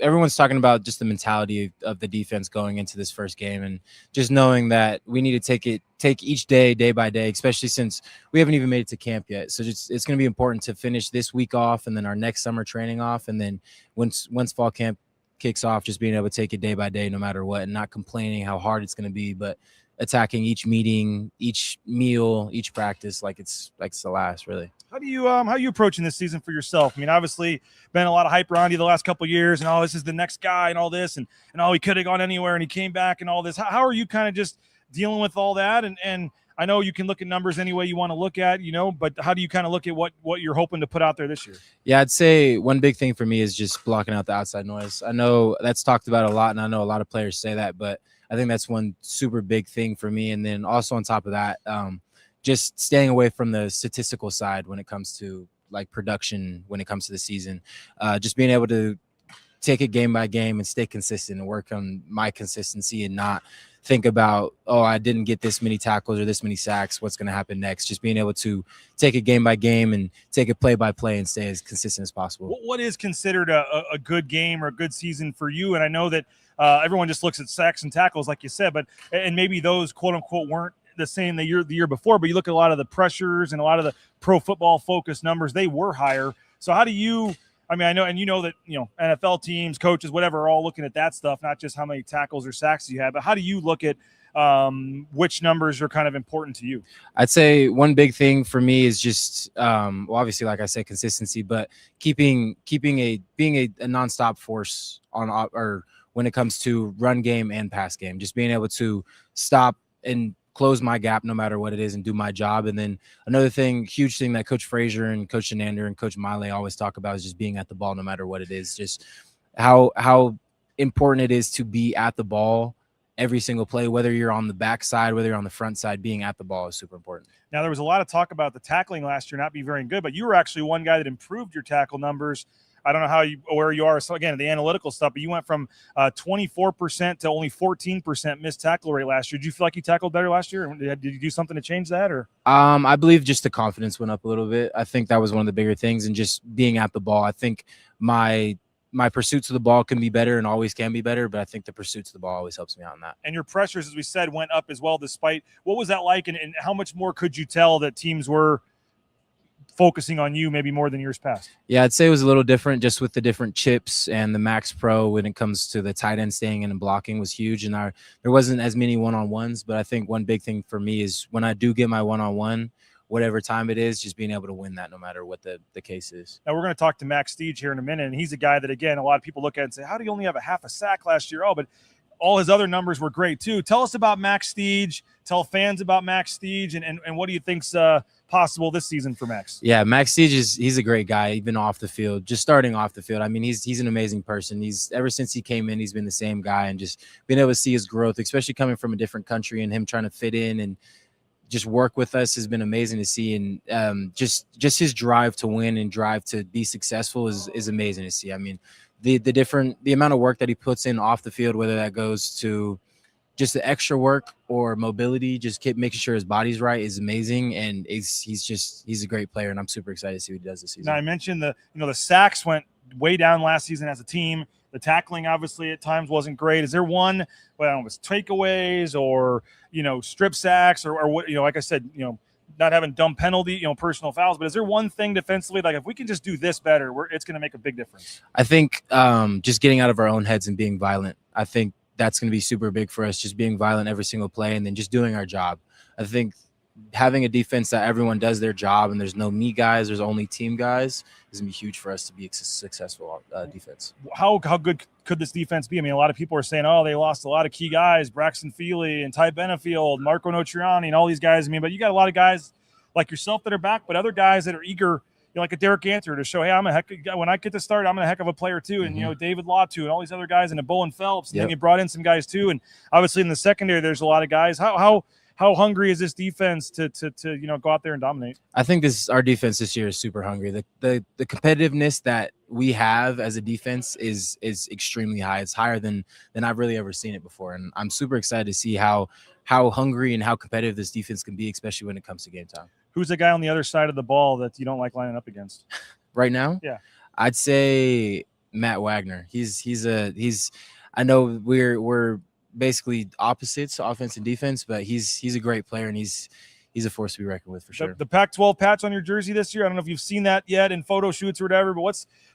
everyone's talking about just the mentality of the defense going into this first game, and just knowing that we need to take each day by day, especially since we haven't even made it to camp yet. So it's going to be important to finish this week off, and then our next summer training off, and then once fall camp kicks off, just being able to take it day by day no matter what, and not complaining how hard it's going to be, but attacking each meeting, each meal, each practice like it's the last, really. How are you approaching this season for yourself? I mean, obviously been a lot of hype around you the last couple of years, and this is the next guy and all this, and he could have gone anywhere and he came back and all this. How are you kind of just dealing with all that? And I know you can look at numbers any way you want to look at, but how do you kind of look at what you're hoping to put out there this year? Yeah, I'd say one big thing for me is just blocking out the outside noise. I know that's talked about a lot, and I know a lot of players say that, but I think that's one super big thing for me. And then also on top of that, just staying away from the statistical side when it comes to like production, when it comes to the season, just being able to take it game by game and stay consistent and work on my consistency and not think about, I didn't get this many tackles or this many sacks, what's going to happen next. Just being able to take it game by game and take it play by play and stay as consistent as possible. What is considered a good game or a good season for you? And I know that everyone just looks at sacks and tackles, like you said, and maybe those quote unquote weren't the same the year before, but you look at a lot of the pressures and a lot of the pro football focused numbers, they were higher. So how do you, I know, and that, NFL teams, coaches, whatever, are all looking at that stuff, not just how many tackles or sacks you had, but how do you look at which numbers are kind of important to you? I'd say one big thing for me is just, obviously, like I said, consistency, but being a nonstop force or when it comes to run game and pass game, just being able to stop and close my gap no matter what it is and do my job. And then another thing, huge thing that Coach Frazier and Coach Shenander and Coach Miley always talk about is just being at the ball no matter what it is. Just how important it is to be at the ball every single play, whether you're on the back side, whether you're on the front side, being at the ball is super important. Now, there was a lot of talk about the tackling last year not being very good, but you were actually one guy that improved your tackle numbers. I don't know where you are. So again, the analytical stuff, but you went from 24% to only 14% missed tackle rate last year. Did you feel like you tackled better last year? Did you do something to change that, or? I believe just the confidence went up a little bit. I think that was one of the bigger things, and just being at the ball. I think my my pursuits of the ball can be better and always can be better, but I think the pursuits of the ball always helps me out in that. And your pressures, as we said, went up as well. Despite what was that like, and how much more could you tell that teams were focusing on you maybe more than years past? Yeah, I'd say it was a little different just with the different chips, and the Max Pro when it comes to the tight end staying in and blocking was huge. And there wasn't as many one-on-ones, but I think one big thing for me is when I do get my one-on-one, whatever time it is, just being able to win that no matter what the case is. Now we're going to talk to Max Steege here in a minute, and he's a guy that, again, a lot of people look at and say, how do you only have a half a sack last year? Oh, but all his other numbers were great too. Tell us about Max Steege. Tell fans about Max Steege, and what do you think's possible this season for Max? Yeah, Max Steege he's a great guy, even off the field, just starting off the field. I mean, he's an amazing person. He's ever since he came in, he's been the same guy, and just being able to see his growth, especially coming from a different country and him trying to fit in and just work with us has been amazing to see. And just his drive to win and drive to be successful is amazing to see. I mean, the amount of work that he puts in off the field, whether that goes to just the extra work or mobility, just keep making sure his body's right, is amazing. And he's a great player, and I'm super excited to see what he does this season. Now I mentioned the sacks went way down last season as a team. The tackling obviously at times wasn't great. Is there one, well, I don't know, it was takeaways or strip sacks or what, like I said, not having dumb penalty, personal fouls, but is there one thing defensively, like if we can just do this better, it's going to make a big difference? I think just getting out of our own heads and being violent. I think that's going to be super big for us, just being violent every single play and then just doing our job. I think having a defense that everyone does their job and there's no me guys, there's only team guys, is going to be huge for us to be a successful defense. How good could this defense be? I mean, a lot of people are saying, oh, they lost a lot of key guys, Braxton Feely and Ty Benefield, Marco Notriani, and all these guys. I mean, but you got a lot of guys like yourself that are back, but other guys that are eager, like a Derek Anter, to show, hey, I'm a heck of, when I get to start, I'm a heck of a player too. And, David Latu and all these other guys, and a Bowen Phelps. And then you brought in some guys too. And obviously in the secondary, there's a lot of guys. How hungry is this defense to go out there and dominate? I think our defense this year is super hungry. The competitiveness that we have as a defense is extremely high. It's higher than I've really ever seen it before. And I'm super excited to see how hungry and how competitive this defense can be, especially when it comes to game time. Who's the guy on the other side of the ball that you don't like lining up against right now? Yeah, I'd say Matt Wagner. I know we're basically opposites, offense and defense, but he's a great player, and he's a force to be reckoned with for sure. The Pac-12 patch on your jersey this year, I don't know if you've seen that yet in photo shoots or whatever, but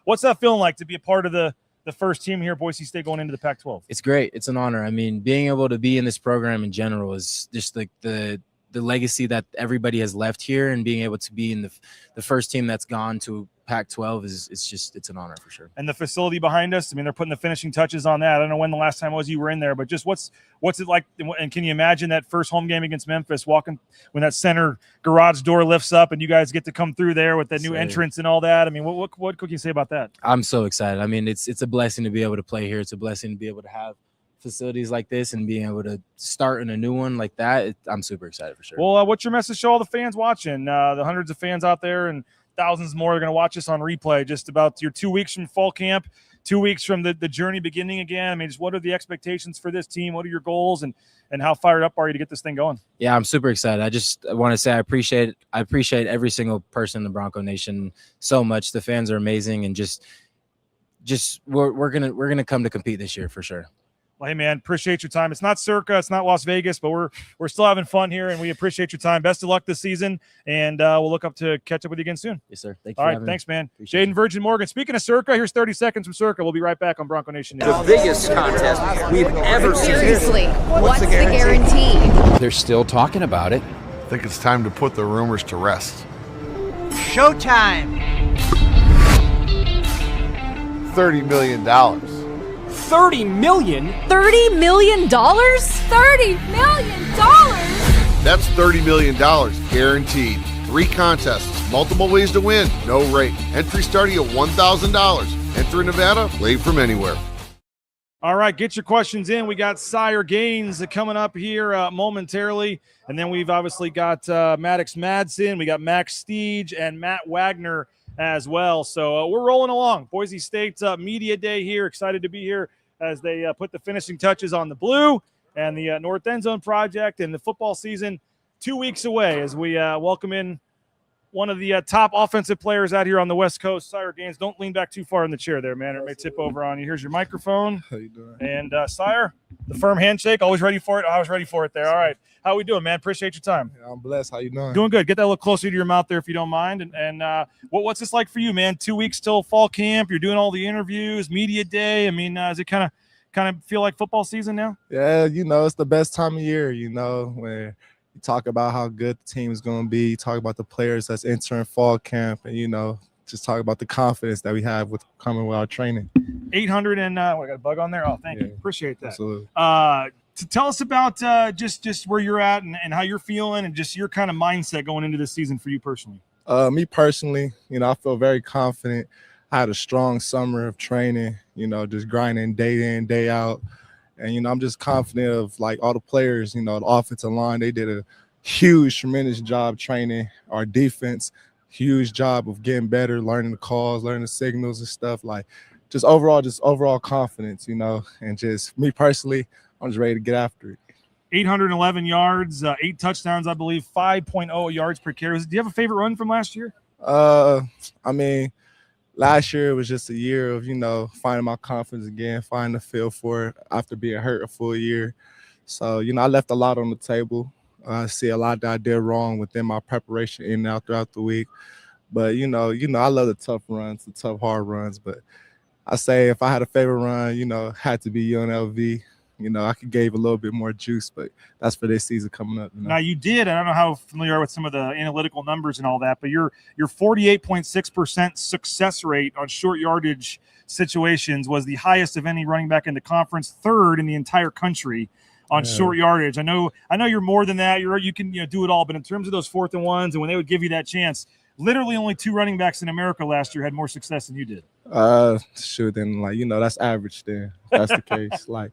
what's that feeling like to be a part of the first team here at Boise State going into the Pac-12? It's great. It's an honor. I mean, being able to be in this program in general is just like the legacy that everybody has left here, and being able to be in the first team that's gone to Pac-12 it's an honor for sure. And the facility behind us, I mean, they're putting the finishing touches on that. I don't know when the last time was you were in there, but just what's it like? And can you imagine that first home game against Memphis, walking when that center garage door lifts up and you guys get to come through there with that new entrance and all that? I mean, what can you say about that? I'm so excited. I mean, it's a blessing to be able to play here. It's a blessing to be able to have facilities like this and being able to start in a new one like that. I'm super excited for sure. Well, what's your message to all the fans watching, the hundreds of fans out there and thousands more are going to watch us on replay, just about your 2 weeks from fall camp, 2 weeks from the journey beginning again? I mean, just what are the expectations for this team? What are your goals, and how fired up are you to get this thing going? Yeah, I'm super excited. I want to say I appreciate every single person in the Bronco Nation so much. The fans are amazing, and just we're gonna come to compete this year for sure. Well, hey, man, appreciate your time. It's not Circa, it's not Las Vegas, but we're still having fun here, and we appreciate your time. Best of luck this season, and we'll look up to catch up with you again soon. Yes, sir. Thank you. All right, thanks, man. Jaden Virgin Morgan. Speaking of Circa, here's 30 seconds from Circa. We'll be right back on Bronco Nation News. The biggest contest we've ever seen. Seriously, what's the guarantee? They're still talking about it. I think it's time to put the rumors to rest. Showtime. $30 million. $30 million? $30 million? $30 million? That's $30 million guaranteed. 3 contests, multiple ways to win, no rate. Entry starting at $1,000. Enter in Nevada, play from anywhere. All right, get your questions in. We got Sire Gaines coming up here momentarily. And then we've obviously got Maddox Madsen. We got Max Steege and Matt Wagner as well. So we're rolling along. Boise State Media Day here. Excited to be here as they put the finishing touches on the blue and the North End Zone project, and the football season 2 weeks away as we welcome in one of the top offensive players out here on the West Coast, Sire Gaines. Don't lean back too far in the chair there, man, or it may tip over on you. Here's your microphone. How you doing? And Sire, the firm handshake, always ready for it. I was ready for it there. All right. How we doing, man? Appreciate your time. Yeah, I'm blessed. How you doing? Doing good. Get that a little closer to your mouth there if you don't mind. And what's this like for you, man? 2 weeks till fall camp. You're doing all the interviews, media day. I mean, does it kind of feel like football season now? Yeah, it's the best time of year, where you talk about how good the team is going to be. You talk about the players that's entering fall camp and, just talk about the confidence that we have with coming with our training. 800 and I got a bug on there. Oh, thank you. Appreciate that. Absolutely. To tell us about just where you're at and how you're feeling and just your kind of mindset going into this season for you personally. Me personally, I feel very confident. I had a strong summer of training, just grinding day in, day out. And, I'm just confident of like all the players, the offensive line, they did a huge, tremendous job training our defense, huge job of getting better, learning the calls, learning the signals and stuff. Like just overall confidence, and just me personally, I'm just ready to get after it. 811 yards, 8 touchdowns, I believe, 5.0 yards per carry. Do you have a favorite run from last year? Last year it was just a year of, finding my confidence again, finding the feel for it after being hurt a full year. So, I left a lot on the table. I see a lot that I did wrong within my preparation in and out throughout the week. But, I love the tough runs, the tough, hard runs. But I say if I had a favorite run, it had to be UNLV. I could give a little bit more juice, but that's for this season coming up. Now you did, and I don't know how familiar you are with some of the analytical numbers and all that, but your 48.6% success rate on short yardage situations was the highest of any running back in the conference, third in the entire country on short yardage. I know you're more than that. You can do it all, but in terms of those 4th and 1s and when they would give you that chance, literally only 2 running backs in America last year had more success than you did. Then that's average then. That's the case. At the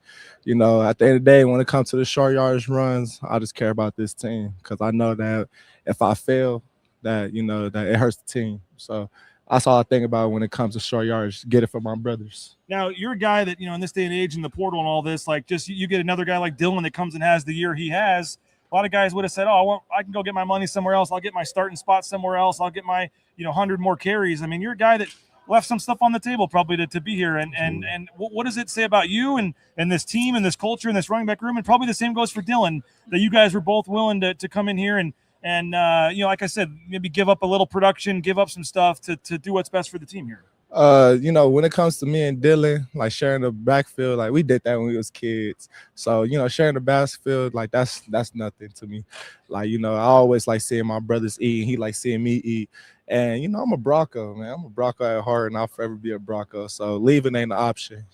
end of the day, when it comes to the short yardage runs, I just care about this team because I know that if I fail, that that it hurts the team. So that's all I think about when it comes to short yardage. Get it from my brothers. Now you're a guy that in this day and age in the portal and all this, you get another guy like Dylan that comes and has the year he has. A lot of guys would have said, "Oh, I can go get my money somewhere else. I'll get my starting spot somewhere else. I'll get my 100 more carries." I mean, you're a guy that left some stuff on the table probably to be here. And what does it say about you and this team and this culture and this running back room? And probably the same goes for Dylan, that you guys were both willing to come in here and like I said, maybe give up a little production, give up some stuff to do what's best for the team here. When it comes to me and Dylan, sharing the backfield, we did that when we was kids. So, sharing the backfield, that's nothing to me. I always like seeing my brothers eat, and he like seeing me eat. And, I'm a Bronco, man. I'm a Bronco at heart, and I'll forever be a Bronco. So leaving ain't an option,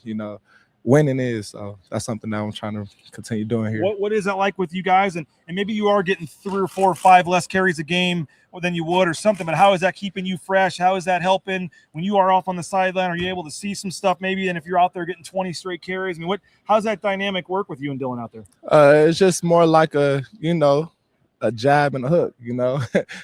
winning is. So that's something that I'm trying to continue doing here. What is that like with you guys? And maybe you are getting 3 or 4 or 5 less carries a game than you would or something, but how is that keeping you fresh? How is that helping when you are off on the sideline? Are you able to see some stuff maybe than if you're out there getting 20 straight carries? I mean, how's that dynamic work with you and Dylan out there? It's just more like a jab and a hook,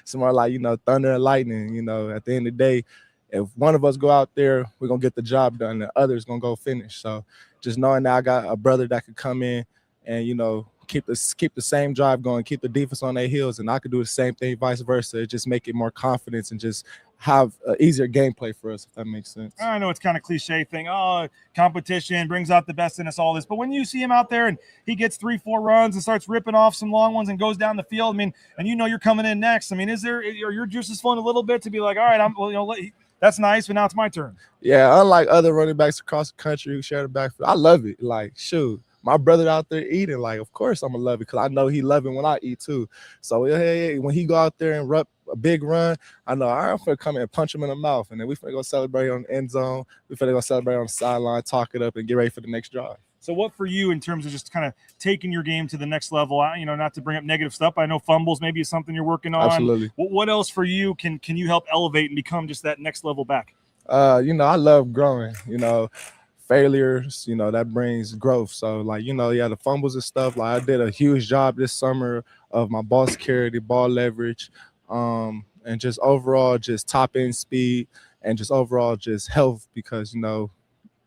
It's more like, thunder and lightning, At the end of the day, if one of us go out there, we're going to get the job done. The other's going to go finish. So just knowing that I got a brother that could come in and, keep the same drive going, keep the defense on their heels, and I could do the same thing, vice versa. Just make it more confidence and just have an easier gameplay for us, if that makes sense. I know it's kind of cliche thing. Oh, competition brings out the best in us, all this. But when you see him out there and he gets 3-4 runs and starts ripping off some long ones and goes down the field, I mean, and you're coming in next. I mean, are your juices flowing a little bit to be like, all right, that's nice, but now it's my turn. Yeah, unlike other running backs across the country who share the backfield, I love it. My brother out there eating, of course I'm gonna love it because I know he love it when I eat too. So hey, when he go out there and run a big run, I know I'm gonna come in and punch him in the mouth, and then we finna go celebrate on the end zone. We finna go celebrate on the sideline, talk it up, and get ready for the next drive. So what for you in terms of just kind of taking your game to the next level? Not to bring up negative stuff. I know fumbles maybe is something you're working on. Absolutely. What else for you can you help elevate and become just that next level back? I love growing. Failures, that brings growth. So the fumbles and stuff. I did a huge job this summer of my ball security, ball leverage, and just overall just top end speed and just overall just health because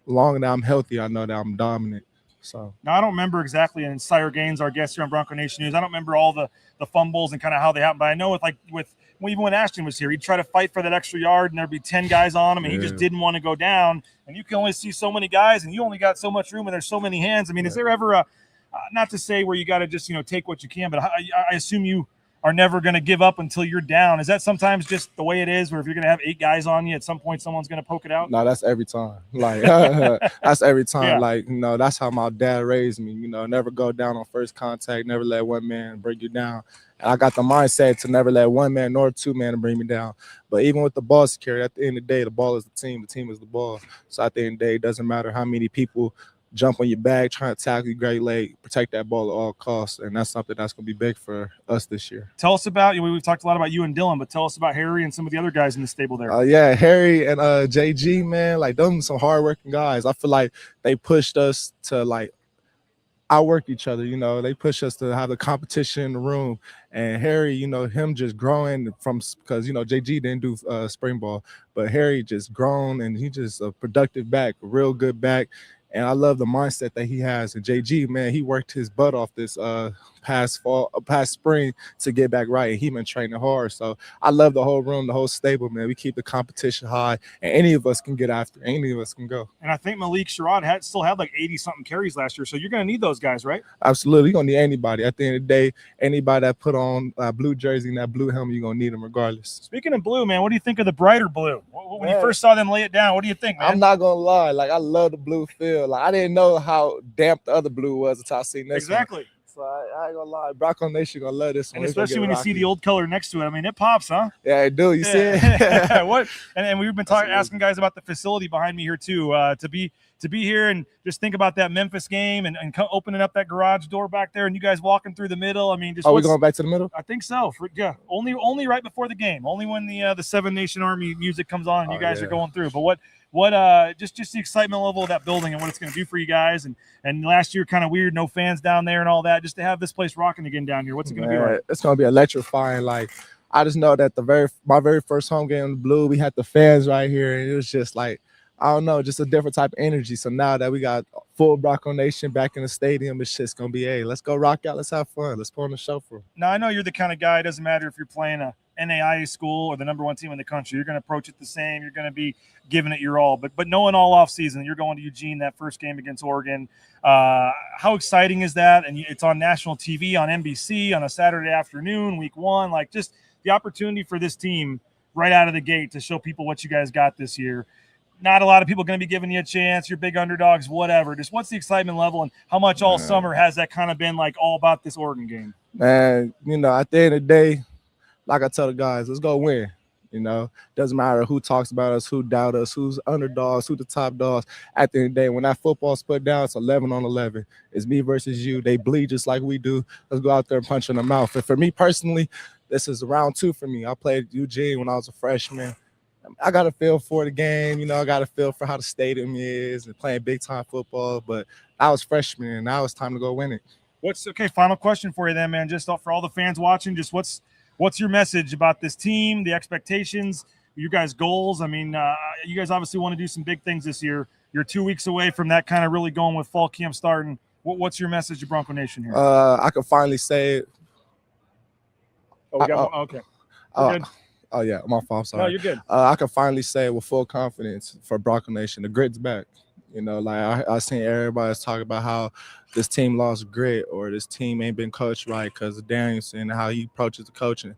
long as I'm healthy, I know that I'm dominant. So now I don't remember exactly, and Sire Gaines, our guest here on Bronco Nation News, I don't remember all the fumbles and kind of how they happened, but I know even when Ashton was here, he'd try to fight for that extra yard, and there'd be 10 guys on him, and he just didn't want to go down. And you can only see so many guys, and you only got so much room, and there's so many hands. I mean, is there ever a not to say where you got to just take what you can, but I assume you are never going to give up until you're down. Is that sometimes just the way it is, where if you're going to have 8 guys on you, at some point someone's going to poke it out? No, that's every time. Like that's every time. Yeah. Like, that's how my dad raised me. Never go down on first contact, never let one man bring you down. And I got the mindset to never let one man nor two men bring me down. But even with the ball security, at the end of the day, the ball is the team is the ball. So at the end of the day, it doesn't matter how many people jump on your back, trying to tackle you, great leg, protect that ball at all costs. And that's something that's going to be big for us this year. Tell us about, we've talked a lot about you and Dylan, but tell us about Harry and some of the other guys in the stable there. Yeah, Harry and JG, man, like them some hardworking guys. I feel like they pushed us to outwork each other. They push us to have the competition in the room. And Harry, him just growing because JG didn't do spring ball, but Harry just grown, and he just a productive back, a real good back. And I love the mindset that he has. And JG, man, he worked his butt off this past spring to get back right. And he been training hard. So I love the whole room, the whole stable, man. We keep the competition high, and any of us can get after. Any of us can go. And I think Malik Sherrod still had like 80-something carries last year. So you're going to need those guys, right? Absolutely. You're going to need anybody. At the end of the day, anybody that put on a blue jersey and that blue helmet, you're going to need them regardless. Speaking of blue, man, what do you think of the brighter blue? When you first saw them lay it down, what do you think, man? I'm not going to lie. I love the blue feel. I didn't know how damp the other blue was until I seen this Exactly. one. So I ain't gonna lie, Bronco Nation gonna love this one. And especially when you see the old color next to it. I mean, it pops, huh? Yeah, it do. You see it? What? And we've been asking guys about the facility behind me here too. To be here and just think about that Memphis game and opening up that garage door back there, and you guys walking through the middle. I mean, just we going back to the middle? I think so. Only right before the game. Only when the Seven Nation Army music comes on and you guys are going through. But what just the excitement level of that building and what it's going to do for you guys, and last year kind of weird, no fans down there and all that, just to have this place rocking again down here. What's it going to be like? It's going to be electrifying. I just know that my very first home game in the blue, we had the fans right here, and it was just I don't know, just a different type of energy. So now that we got full Bronco Nation back in the stadium, it's just going to be, hey, let's go rock out. Let's have fun. Let's put on a show for them. Now, I know you're the kind of guy, it doesn't matter if you're playing a NAIA school or the number 1 team in the country. You're going to approach it the same. You're going to be giving it your all. But knowing all off season, you're going to Eugene, that first game against Oregon. How exciting is that? And it's on national TV, on NBC, on a Saturday afternoon, week 1. Just the opportunity for this team right out of the gate to show people what you guys got this year. Not a lot of people going to be giving you a chance. You're big underdogs, whatever. Just what's the excitement level, and how much all summer has that kind of been all about this Oregon game? Man, at the end of the day, like I tell the guys, let's go win. Doesn't matter who talks about us, who doubt us, who's underdogs, who the top dogs. At the end of the day, when that football's put down, it's 11 on 11. It's me versus you. They bleed just like we do. Let's go out there and punch in the mouth. And for me personally, this is round 2 for me. I played Eugene when I was a freshman. I got a feel for the game. I got a feel for how the stadium is and playing big-time football. But I was freshman, and now it's time to go win it. Final question for you then, man. Just for all the fans watching, just what's your message about this team, the expectations, your guys' goals? I mean, you guys obviously want to do some big things this year. You're 2 weeks away from that kind of really going with fall camp starting. What's your message to Bronco Nation here? I can finally say it. Okay. Good. Oh, yeah, my fault. Sorry. No, you're good. I can finally say with full confidence for Bronco Nation, the grit's back. I seen everybody talk about how this team lost grit or this team ain't been coached right because of Danielson and how he approaches the coaching.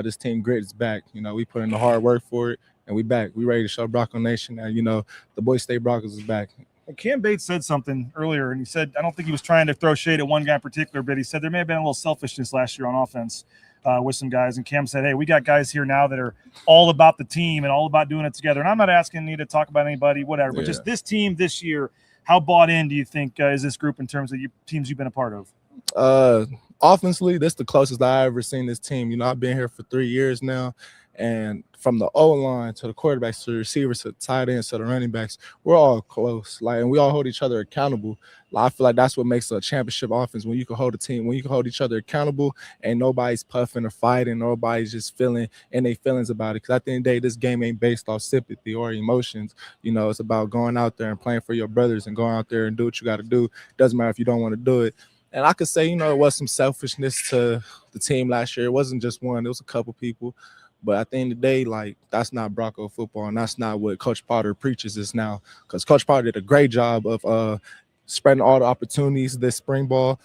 This team grit is back. We put in the hard work for it, and we back. We ready to show Bronco Nation that, the Boise State Broncos is back. And Cam Bates said something earlier, and he said, I don't think he was trying to throw shade at one guy in particular, but he said there may have been a little selfishness last year on offense with some guys. And Cam said, hey, we got guys here now that are all about the team and all about doing it together. And I'm not asking you to talk about anybody, whatever, but just this team this year, how bought in do you think is this group in terms of teams you've been a part of? Offensively, this is the closest I ever seen this team. I've been here for 3 years now, And from the O-line to the quarterbacks to the receivers to the tight ends to the running backs, we're all close. Like, and we all hold each other accountable. I feel like that's what makes a championship offense, when you can hold a team, when you can hold each other accountable and nobody's puffing or fighting, nobody's just feeling in their feelings about it. Because at the end of the day, this game ain't based off sympathy or emotions. You know, it's about going out there and playing for your brothers and going out there and do what you got to do. Doesn't matter if you don't want to do it. And I could say, you know, it was some selfishness to the team last year. It wasn't just one. It was a couple people. But at the end of the day, like, that's not Bronco football, and that's not what Coach Potter preaches is now. Because Coach Potter did a great job of spreading all the opportunities this spring ball.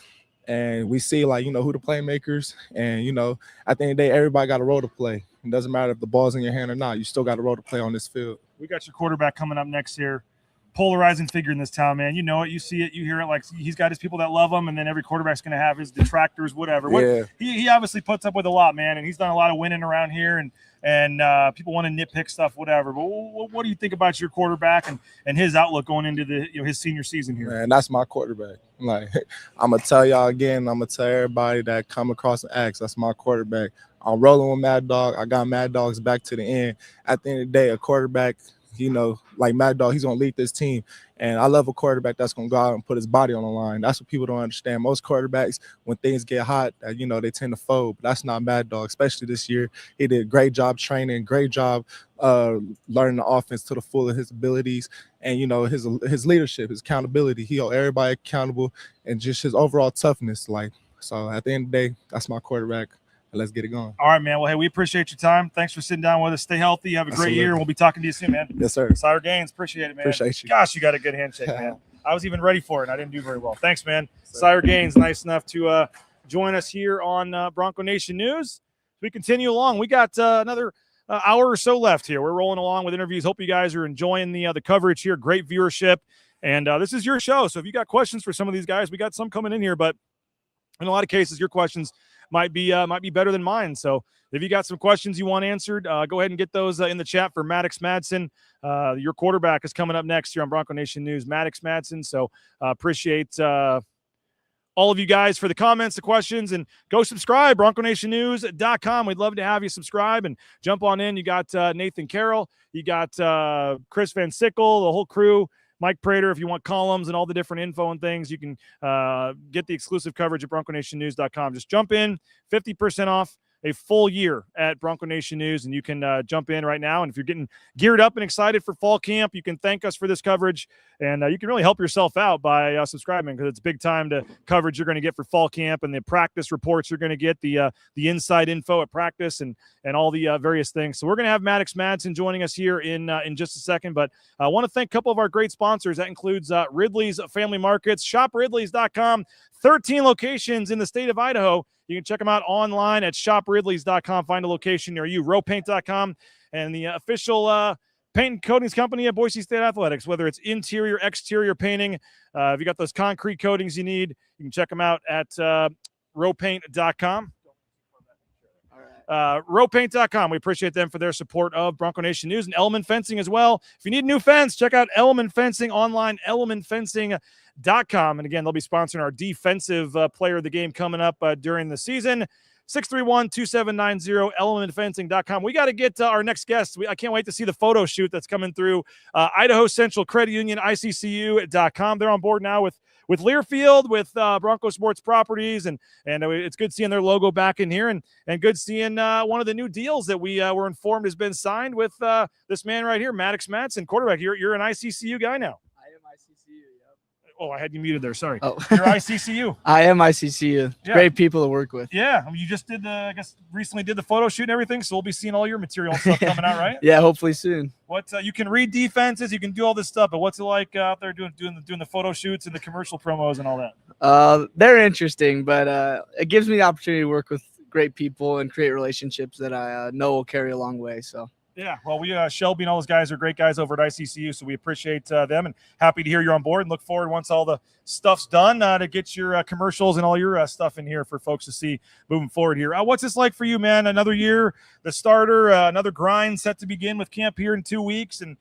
And we see, like, you know, who the playmakers. And, you know, at the end of the day, everybody got a role to play. It doesn't matter if the ball's in your hand or not. You still got a role to play on this field. We got your quarterback coming up next year. Polarizing figure in this town, man. You know it, you see it, you hear it. Like, he's got his people that love him, and then every quarterback's going to have his detractors, whatever. Yeah. He obviously puts up with a lot, man, and he's done a lot of winning around here, and people want to nitpick stuff, whatever. But what do you think about your quarterback and his outlook going into his senior season here? Man, that's my quarterback. Like, I'm gonna tell y'all again. I'm gonna tell everybody that come across and ask. That's my quarterback. I'm rolling with Mad Dog. I got Mad Dogs back to the end. At the end of the day, a quarterback, you know, like Mad Dog, he's going to lead this team. And I love a quarterback that's going to go out and put his body on the line. That's what people don't understand. Most quarterbacks, when things get hot, you know, they tend to fold. But that's not Mad Dog, especially this year. He did a great job training, great job learning the offense to the full of his abilities. And, you know, his leadership, his accountability. He held everybody accountable, and just his overall toughness. Like, so at the end of the day, that's my quarterback. Let's get it going. All right, man. Well, hey, we appreciate your time. Thanks for sitting down with us. Stay healthy. Have a great year, and we'll be talking to you soon, man. Yes, sir. Sire Gaines, appreciate it, man. Appreciate you. Gosh, you got a good handshake, man. I was even ready for it, and I didn't do very well. Thanks, man. Sire Gaines, nice enough to join us here on Bronco Nation News. We continue along. We got another hour or so left here. We're rolling along with interviews. Hope you guys are enjoying the coverage here. Great viewership, and this is your show. So if you got questions for some of these guys, we got some coming in here, but in a lot of cases, your questions might be better than mine. So if you got some questions you want answered, go ahead and get those in the chat for Maddox Madsen. Your quarterback is coming up next here on Bronco Nation News, Maddox Madsen. So appreciate all of you guys for the comments, the questions, and go subscribe, bronconationnews.com. We'd love to have you subscribe and jump on in. You got Nathan Carroll, you got Chris Van Sickle, the whole crew. Mike Prater, if you want columns and all the different info and things, you can get the exclusive coverage at bronconationnews.com. Just jump in, 50% off a full year at Bronco Nation News, and you can jump in right now. And if you're getting geared up and excited for fall camp, you can thank us for this coverage, and you can really help yourself out by subscribing, because it's big time to coverage you're going to get for fall camp, and the practice reports you're going to get, the inside info at practice, and all the various things. So we're going to have Maddox Madsen joining us here in just a second, but I want to thank a couple of our great sponsors. That includes Ridley's Family Markets, shopridleys.com, 13 locations in the state of Idaho. You can check them out online at shopridleys.com. Find a location near you. Rowpaint.com, and the official paint and coatings company at Boise State Athletics. Whether it's interior, exterior painting, if you got those concrete coatings you need, you can check them out at rowpaint.com. Rowpaint.com. We appreciate them for their support of Bronco Nation News, and Element Fencing as well. If you need a new fence, check out Element Fencing online, elementfencing.com. And again, they'll be sponsoring our defensive player of the game coming up during the season. 631-2790, elementfencing.com. We got to get our next guest. I can't wait to see the photo shoot that's coming through Idaho Central Credit Union, ICCU.com. They're on board now with Learfield, with Bronco Sports Properties, and it's good seeing their logo back in here, and good seeing one of the new deals that we were informed has been signed with this man right here, Maddox Madsen, quarterback. You're an ICCU guy now. I am ICCU, yep. Oh, I had you muted there. Sorry. Oh. You're ICCU. I am ICCU. Yeah. Great people to work with. Yeah. I mean, you just did recently did the photo shoot and everything, so we'll be seeing all your material and stuff coming out, right? Yeah, hopefully soon. What you can read defenses, you can do all this stuff, but what's it like out there doing the photo shoots and the commercial promos and all that? They're interesting, but it gives me the opportunity to work with great people and create relationships that I know will carry a long way. So. Yeah, well, we Shelby and all those guys are great guys over at ICCU, so we appreciate them, and happy to hear you're on board, and look forward, once all the stuff's done, to get your commercials and all your stuff in here for folks to see moving forward here. What's this like for you, man? Another year, the starter, another grind set to begin with camp here in 2 weeks, and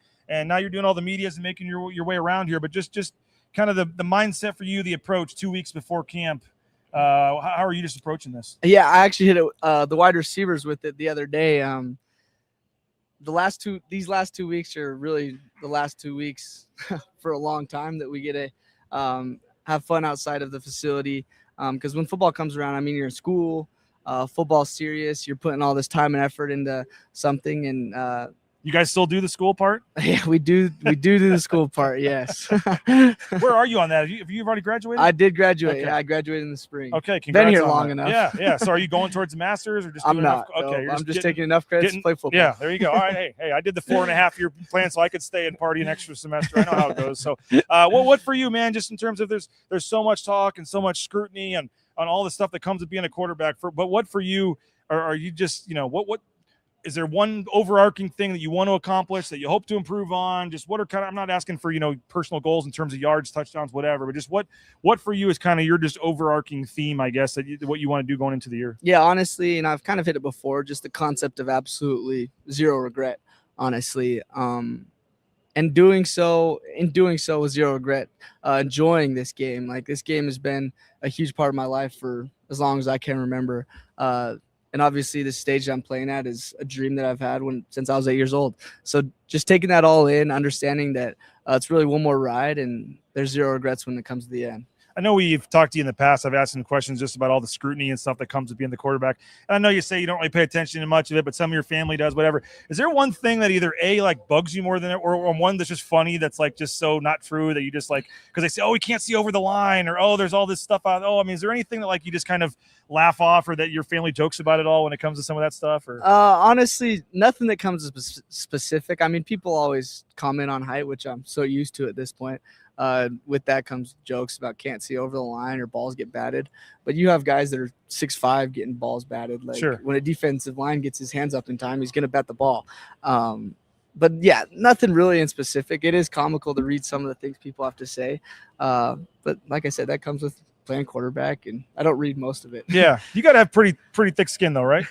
now you're doing all the medias and making your way around here, but just kind of the mindset for you, the approach 2 weeks before camp. How are you just approaching this? Yeah, I actually hit it, the wide receivers with it the other day. these last 2 weeks are really the last 2 weeks for a long time that we get to have fun outside of the facility. Because when football comes around, I mean, you're in school, football's serious, you're putting all this time and effort into something, and you guys still do the school part? Yeah, we do the school part. Yes. Where are you on that? Have you already graduated? I did graduate. Okay. Yeah, I graduated in the spring. Okay, Been congrats here on long that. enough. Yeah. So are you going towards the masters or just? I'm doing not. Enough? Okay, I'm just taking enough credits to play football. Yeah, there you go. All right, hey, I did the 4.5-year plan so I could stay and party an extra semester. I know how it goes. So, what for you, man? Just in terms of there's so much talk and so much scrutiny on all the stuff that comes with being a quarterback. But what for you? Are you just what? Is there one overarching thing that you want to accomplish that you hope to improve on? Just what are kind of, I'm not asking for, personal goals in terms of yards, touchdowns, whatever, but just what for you is kind of your just overarching theme, I guess, what you want to do going into the year? Yeah, honestly, and I've kind of hit it before, just the concept of absolutely zero regret, honestly. And doing so with zero regret, enjoying this game. Like, this game has been a huge part of my life for as long as I can remember. And obviously the stage I'm playing at is a dream that I've had since I was 8 years old. So just taking that all in, understanding that it's really one more ride and there's zero regrets when it comes to the end. I know we've talked to you in the past. I've asked some questions just about all the scrutiny and stuff that comes with being the quarterback. And I know you say you don't really pay attention to much of it, but some of your family does, whatever. Is there one thing that either bugs you more than or one that's just funny that's just so not true that you just because they say, oh, we can't see over the line, or oh, there's all this stuff out. Oh, I mean, is there anything that you just kind of laugh off, or that your family jokes about at all when it comes to some of that stuff? Or honestly, nothing that comes specific. I mean, people always comment on height, which I'm so used to at this point. With that comes jokes about can't see over the line or balls get batted, but you have guys that are 6'5" getting balls batted. Sure. When a defensive line gets his hands up in time, he's going to bat the ball. But yeah, nothing really in specific. It is comical to read some of the things people have to say. But like I said, that comes with playing quarterback, and I don't read most of it. Yeah. You got to have pretty thick skin though, right?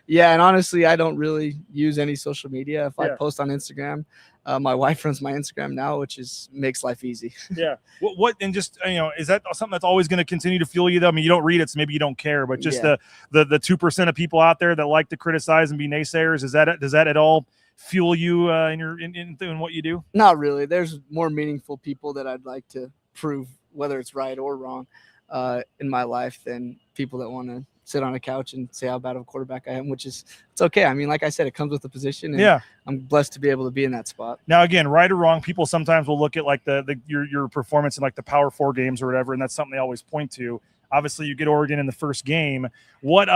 Yeah. And honestly, I don't really use any social media. If I Yeah. post on Instagram, my wife runs my Instagram now, which makes life easy. Yeah. What and just is that something that's always going to continue to fuel you though? I mean, you don't read it, so maybe you don't care, but just Yeah. the 2% of people out there that like to criticize and be naysayers, does that at all fuel you in what you do? Not really. There's more meaningful people that I'd like to prove whether it's right or wrong in my life than people that want to sit on a couch and say how bad of a quarterback I am, which is, it's okay. I mean, like I said, it comes with the position, and Yeah. I'm blessed to be able to be in that spot. Now, again, right or wrong, people sometimes will look at your performance in the Power 4 games or whatever, and that's something they always point to. Obviously, you get Oregon in the first game. What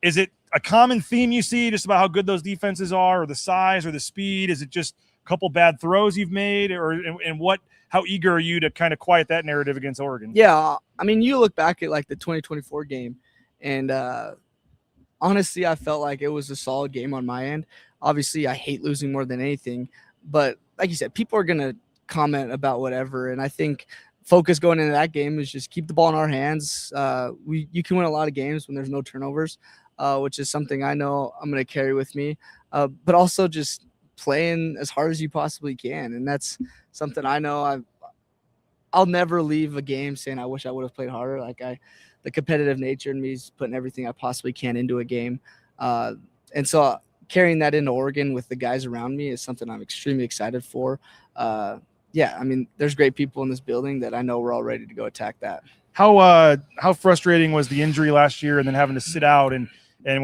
is it a common theme you see just about how good those defenses are, or the size, or the speed? Is it just a couple bad throws you've made, how eager are you to kind of quiet that narrative against Oregon? Yeah, I mean, you look back at the 2024 game, and honestly, I felt like it was a solid game on my end. Obviously, I hate losing more than anything, but like you said, people are gonna comment about whatever, and I think focus going into that game is just keep the ball in our hands. You can win a lot of games when there's no turnovers, which is something I know I'm gonna carry with me, but also just playing as hard as you possibly can, and that's something I know I'll never leave a game saying I wish I would have played harder. The competitive nature in me is putting everything I possibly can into a game. And so carrying that into Oregon with the guys around me is something I'm extremely excited for. Yeah, I mean, there's great people in this building that I know we're all ready to go attack that. How frustrating was the injury last year and then having to sit out and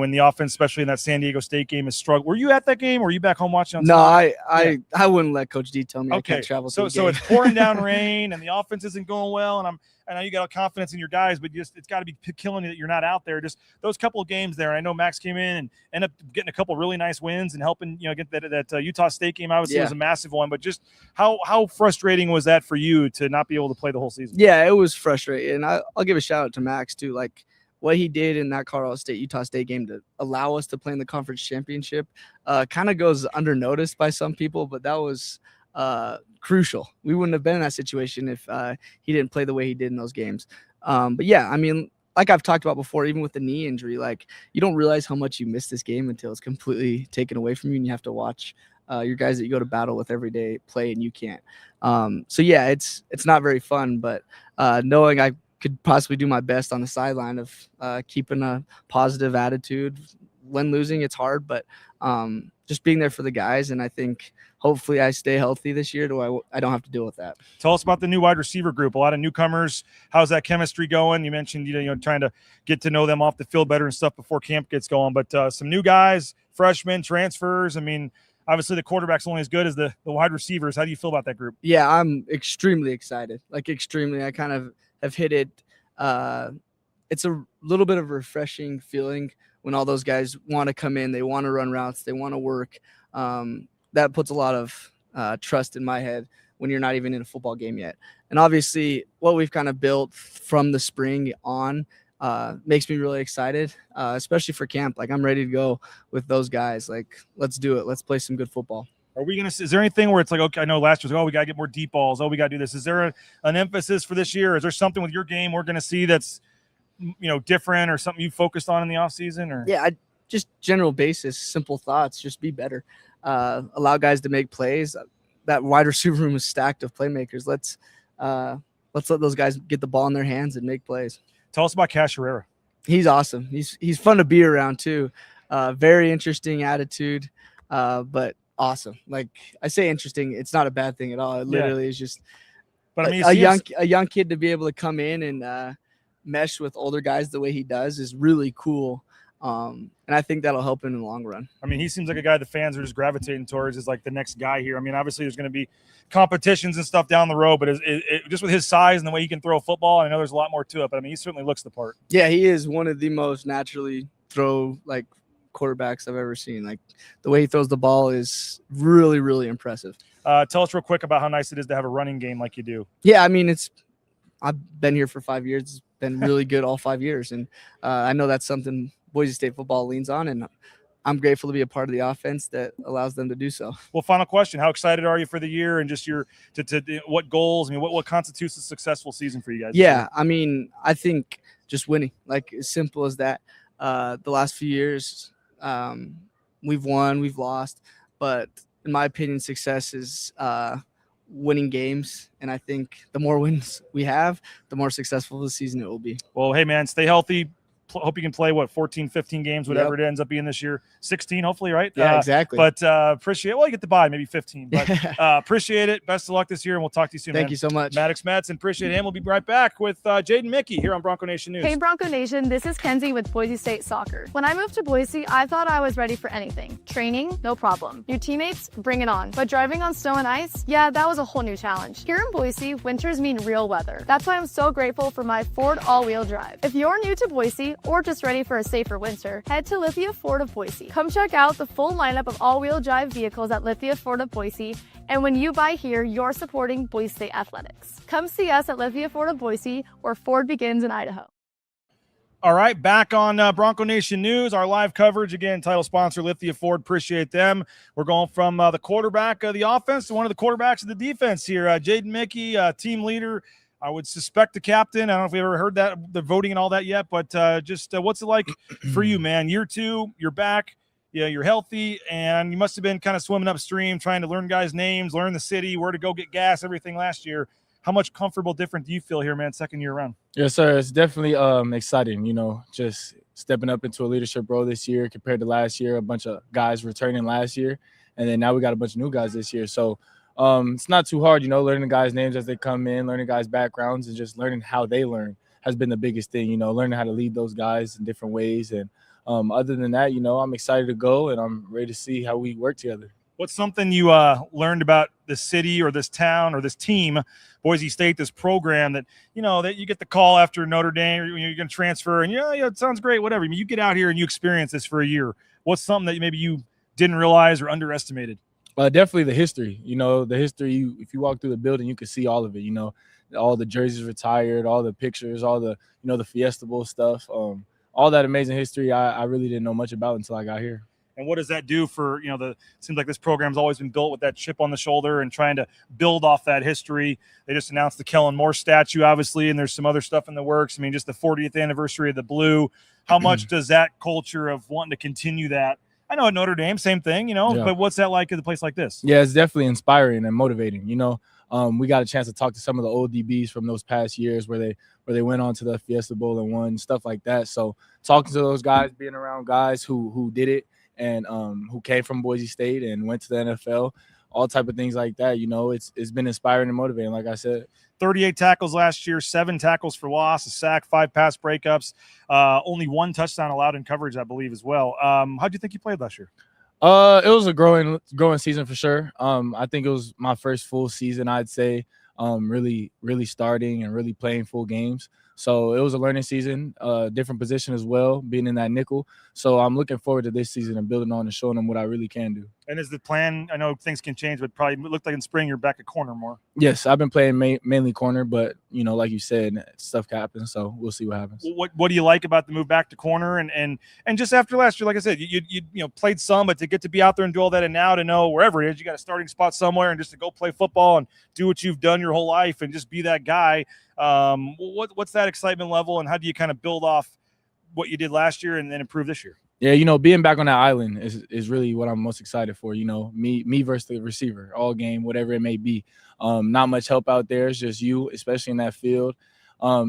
when the offense, especially in that San Diego State game, is struggled? Were you at that game? Or were you back home watching? No, I wouldn't let Coach D tell me I Okay, can't travel. so to the game. it's pouring down rain and the offense isn't going well, and I know you got confidence in your guys, but it's got to be killing you that you're not out there. Just those couple of games there. I know Max came in and ended up getting a couple really nice wins and helping get that Utah State game. Obviously, was a massive one, but just how frustrating was that for you to not be able to play the whole season? Yeah, it was frustrating, and I'll give a shout out to Max too. What he did in that Colorado State Utah State game to allow us to play in the conference championship kind of goes undernoticed by some people, but that was crucial. We wouldn't have been in that situation if he didn't play the way he did in those games. But yeah, I mean, like I've talked about before, even with the knee injury, you don't realize how much you miss this game until it's completely taken away from you and you have to watch your guys that you go to battle with every day play and you can't. So yeah, it's not very fun, but knowing I could possibly do my best on the sideline of keeping a positive attitude, when losing, it's hard, but just being there for the guys. And I think hopefully I stay healthy this year. I don't have to deal with that. Tell us about the new wide receiver group. A lot of newcomers. How's that chemistry going? You mentioned, trying to get to know them off the field better and stuff before camp gets going, but some new guys, freshmen, transfers. I mean, obviously the quarterback's only as good as the wide receivers. How do you feel about that group? Yeah, I'm extremely excited. Like extremely. I kind of have hit it. It's a little bit of a refreshing feeling when all those guys want to come in, they want to run routes, they want to work. That puts a lot of trust in my head when you're not even in a football game yet. And obviously what we've kind of built from the spring on makes me really excited, especially for camp. Like I'm ready to go with those guys. Like, let's do it. Let's play some good football. Are we going to, is there anything where it's like, okay, I know last year was, we got to get more deep balls. We got to do this. Is there an emphasis for this year? Is there something with your game we're going to see that's, different, or something you focused on in the off season? Or yeah, just general basis, simple thoughts, just be better. Allow guys to make plays. That wide receiver room is stacked of playmakers. Let's let those guys get the ball in their hands and make plays. Tell us about Cash Herrera. He's awesome. He's fun to be around too. Very interesting attitude, but awesome. Like I say interesting, it's not a bad thing at all. It literally is just but I mean, a young kid to be able to come in and mesh with older guys the way he does is really cool. And I think that'll help him in the long run. I mean, he seems like a guy the fans are just gravitating towards as like the next guy here. I mean, obviously there's going to be competitions and stuff down the road, but just with his size and the way he can throw a football, I know there's a lot more to it, but I mean, he certainly looks the part. Yeah, he is one of the most naturally throw like quarterbacks I've ever seen. Like the way he throws the ball is really, really impressive. Tell us real quick about how nice it is to have a running game like you do. Yeah, I mean, I've been here for 5 years. It's been really good all 5 years. And I know that's something Boise State football leans on, and I'm grateful to be a part of the offense that allows them to do so. Well, final question. How excited are you for the year and just what goals? I mean, what constitutes a successful season for you guys? Yeah, I mean, I think just winning, like as simple as that. The last few years, we've won, we've lost, but in my opinion, success is winning games, and I think the more wins we have, the more successful the season it will be. Well, hey man, stay healthy. Hope you can play 14, 15 games, whatever it ends up being this year. 16, hopefully, right? Yeah, exactly. But appreciate it. Well, you get the bye, maybe 15. But appreciate it. Best of luck this year, and we'll talk to you soon. Thank you so much. Maddox Madsen, appreciate him. We'll be right back with Jaden Mickey here on Bronco Nation News. Hey Bronco Nation, this is Kenzie with Boise State Soccer. When I moved to Boise, I thought I was ready for anything. Training, no problem. New teammates, bring it on. But driving on snow and ice, yeah, that was a whole new challenge. Here in Boise, winters mean real weather. That's why I'm so grateful for my Ford all-wheel drive. If you're new to Boise or just ready for a safer winter, head to Lithia Ford of Boise. Come check out the full lineup of all-wheel drive vehicles at Lithia Ford of Boise, and when you buy here, you're supporting Boise State athletics. Come see us at Lithia Ford of Boise, where Ford begins in Idaho. All right, back on Bronco Nation News, our live coverage. Again, title sponsor Lithia Ford, appreciate them. We're going from the quarterback of the offense to one of the quarterbacks of the defense here. Jaden Mickey, team leader. I would suspect the captain. I don't know if we ever heard that, the voting and all that yet, but what's it like for you, man? Year two, you're back, you're healthy, and you must have been kind of swimming upstream, trying to learn guys' names, learn the city, where to go get gas, everything last year. How much different do you feel here, man, second year around? Yes, sir. It's definitely exciting, just stepping up into a leadership role this year compared to last year, a bunch of guys returning last year, and then now we got a bunch of new guys this year. So it's not too hard, learning the guys' names as they come in, learning guys' backgrounds, and just learning how they learn has been the biggest thing, learning how to lead those guys in different ways. And other than that, I'm excited to go, and I'm ready to see how we work together. What's something you learned about this city or this town or this team, Boise State, this program that you get the call after Notre Dame, you're going to transfer, and it sounds great, whatever. I mean, you get out here and you experience this for a year. What's something that maybe you didn't realize or underestimated? Definitely the history. The history. If you walk through the building, you can see all of it. All the jerseys retired, all the pictures, all the the Fiesta Bowl stuff. All that amazing history. I really didn't know much about until I got here. And what does that do for it seems like this program's always been built with that chip on the shoulder and trying to build off that history. They just announced the Kellen Moore statue, obviously, and there's some other stuff in the works. I mean, just the 40th anniversary of the Blue. How much does that culture of wanting to continue that? I know at Notre Dame, same thing, but what's that like at a place like this? Yeah, it's definitely inspiring and motivating. we got a chance to talk to some of the old DBs from those past years where they went on to the Fiesta Bowl and won, stuff like that. So talking to those guys, being around guys who did it and who came from Boise State and went to the NFL, all type of things like that. It's been inspiring and motivating, like I said. 38 tackles last year, 7 tackles for loss, a sack, 5 pass breakups, only 1 touchdown allowed in coverage, I believe, as well. How do you think you played last year? It was a growing season for sure. I think it was my first full season, I'd say, really starting and really playing full games. So it was a learning season, different position as well, being in that nickel. So I'm looking forward to this season and building on and showing them what I really can do. And is the plan, I know things can change, but probably looked like in spring you're back at corner more. Yes, I've been playing mainly corner, but, like you said, stuff happens, so we'll see what happens. What do you like about the move back to corner? And just after last year, like I said, you played some, but to get to be out there and do all that, and now to know wherever it is, you got a starting spot somewhere, and just to go play football and do what you've done your whole life and just be that guy. What's that excitement level, and how do you kind of build off what you did last year and then improve this year? Yeah, being back on that island is really what I'm most excited for. Me versus the receiver, all game, whatever it may be. Not much help out there. It's just you, especially in that field.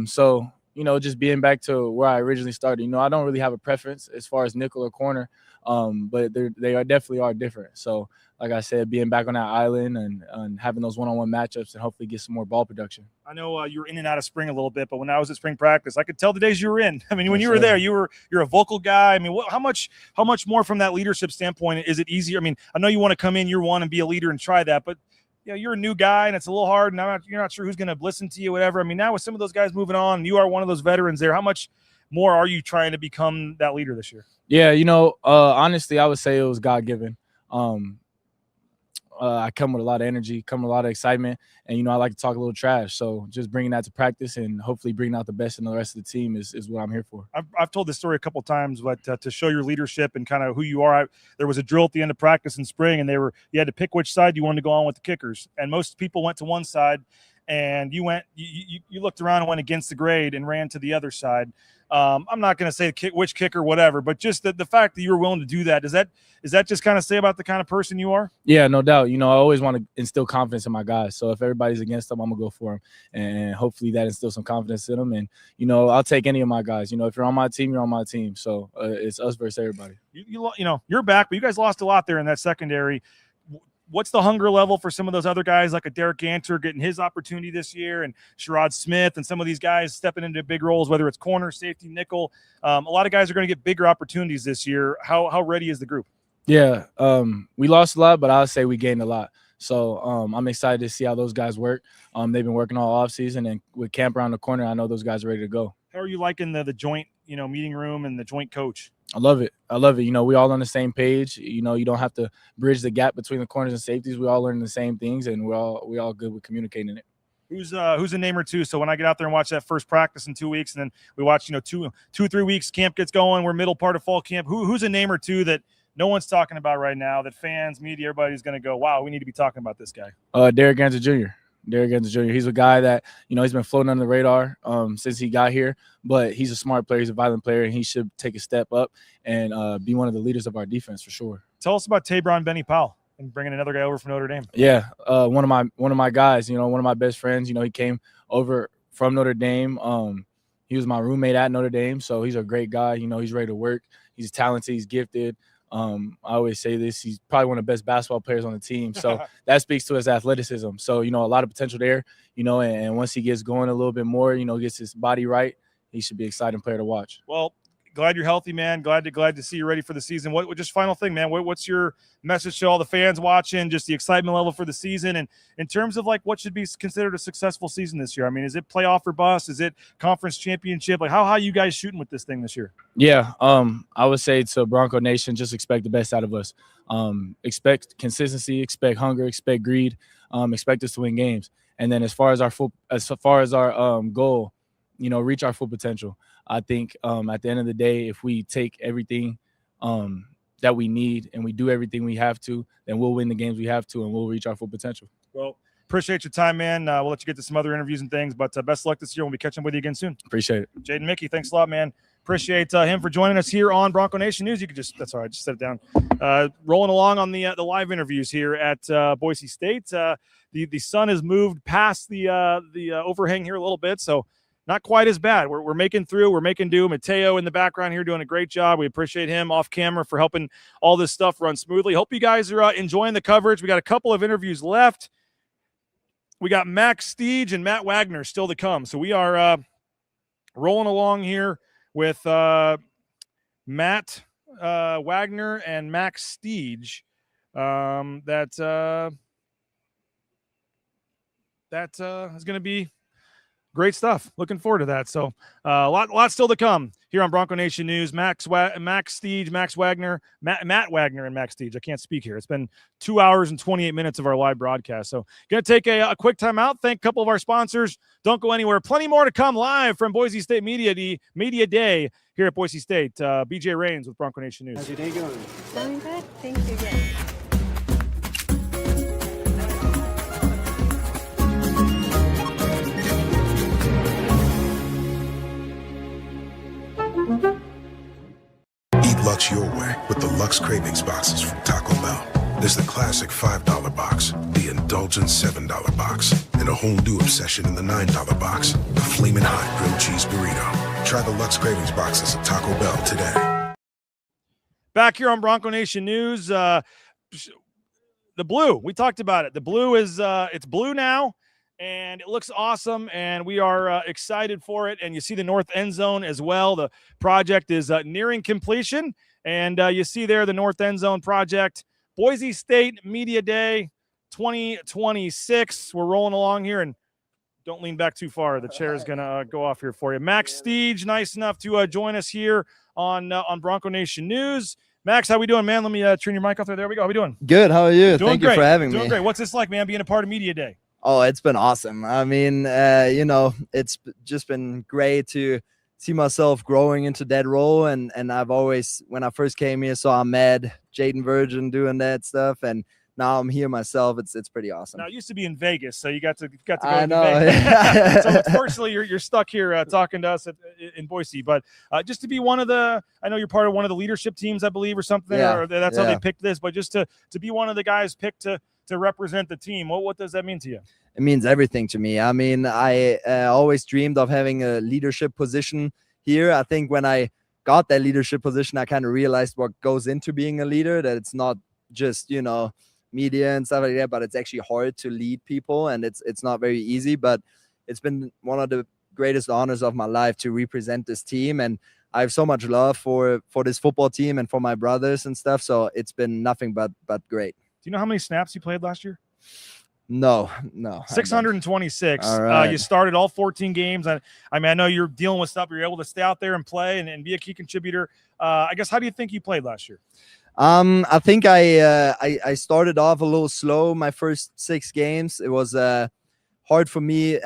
So just being back to where I originally started. I don't really have a preference as far as nickel or corner, but they definitely are different. So, like I said, being back on that island and having those one-on-one matchups and hopefully get some more ball production. I know you were in and out of spring a little bit, but when I was at spring practice, I could tell the days you were in. I mean, when you were there, you're a vocal guy. I mean, how much more from that leadership standpoint is it easier? I mean, I know you want to come in year one and be a leader and try that, but you're a new guy and it's a little hard, and you're not sure who's going to listen to you, whatever. I mean, now with some of those guys moving on, you are one of those veterans there. How much more are you trying to become that leader this year? Yeah, honestly, I would say it was God-given. I come with a lot of energy, come with a lot of excitement, and I like to talk a little trash. So just bringing that to practice and hopefully bringing out the best in the rest of the team is what I'm here for. I've told this story a couple of times, but to show your leadership and kind of who you are, there was a drill at the end of practice in spring, and you had to pick which side you wanted to go on with the kickers, and most people went to one side, and you looked around and went against the grade and ran to the other side. I'm not going to say which kicker, whatever, but just the fact that you were willing to do that, is that just kind of say about the kind of person you are? Yeah, no doubt. I always want to instill confidence in my guys. So if everybody's against them, I'm gonna go for them, and hopefully that instills some confidence in them. And I'll take any of my guys. If you're on my team, you're on my team. So it's us versus everybody. You're back, but you guys lost a lot there in that secondary. What's the hunger level for some of those other guys like a Derek Ganter getting his opportunity this year, and Sherrod Smith and some of these guys stepping into big roles, whether it's corner, safety, nickel? A lot of guys are going to get bigger opportunities this year. How ready is the group? Yeah, we lost a lot, but I'll say we gained a lot. So I'm excited to see how those guys work. They've been working all offseason, and with camp around the corner, I know those guys are ready to go. How are you liking the joint meeting room and the joint coach? I love it. We all on the same page. You don't have to bridge the gap between the corners and safeties. We all learn the same things, and we all good with communicating it. Who's a name or two? So when I get out there and watch that first practice in 2 weeks, and then we watch 2 or 3 weeks, camp gets going, we're middle part of fall camp. Who's a name or two that no one's talking about right now, that fans, media, everybody's going to go, wow, we need to be talking about this guy? Derek Ganter Jr. Derek Ganter Jr. He's a guy that, he's been floating under the radar since he got here, but he's a smart player. He's a violent player, and he should take a step up and be one of the leaders of our defense for sure. Tell us about Tabron Benny Powell and bringing another guy over from Notre Dame. Yeah, one of my guys, one of my best friends. He came over from Notre Dame. He was my roommate at Notre Dame, so he's a great guy. He's ready to work. He's talented. He's gifted. I always say this, he's probably one of the best basketball players on the team. So that speaks to his athleticism. So, a lot of potential there, and once he gets going a little bit more, gets his body right, he should be an exciting player to watch. Well, glad you're healthy, man. Glad to see you ready for the season. What just final thing, man? What's your message to all the fans watching? Just the excitement level for the season, and in terms of what should be considered a successful season this year. I mean, is it playoff or bust? Is it conference championship? How you guys shooting with this thing this year? Yeah, I would say to Bronco Nation, just expect the best out of us. Expect consistency, expect hunger, expect greed, expect us to win games. And then as far as our goal, reach our full potential. I think at the end of the day, if we take everything that we need and we do everything we have to, then we'll win the games we have to, and we'll reach our full potential. Well, appreciate your time, man. We'll let you get to some other interviews and things, but best of luck this year. We'll be catching up with you again soon. Appreciate it. Jaden Mickey, thanks a lot, man. appreciate him for joining us here on Bronco Nation News. You could that's all right, just set it down. Rolling along on the live interviews here at Boise State. The sun has moved past the overhang here a little bit, so not quite as bad. We're making through. We're making do. Mateo in the background here doing a great job. We appreciate him off camera for helping all this stuff run smoothly. Hope you guys are enjoying the coverage. We got a couple of interviews left. We got Max Steege and Matt Wagner still to come. So we are rolling along here with Matt Wagner and Max Steege. That is going to be great stuff. Looking forward to that. So a lot still to come here on Bronco Nation News. Matt Wagner, and Max Steege. I can't speak here. It's been 2 hours and 28 minutes of our live broadcast. So going to take a quick time out. Thank a couple of our sponsors. Don't go anywhere. Plenty more to come live from Boise State Media Day here at Boise State. BJ Rains with Bronco Nation News. How's your day going? Going good. Thank you. Yes. Eat Lux your way with the Lux Cravings boxes from Taco Bell. There's the classic $5 box, the indulgent $7 box, and a whole new obsession in the $9 box, the Flamin' Hot Grilled Cheese Burrito. Try the Lux Cravings boxes at Taco Bell today. Back here on Bronco Nation News, the blue, we talked about it. The blue is it's blue now, and it looks awesome, and we are excited for it. And you see the north end zone as well. The project is nearing completion, and you see there the north end zone project. Boise State Media Day 2026. We're rolling along here, and don't lean back too far. The chair is going to go off here for you. Max Steege, nice enough to join us here on Bronco Nation News. Max, how we doing, man? Let me turn your mic off there. There we go. How we doing? Good. How are you? Doing Thank great. you for having me. Doing great. What's this like, man, being a part of Media Day? Oh, it's been awesome. I mean, it's just been great to see myself growing into that role. And I've always, when I first came here, saw Ahmed, Jaden Virgin doing that stuff. And now I'm here myself. It's pretty awesome. Now, it used to be in Vegas, so you got to go I to know. Vegas. So unfortunately, you're stuck here talking to us in Boise. But just to be one of the, I know you're part of one of the leadership teams, I believe, or something. Yeah, or that's how they picked this. But just to be one of the guys picked to represent the team, what does that mean to you? It means everything to me. I mean, I always dreamed of having a leadership position here. I think when I got that leadership position, I kind of realized what goes into being a leader, that it's not just, media and stuff like that, but it's actually hard to lead people, and it's not very easy. But it's been one of the greatest honors of my life to represent this team, and I have so much love for this football team and for my brothers and stuff. So it's been nothing but great. Do you know how many snaps you played last year? No. 626. All right. You started all 14 games. I mean, I know you're dealing with stuff. You're able to stay out there and play and be a key contributor. I guess, how do you think you played last year? I think I started off a little slow my first 6 games. It was hard for me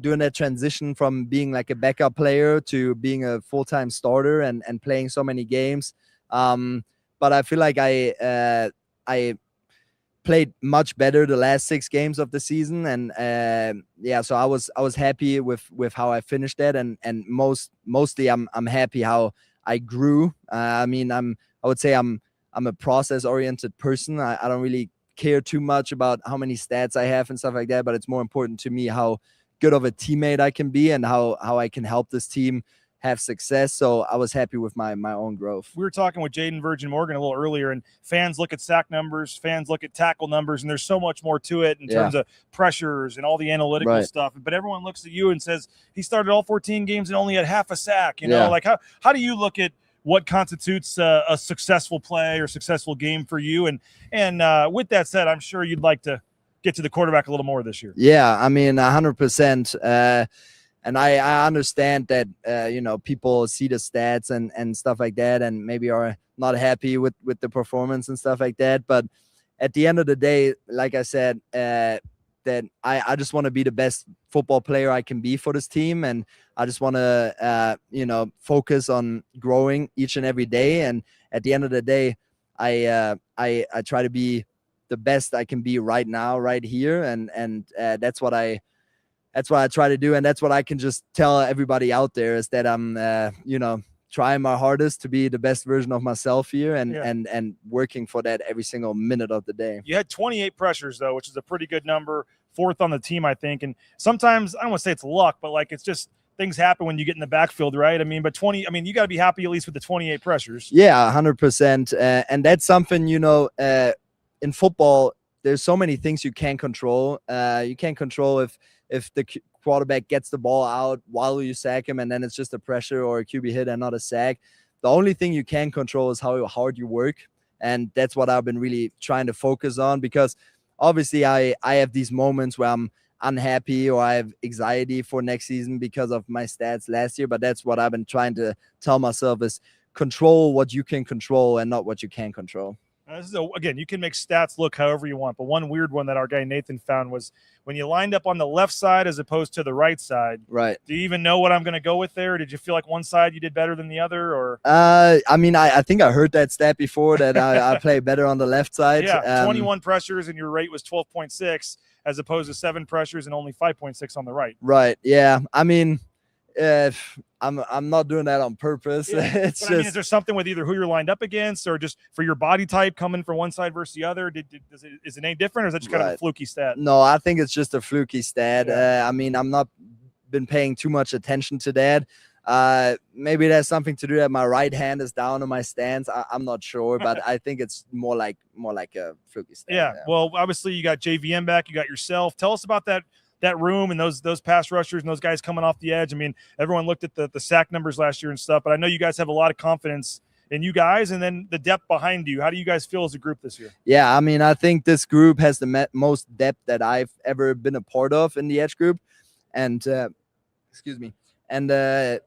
doing that transition from being like a backup player to being a full-time starter and playing so many games. But I feel like I played much better the last 6 games of the season, and so I was happy with how I finished that, and mostly I'm happy how I grew. I mean, I would say I'm a process-oriented person. I don't really care too much about how many stats I have and stuff like that, but it's more important to me how good of a teammate I can be and how I can help this team have success. So I was happy with my own growth. We were talking with Jaden Virgin Morgan a little earlier, and fans look at sack numbers, fans look at tackle numbers, and there's so much more to it in terms of pressures and all the analytical stuff. But everyone looks at you and says he started all 14 games and only had half a sack. Like how do you look at what constitutes a successful play or successful game for you? And with that said, I'm sure you'd like to get to the quarterback a little more this year. Yeah, I mean, 100%. And I understand that, people see the stats and stuff like that and maybe are not happy with the performance and stuff like that. But at the end of the day, like I said, that I just want to be the best football player I can be for this team. And I just want to, focus on growing each and every day. And at the end of the day, I try to be the best I can be right now, right here. And that's what I try to do. And that's what I can just tell everybody out there is that I'm, trying my hardest to be the best version of myself here, and Yeah. and working for that every single minute of the day. You had 28 pressures though, which is a pretty good number, 4th on the team, I think. And sometimes I don't want to say it's luck, but like it's just things happen when you get in the backfield, right? I mean, but you got to be happy at least with the 28 pressures. Yeah, 100%. And that's something, in football, there's so many things you can't control. You can't control if the quarterback gets the ball out while you sack him, and then it's just a pressure or a QB hit and not a sack. The only thing you can control is how hard you work. And that's what I've been really trying to focus on, because obviously I have these moments where I'm unhappy or I have anxiety for next season because of my stats last year. But that's what I've been trying to tell myself, is control what you can control and not what you can't control. Again, you can make stats look however you want, but one weird one that our guy Nathan found was when you lined up on the left side as opposed to the right side. Right. Do you even know what I'm going to go with there? Did you feel like one side you did better than the other, or? I mean, I think I heard that stat before, that I play better on the left side. Yeah, 21 pressures and your rate was 12.6 as opposed to 7 pressures and only 5.6 on the right. Right. Yeah. I mean, I'm not doing that on purpose. Yeah. It's but just, I mean, is there something with either who you're lined up against or just for your body type coming from one side versus the other? Is it any different, or is that just kind of a fluky stat? No, I think it's just a fluky stat. Yeah. I mean, I'm not been paying too much attention to that. Maybe there's something to do that my right hand is down on my stance. I'm not sure, but I think it's more like a fluky stat. Yeah. Well, obviously you got JVM back, you got yourself. Tell us about that room and those pass rushers and those guys coming off the edge. I mean, everyone looked at the sack numbers last year and stuff, but I know you guys have a lot of confidence in you guys, and then the depth behind you. How do you guys feel as a group this year? Yeah, I mean, I think this group has the most depth that I've ever been a part of in the edge group, and excuse me, and I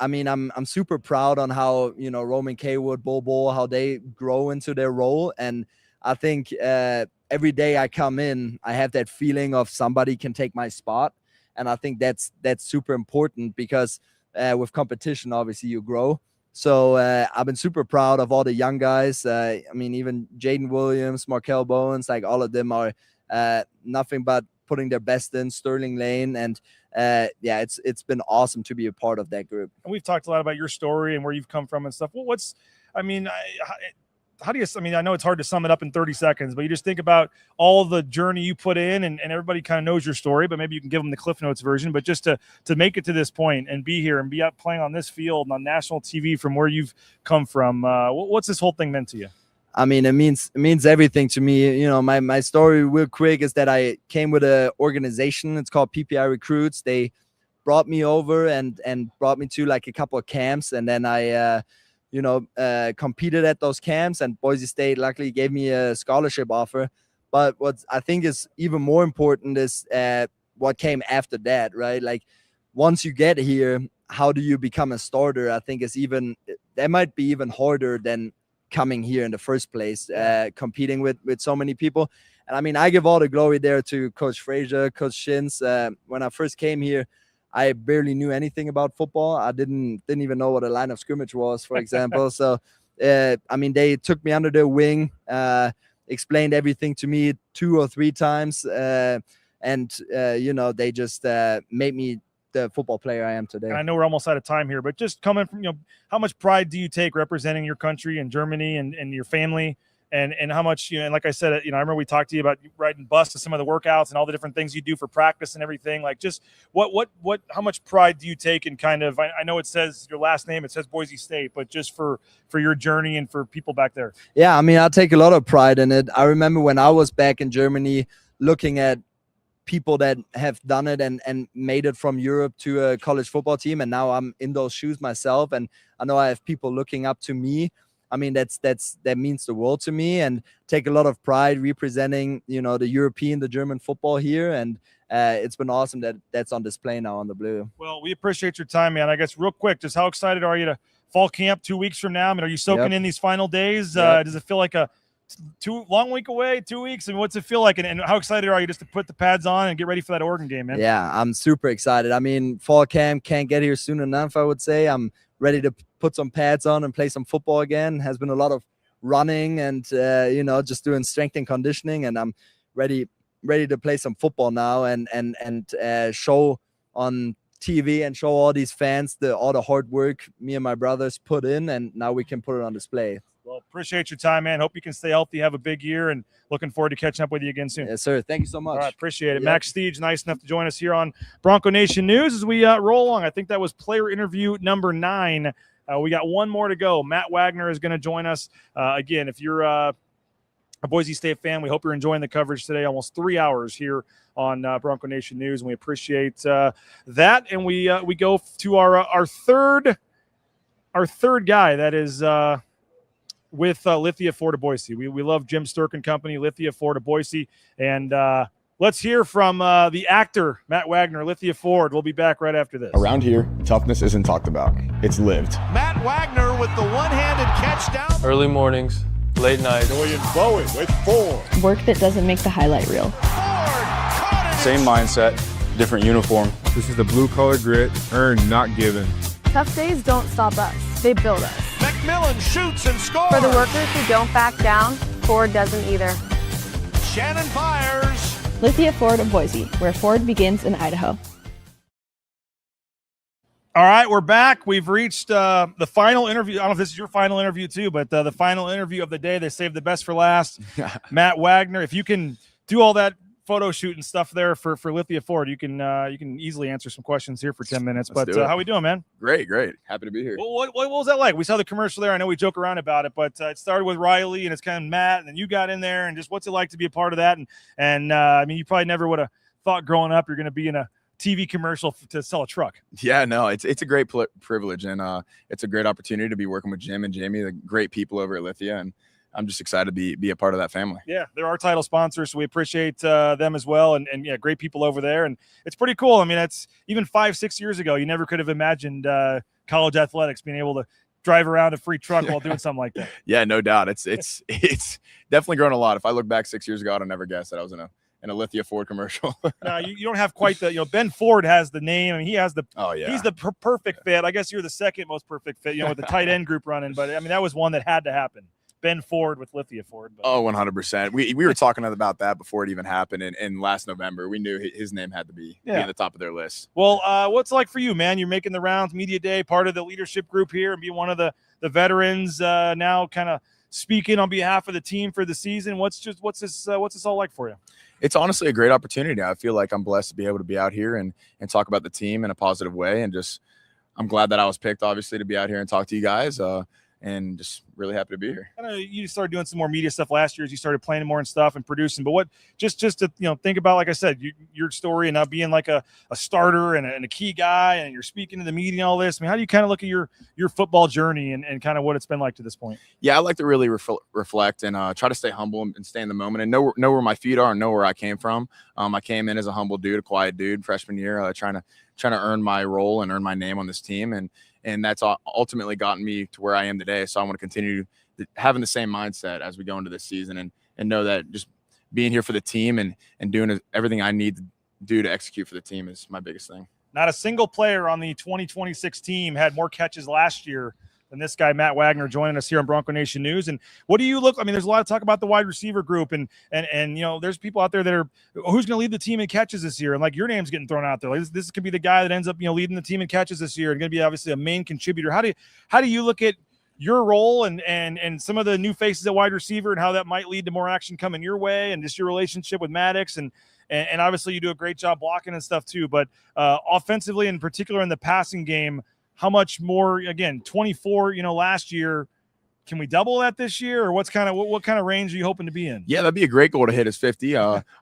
mean, I'm super proud on how Roman Kaywood, Bobo, how they grow into their role, and I think every day I come in, I have that feeling of somebody can take my spot, and I think that's super important, because with competition, obviously you grow. So I've been super proud of all the young guys. I mean, even Jaden Williams, Markel Bowens, like all of them are nothing but putting their best in. Sterling Lane, and yeah, it's been awesome to be a part of that group. And we've talked a lot about your story and where you've come from and stuff. Well, how do you, I mean, I know it's hard to sum it up in 30 seconds, but you just think about all the journey you put in, and everybody kind of knows your story, but maybe you can give them the Cliff Notes version. But just to make it to this point and be here and be out playing on this field on national TV from where you've come from, what's this whole thing meant to you? I mean, it means everything to me. My story real quick is that I came with an organization. It's called PPI Recruits. They brought me over and brought me to like a couple of camps, and then I competed at those camps, and Boise State luckily gave me a scholarship offer. But what I think is even more important is what came after that, right? Like, once you get here, how do you become a starter? I think that might be even harder than coming here in the first place, competing with so many people. And I mean, I give all the glory there to Coach Frazier, Coach Shins. When I first came here, I barely knew anything about football. I didn't even know what a line of scrimmage was, for example. So, I mean, they took me under their wing, explained everything to me 2 or 3 times, and they just made me the football player I am today. And I know we're almost out of time here, but just coming from, how much pride do you take representing your country and Germany and your family? And how much, and like I said, I remember we talked to you about riding bus to some of the workouts and all the different things you do for practice and everything. Like, just how much pride do you take in kind of, I know it says your last name, it says Boise State, but just for your journey and for people back there? Yeah, I mean, I take a lot of pride in it. I remember when I was back in Germany looking at people that have done it and made it from Europe to a college football team, and now I'm in those shoes myself, and I know I have people looking up to me. I mean, that means the world to me, and take a lot of pride representing, the European, the German football here. And it's been awesome that's on display now on the blue. Well, we appreciate your time, man. I guess real quick, just how excited are you to fall camp 2 weeks from now? I mean, are you soaking in these final days? Does it feel like a long week away, 2 weeks? And what's it feel like? And how excited are you just to put the pads on and get ready for that Oregon game, man? Yeah, I'm super excited. I mean, fall camp can't get here soon enough, I would say. I'm ready to put some pads on and play some football again. Has been a lot of running and just doing strength and conditioning, and I'm ready to play some football now and show on TV and show all these fans all the hard work me and my brothers put in, and now we can put it on display. Well, appreciate your time, man. Hope you can stay healthy, have a big year, and looking forward to catching up with you again soon. Yes, sir. Thank you so much. All right, appreciate it. Yep. Max Steege, nice enough to join us here on Bronco Nation News as we roll along. I think that was player interview number 9. We got one more to go. Matt Wagner is going to join us. Again, if you're a Boise State fan, we hope you're enjoying the coverage today. Almost 3 hours here on Bronco Nation News, and we appreciate that. And we go to our third guy that is with Lithia Ford of Boise. We love Jim Sturk and company, Lithia Ford of Boise. And let's hear from the actor, Matt Wagner, Lithia Ford. We'll be back right after this. Around here, toughness isn't talked about. It's lived. Matt Wagner with the one-handed catch down. Early mornings, late nights. William Bowen with Ford. Work that doesn't make the highlight reel. Same mindset, different uniform. This is the blue-collar grit, earned, not given. Tough days don't stop us. They build us. McMillan shoots and scores. For the workers who don't back down, Ford doesn't either. Shannon fires. Lithia Ford of Boise, where Ford begins in Idaho. All right, we're back. We've reached the final interview. I don't know if this is your final interview too, but the final interview of the day. They saved the best for last. Matt Wagner, if you can do all that photo shoot and stuff there for Lithia Ford, you can easily answer some questions here for 10 minutes. Let's But how we doing, man? Great. Happy to be here. Well, what was that like? We saw the commercial there. I know we joke around about it, but it started with Riley and it's kind of Matt, and then you got in there, and just what's it like to be a part of that? And I mean, you probably never would have thought growing up you're going to be in a TV commercial to sell a truck. Yeah, no, it's a great privilege, and it's a great opportunity to be working with Jim and Jamie, the great people over at Lithia, and I'm just excited to be a part of that family. Yeah, they're our title sponsors, so we appreciate them as well. And yeah, great people over there. And it's pretty cool. I mean, it's even 5-6 years ago, you never could have imagined college athletics being able to drive around a free truck while doing something like that. Yeah, no doubt. It's definitely grown a lot. If I look back 6 years ago, I'd have never guessed that I was in a Lithia Ford commercial. No, you don't have quite the, Ben Ford has the name. I mean, he has the, he's the perfect fit. I guess you're the second most perfect fit, with the tight end group running. But I mean, that was one that had to happen. Ben Ford with Lithia Ford. But. Oh, 100%. We were talking about that before it even happened. And last November, we knew his name had to be at the top of their list. Well, what's it like for you, man? You're making the rounds, media day, part of the leadership group here, and being one of the veterans now, kind of speaking on behalf of the team for the season. What's this all like for you? It's honestly a great opportunity. I feel like I'm blessed to be able to be out here and talk about the team in a positive way. And just, I'm glad that I was picked, obviously, to be out here and talk to you guys. And just really happy to be here. I know you started doing some more media stuff last year as you started playing more and stuff and producing. But what just to think about, like I said, your story and not being like a starter and a key guy, and you're speaking to the media and all this. I mean, how do you kind of look at your football journey and kind of what it's been like to this point? Yeah, I like to really reflect and try to stay humble and stay in the moment and know where my feet are and know where I came from. I came in as a humble dude, a quiet dude, freshman year, trying to earn my role and earn my name on this team, and that's ultimately gotten me to where I am today. So I want to continue having the same mindset as we go into this season and know that just being here for the team and doing everything I need to do to execute for the team is my biggest thing. Not a single player on the 2026 team had more catches last year than this guy, Matt Wagner, joining us here on Bronco Nation News. And what do you look? I mean, there's a lot of talk about the wide receiver group, and there's people out there that are who's going to lead the team in catches this year, and like your name's getting thrown out there. Like this could be the guy that ends up leading the team in catches this year and going to be obviously a main contributor. How do you look at your role and some of the new faces at wide receiver and how that might lead to more action coming your way, and just your relationship with Maddox and obviously you do a great job blocking and stuff too, but offensively, in particular in the passing game, how much more, again, 24, last year, can we double that this year, or what kind of range are you hoping to be in? Yeah, that'd be a great goal to hit is 50.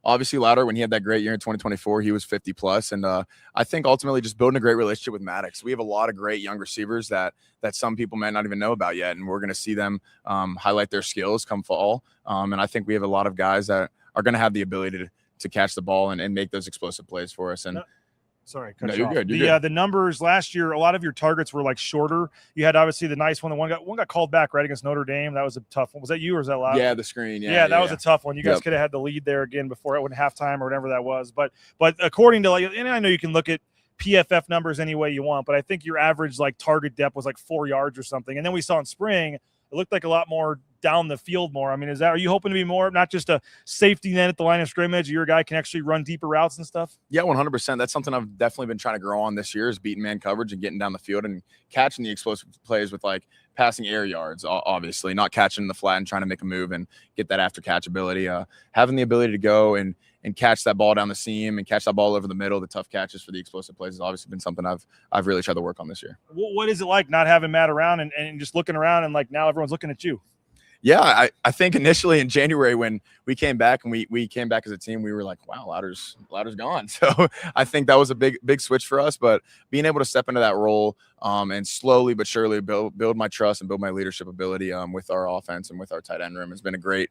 Obviously Louder, when he had that great year in 2024, he was 50 plus. And I think ultimately just building a great relationship with Maddox. We have a lot of great young receivers that some people might not even know about yet. And we're going to see them highlight their skills come fall. And I think we have a lot of guys that are going to have the ability to catch the ball and make those explosive plays for us. And Sorry, you're good. You're good. The numbers last year, a lot of your targets were like shorter. You had obviously the nice one. The one got called back right against Notre Dame. That was a tough one. Was that you or was that Loud? Yeah, the screen. Yeah, that was a tough one. You guys could have had the lead there again before it went halftime or whatever that was. But according to and I know you can look at PFF numbers any way you want, but I think your average target depth was 4 yards or something. And then we saw in spring, it looked like a lot more down the field more. I mean, are you hoping to be more, not just a safety net at the line of scrimmage, your guy can actually run deeper routes and stuff? Yeah, 100%. That's something I've definitely been trying to grow on this year, is beating man coverage and getting down the field and catching the explosive plays with like passing air yards, obviously, not catching in the flat and trying to make a move and get that after catch ability. Having the ability to go and catch that ball down the seam and catch that ball over the middle, the tough catches for the explosive plays has obviously been something I've really tried to work on this year. What is it like not having Matt around and just looking around and like now everyone's looking at you? Yeah, I think initially in January when we came back and we came back as a team, we were like, wow, Louder's gone. So I think that was a big switch for us. But being able to step into that role and slowly but surely build my trust and build my leadership ability with our offense and with our tight end room has been a great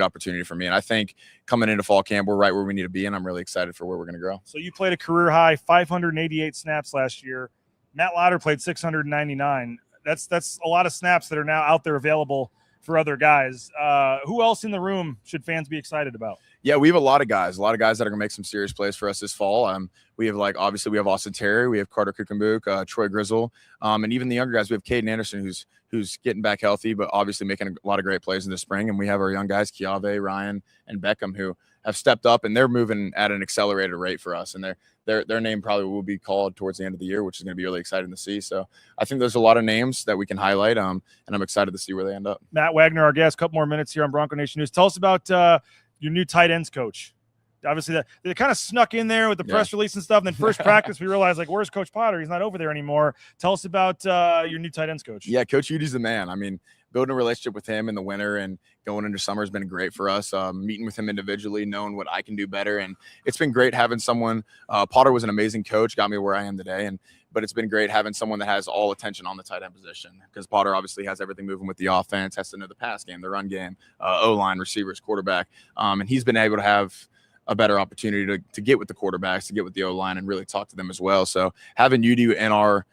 opportunity for me. And I think coming into fall camp, we're right where we need to be, and I'm really excited for where we're going to grow. So you played a career high 588 snaps last year. Matt Louder played 699. That's a lot of snaps that are now out there available for other guys. Who else in the room should fans be excited about? Yeah, we have a lot of guys that are going to make some serious plays for us this fall. We have obviously we have Austin Terry, we have Carter Kukenbook, Troy Grizzle, and even the younger guys. We have Caden Anderson, who's getting back healthy, but obviously making a lot of great plays in the spring. And we have our young guys, Kiave, Ryan, and Beckham, who have stepped up and they're moving at an accelerated rate for us. And their name probably will be called towards the end of the year, which is going to be really exciting to see. So I think there's a lot of names that we can highlight, and I'm excited to see where they end up. Matt Wagner, our guest, a couple more minutes here on Bronco Nation News. Tell us about your new tight ends coach. Obviously, they kind of snuck in there with the press release and stuff. And then first practice, we realized, like, where's Coach Potter? He's not over there anymore. Tell us about your new tight ends coach. Yeah, Coach Udy's the man. I mean, building a relationship with him in the winter and going into summer has been great for us. Meeting with him individually, knowing what I can do better. And it's been great having someone. Potter was an amazing coach, got me where I am today. But it's been great having someone that has all attention on the tight end position, because Potter obviously has everything moving with the offense, has to know the pass game, the run game, O-line, receivers, quarterback. And he's been able to have a better opportunity to get with the quarterbacks, to get with the O-line and really talk to them as well. So having Udy in our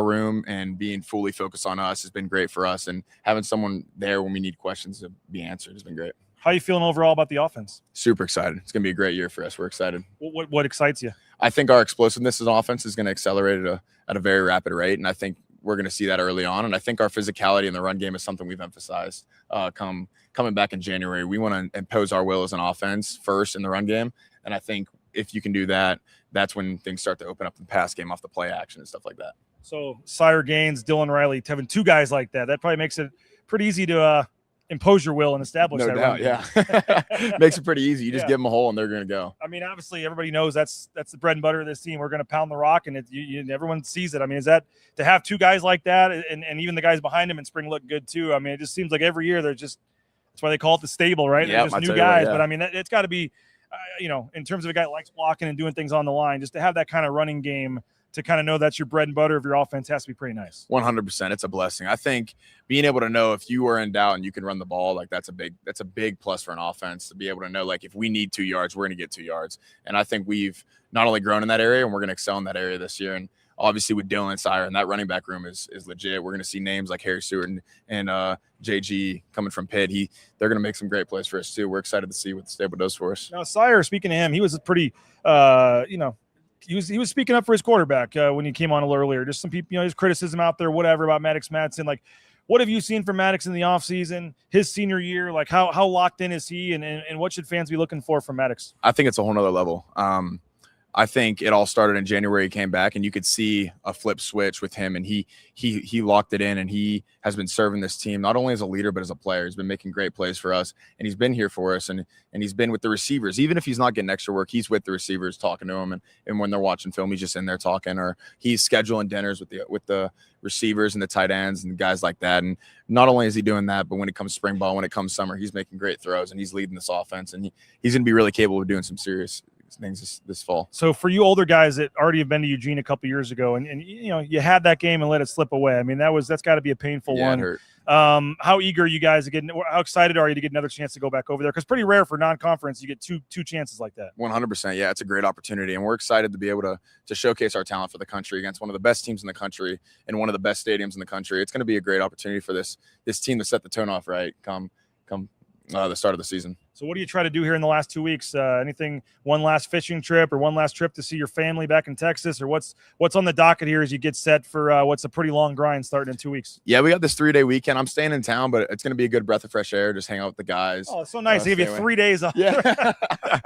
room and being fully focused on us has been great for us, and having someone there when we need questions to be answered has been great. How are you feeling overall about the offense? Super excited. It's going to be a great year for us. We're excited. What excites you? I think our explosiveness as offense is going to accelerate at a very rapid rate, and I think we're going to see that early on. And I think our physicality in the run game is something we've emphasized coming back in January. We want to impose our will as an offense first in the run game, and I think if you can do that, that's when things start to open up the pass game off the play action and stuff like that. So Sire Gaines, Dylan Riley, having two guys like that probably makes it pretty easy to impose your will and establish that. No doubt, yeah. Makes it pretty easy. You just give them a hole and they're going to go. I mean, obviously, everybody knows that's the bread and butter of this team. We're going to pound the rock, and everyone sees it. I mean, is that to have two guys like that, and even the guys behind him in spring look good too? I mean, it just seems like every year that's why they call it the stable, right? Yeah, they're just new guys. But I mean, it's got to be, in terms of a guy that likes blocking and doing things on the line, just to have that kind of running game, to kind of know that's your bread and butter of your offense, has to be pretty nice. 100%. It's a blessing. I think being able to know if you are in doubt and you can run the ball, like that's a big plus for an offense, to be able to know, like, if we need 2 yards, we're going to get 2 yards. And I think we've not only grown in that area, and we're going to excel in that area this year. And obviously with Dylan and Sire, and that running back room is legit. We're going to see names like Harry Stewart and JG coming from Pitt. They're going to make some great plays for us too. We're excited to see what the stable does for us. Now, Sire, speaking to him, he was a pretty, he was speaking up for his quarterback when he came on a little earlier. Just some people, his criticism out there, whatever, about Maddox Madsen. Like, what have you seen from Maddox in the offseason, his senior year? Like, how locked in is he, and what should fans be looking for from Maddox? I think it's a whole nother level. I think it all started in January. He came back, and you could see a flip switch with him, and he locked it in, and he has been serving this team not only as a leader but as a player. He's been making great plays for us, and he's been here for us, and he's been with the receivers. Even if he's not getting extra work, he's with the receivers talking to them, and when they're watching film, he's just in there talking, or he's scheduling dinners with the receivers and the tight ends and guys like that. And not only is he doing that, but when it comes spring ball, when it comes summer, he's making great throws, and he's leading this offense, and he's going to be really capable of doing some serious things this fall. So for you older guys that already have been to Eugene a couple years ago, and you had that game and let it slip away, I mean, that's got to be a painful one. It hurt. How eager are you guys to get? How excited are you to get another chance to go back over there? Because pretty rare for non-conference you get two chances like that. 100%. Yeah, it's a great opportunity, and we're excited to be able to showcase our talent for the country against one of the best teams in the country and one of the best stadiums in the country. It's going to be a great opportunity for this team to set the tone off right come the start of the season. So what do you try to do here in the last 2 weeks? Anything, one last fishing trip or one last trip to see your family back in Texas, or what's on the docket here as you get set for what's a pretty long grind starting in 2 weeks? Yeah, we got this 3-day weekend. I'm staying in town, but it's going to be a good breath of fresh air. Just hang out with the guys. Oh, it's so nice. They give you 3 days off. Yeah.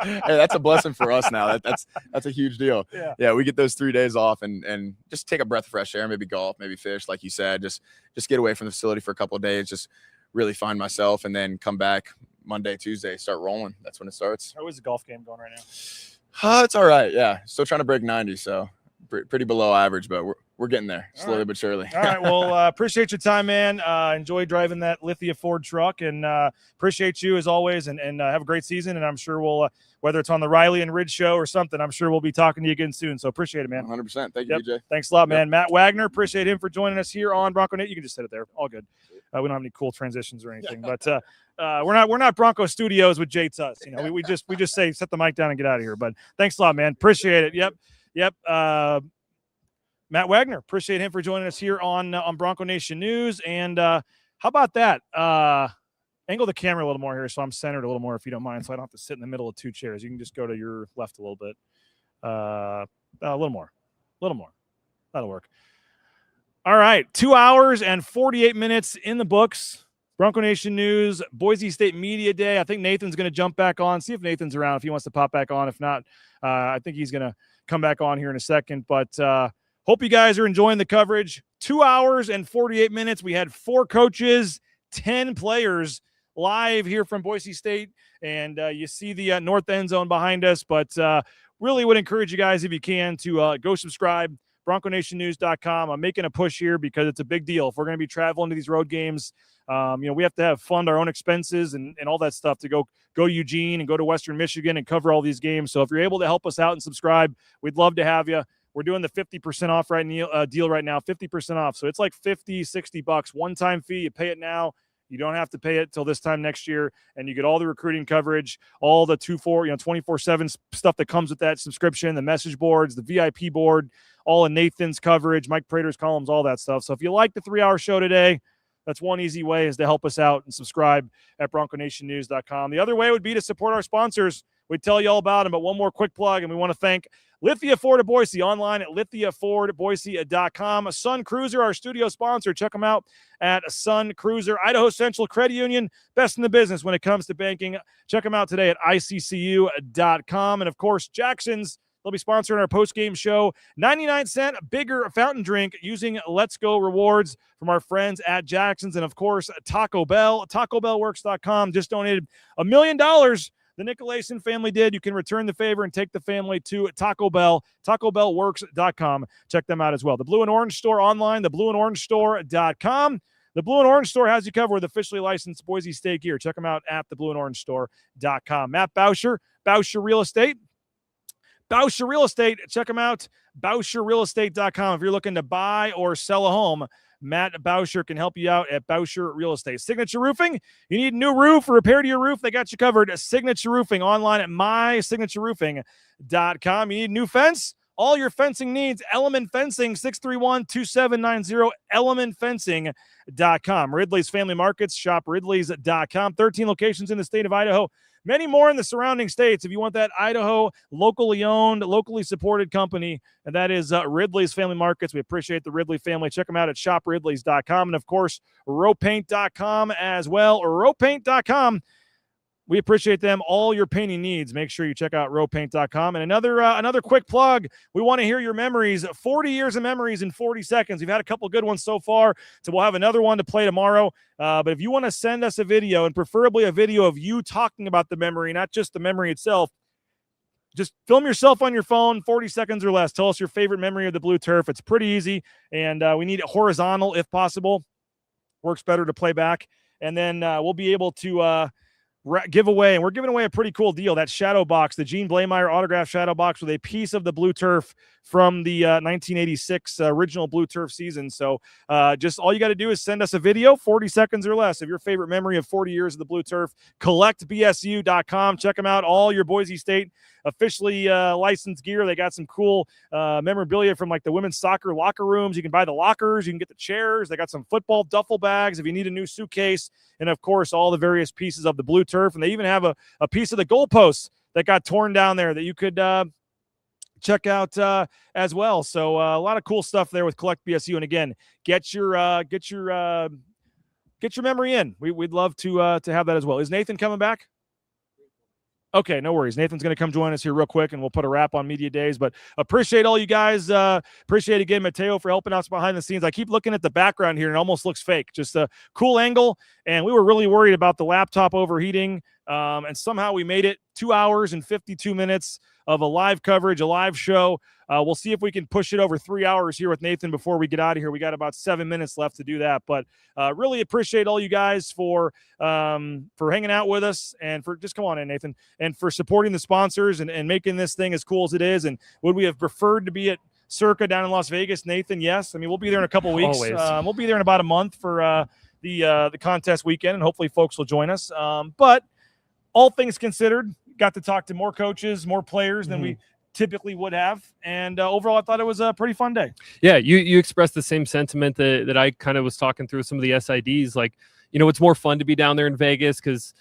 Hey, that's a blessing for us now. That's a huge deal. Yeah, we get those 3 days off and just take a breath of fresh air, maybe golf, maybe fish, like you said. Just get away from the facility for a couple of days, just really find myself, and then come back Monday, Tuesday, start rolling. That's when it starts. How is the golf game going right now? It's all right. Yeah, still trying to break 90, so pretty below average, but we're getting there slowly but surely. All right. Well, appreciate your time, man. Enjoy driving that Lithia Ford truck, and appreciate you as always. And have a great season. And I'm sure we'll, whether it's on the Riley and Ridge show or something, I'm sure we'll be talking to you again soon. So appreciate it, man. 100%. Thank you, DJ. Thanks a lot, man. Matt Wagner, appreciate him for joining us here on Bronco Nate. You can just sit it there. All good. We don't have any cool transitions or anything, but we're not Bronco Studios with Jay Tuss. You know, we just say set the mic down and get out of here. But thanks a lot, man. Appreciate it. Yep. Matt Wagner, appreciate him for joining us here on Bronco Nation News. And how about that? Angle the camera a little more here so I'm centered a little more, if you don't mind, so I don't have to sit in the middle of two chairs. You can just go to your left a little bit. A little more. That'll work. All right, 2 hours and 48 minutes in the books. Bronco Nation News, Boise State Media Day. I think Nathan's going to jump back on. See if Nathan's around, if he wants to pop back on. If not, I think he's going to come back on here in a second. But hope you guys are enjoying the coverage. 2 hours and 48 minutes. We had 4 coaches, 10 players live here from Boise State. And you see the north end zone behind us. But really would encourage you guys, if you can, to go subscribe. BroncoNationNews.com. I'm making a push here because it's a big deal. If we're going to be traveling to these road games, we have to fund our own expenses and all that stuff to go Eugene and go to Western Michigan and cover all these games. So if you're able to help us out and subscribe, we'd love to have you. We're doing the 50% off deal right now, 50% off. So it's like $50-$60, one-time fee. You pay it now. You don't have to pay it till this time next year, and you get all the recruiting coverage, all the 24/7 stuff that comes with that subscription, the message boards, the VIP board, all of Nathan's coverage, Mike Prater's columns, all that stuff. So if you like the 3-hour show today, that's one easy way, is to help us out and subscribe at BroncoNationNews.com. The other way would be to support our sponsors. We'd tell you all about them, but one more quick plug, and we want to thank Lithia Ford of Boise, online at lithiafordboise.com. Sun Cruiser, our studio sponsor. Check them out at Sun Cruiser. Idaho Central Credit Union, best in the business when it comes to banking. Check them out today at iccu.com. And, of course, Jackson's. They'll be sponsoring our post-game show. 99-cent bigger fountain drink using Let's Go rewards from our friends at Jackson's. And, of course, Taco Bell. TacoBellWorks.com just donated $1 million. The Nicolason family did. You can return the favor and take the family to Taco Bell, TacoBellWorks.com. Check them out as well. The Blue and Orange Store online, theblueandorangestore.com. The Blue and Orange Store has you covered with officially licensed Boise State gear. Check them out at theblueandorangestore.com. Matt Bauscher, Bauscher Real Estate. Bauscher Real Estate, check them out, BauscherRealEstate.com. If you're looking to buy or sell a home, Matt Bauscher can help you out at Bauscher Real Estate. Signature Roofing, you need a new roof or repair to your roof, they got you covered. Signature Roofing, online at mysignatureroofing.com. You need a new fence? All your fencing needs, Element Fencing, 631-2790, elementfencing.com. Ridley's Family Markets, shop ridleys.com. 13 locations in the state of Idaho. Many more in the surrounding states. If you want that Idaho locally owned, locally supported company, and that is Ridley's Family Markets. We appreciate the Ridley family. Check them out at shopridleys.com. And, of course, rowpaint.com as well, or rowpaint.com. We appreciate them. All your painting needs, make sure you check out rowpaint.com. And another quick plug, we want to hear your memories. 40 years of memories in 40 seconds. We've had a couple good ones so far, so we'll have another one to play tomorrow. But if you want to send us a video, and preferably a video of you talking about the memory, not just the memory itself, just film yourself on your phone, 40 seconds or less. Tell us your favorite memory of the blue turf. It's pretty easy, and we need it horizontal if possible. Works better to play back. And then we'll be able to give away, and we're giving away a pretty cool deal, that shadow box, the Gene Blameyer autograph shadow box with a piece of the blue turf from the 1986 original blue turf season. So just all you got to do is send us a video, 40 seconds or less, of your favorite memory of 40 years of the blue turf. CollectBSU.com. Check them out. All your Boise State officially licensed gear. They got some cool memorabilia from like the women's soccer locker rooms. You can buy the lockers. You can get the chairs. They got some football duffel bags if you need a new suitcase. And, of course, all the various pieces of the blue turf turf, and they even have a piece of the goalpost that got torn down there that you could check out as well. So a lot of cool stuff there with Collect BSU. And again, get your memory in. We'd love to have that as well. Is Nathan coming back? Okay, no worries. Nathan's going to come join us here real quick, and we'll put a wrap on Media Days. But appreciate all you guys. Appreciate, again, Mateo for helping us behind the scenes. I keep looking at the background here, and it almost looks fake. Just a cool angle, and we were really worried about the laptop overheating, and somehow we made it 2 hours and 52 minutes of a live coverage, a live show. We'll see if we can push it over 3 hours here with Nathan before we get out of here. We got about 7 minutes left to do that, but really appreciate all you guys for hanging out with us, and for just come on in, Nathan, and for supporting the sponsors and making this thing as cool as it is. And would we have preferred to be at Circa down in Las Vegas, Nathan? Yes. I mean, we'll be there in a couple weeks. We'll be there in about a month for the contest weekend, and hopefully folks will join us. But all things considered, got to talk to more coaches, more players than we typically would have, and overall I thought it was a pretty fun day. Yeah, you expressed the same sentiment that I kind of was talking through some of the SIDs. Like, it's more fun to be down there in Vegas because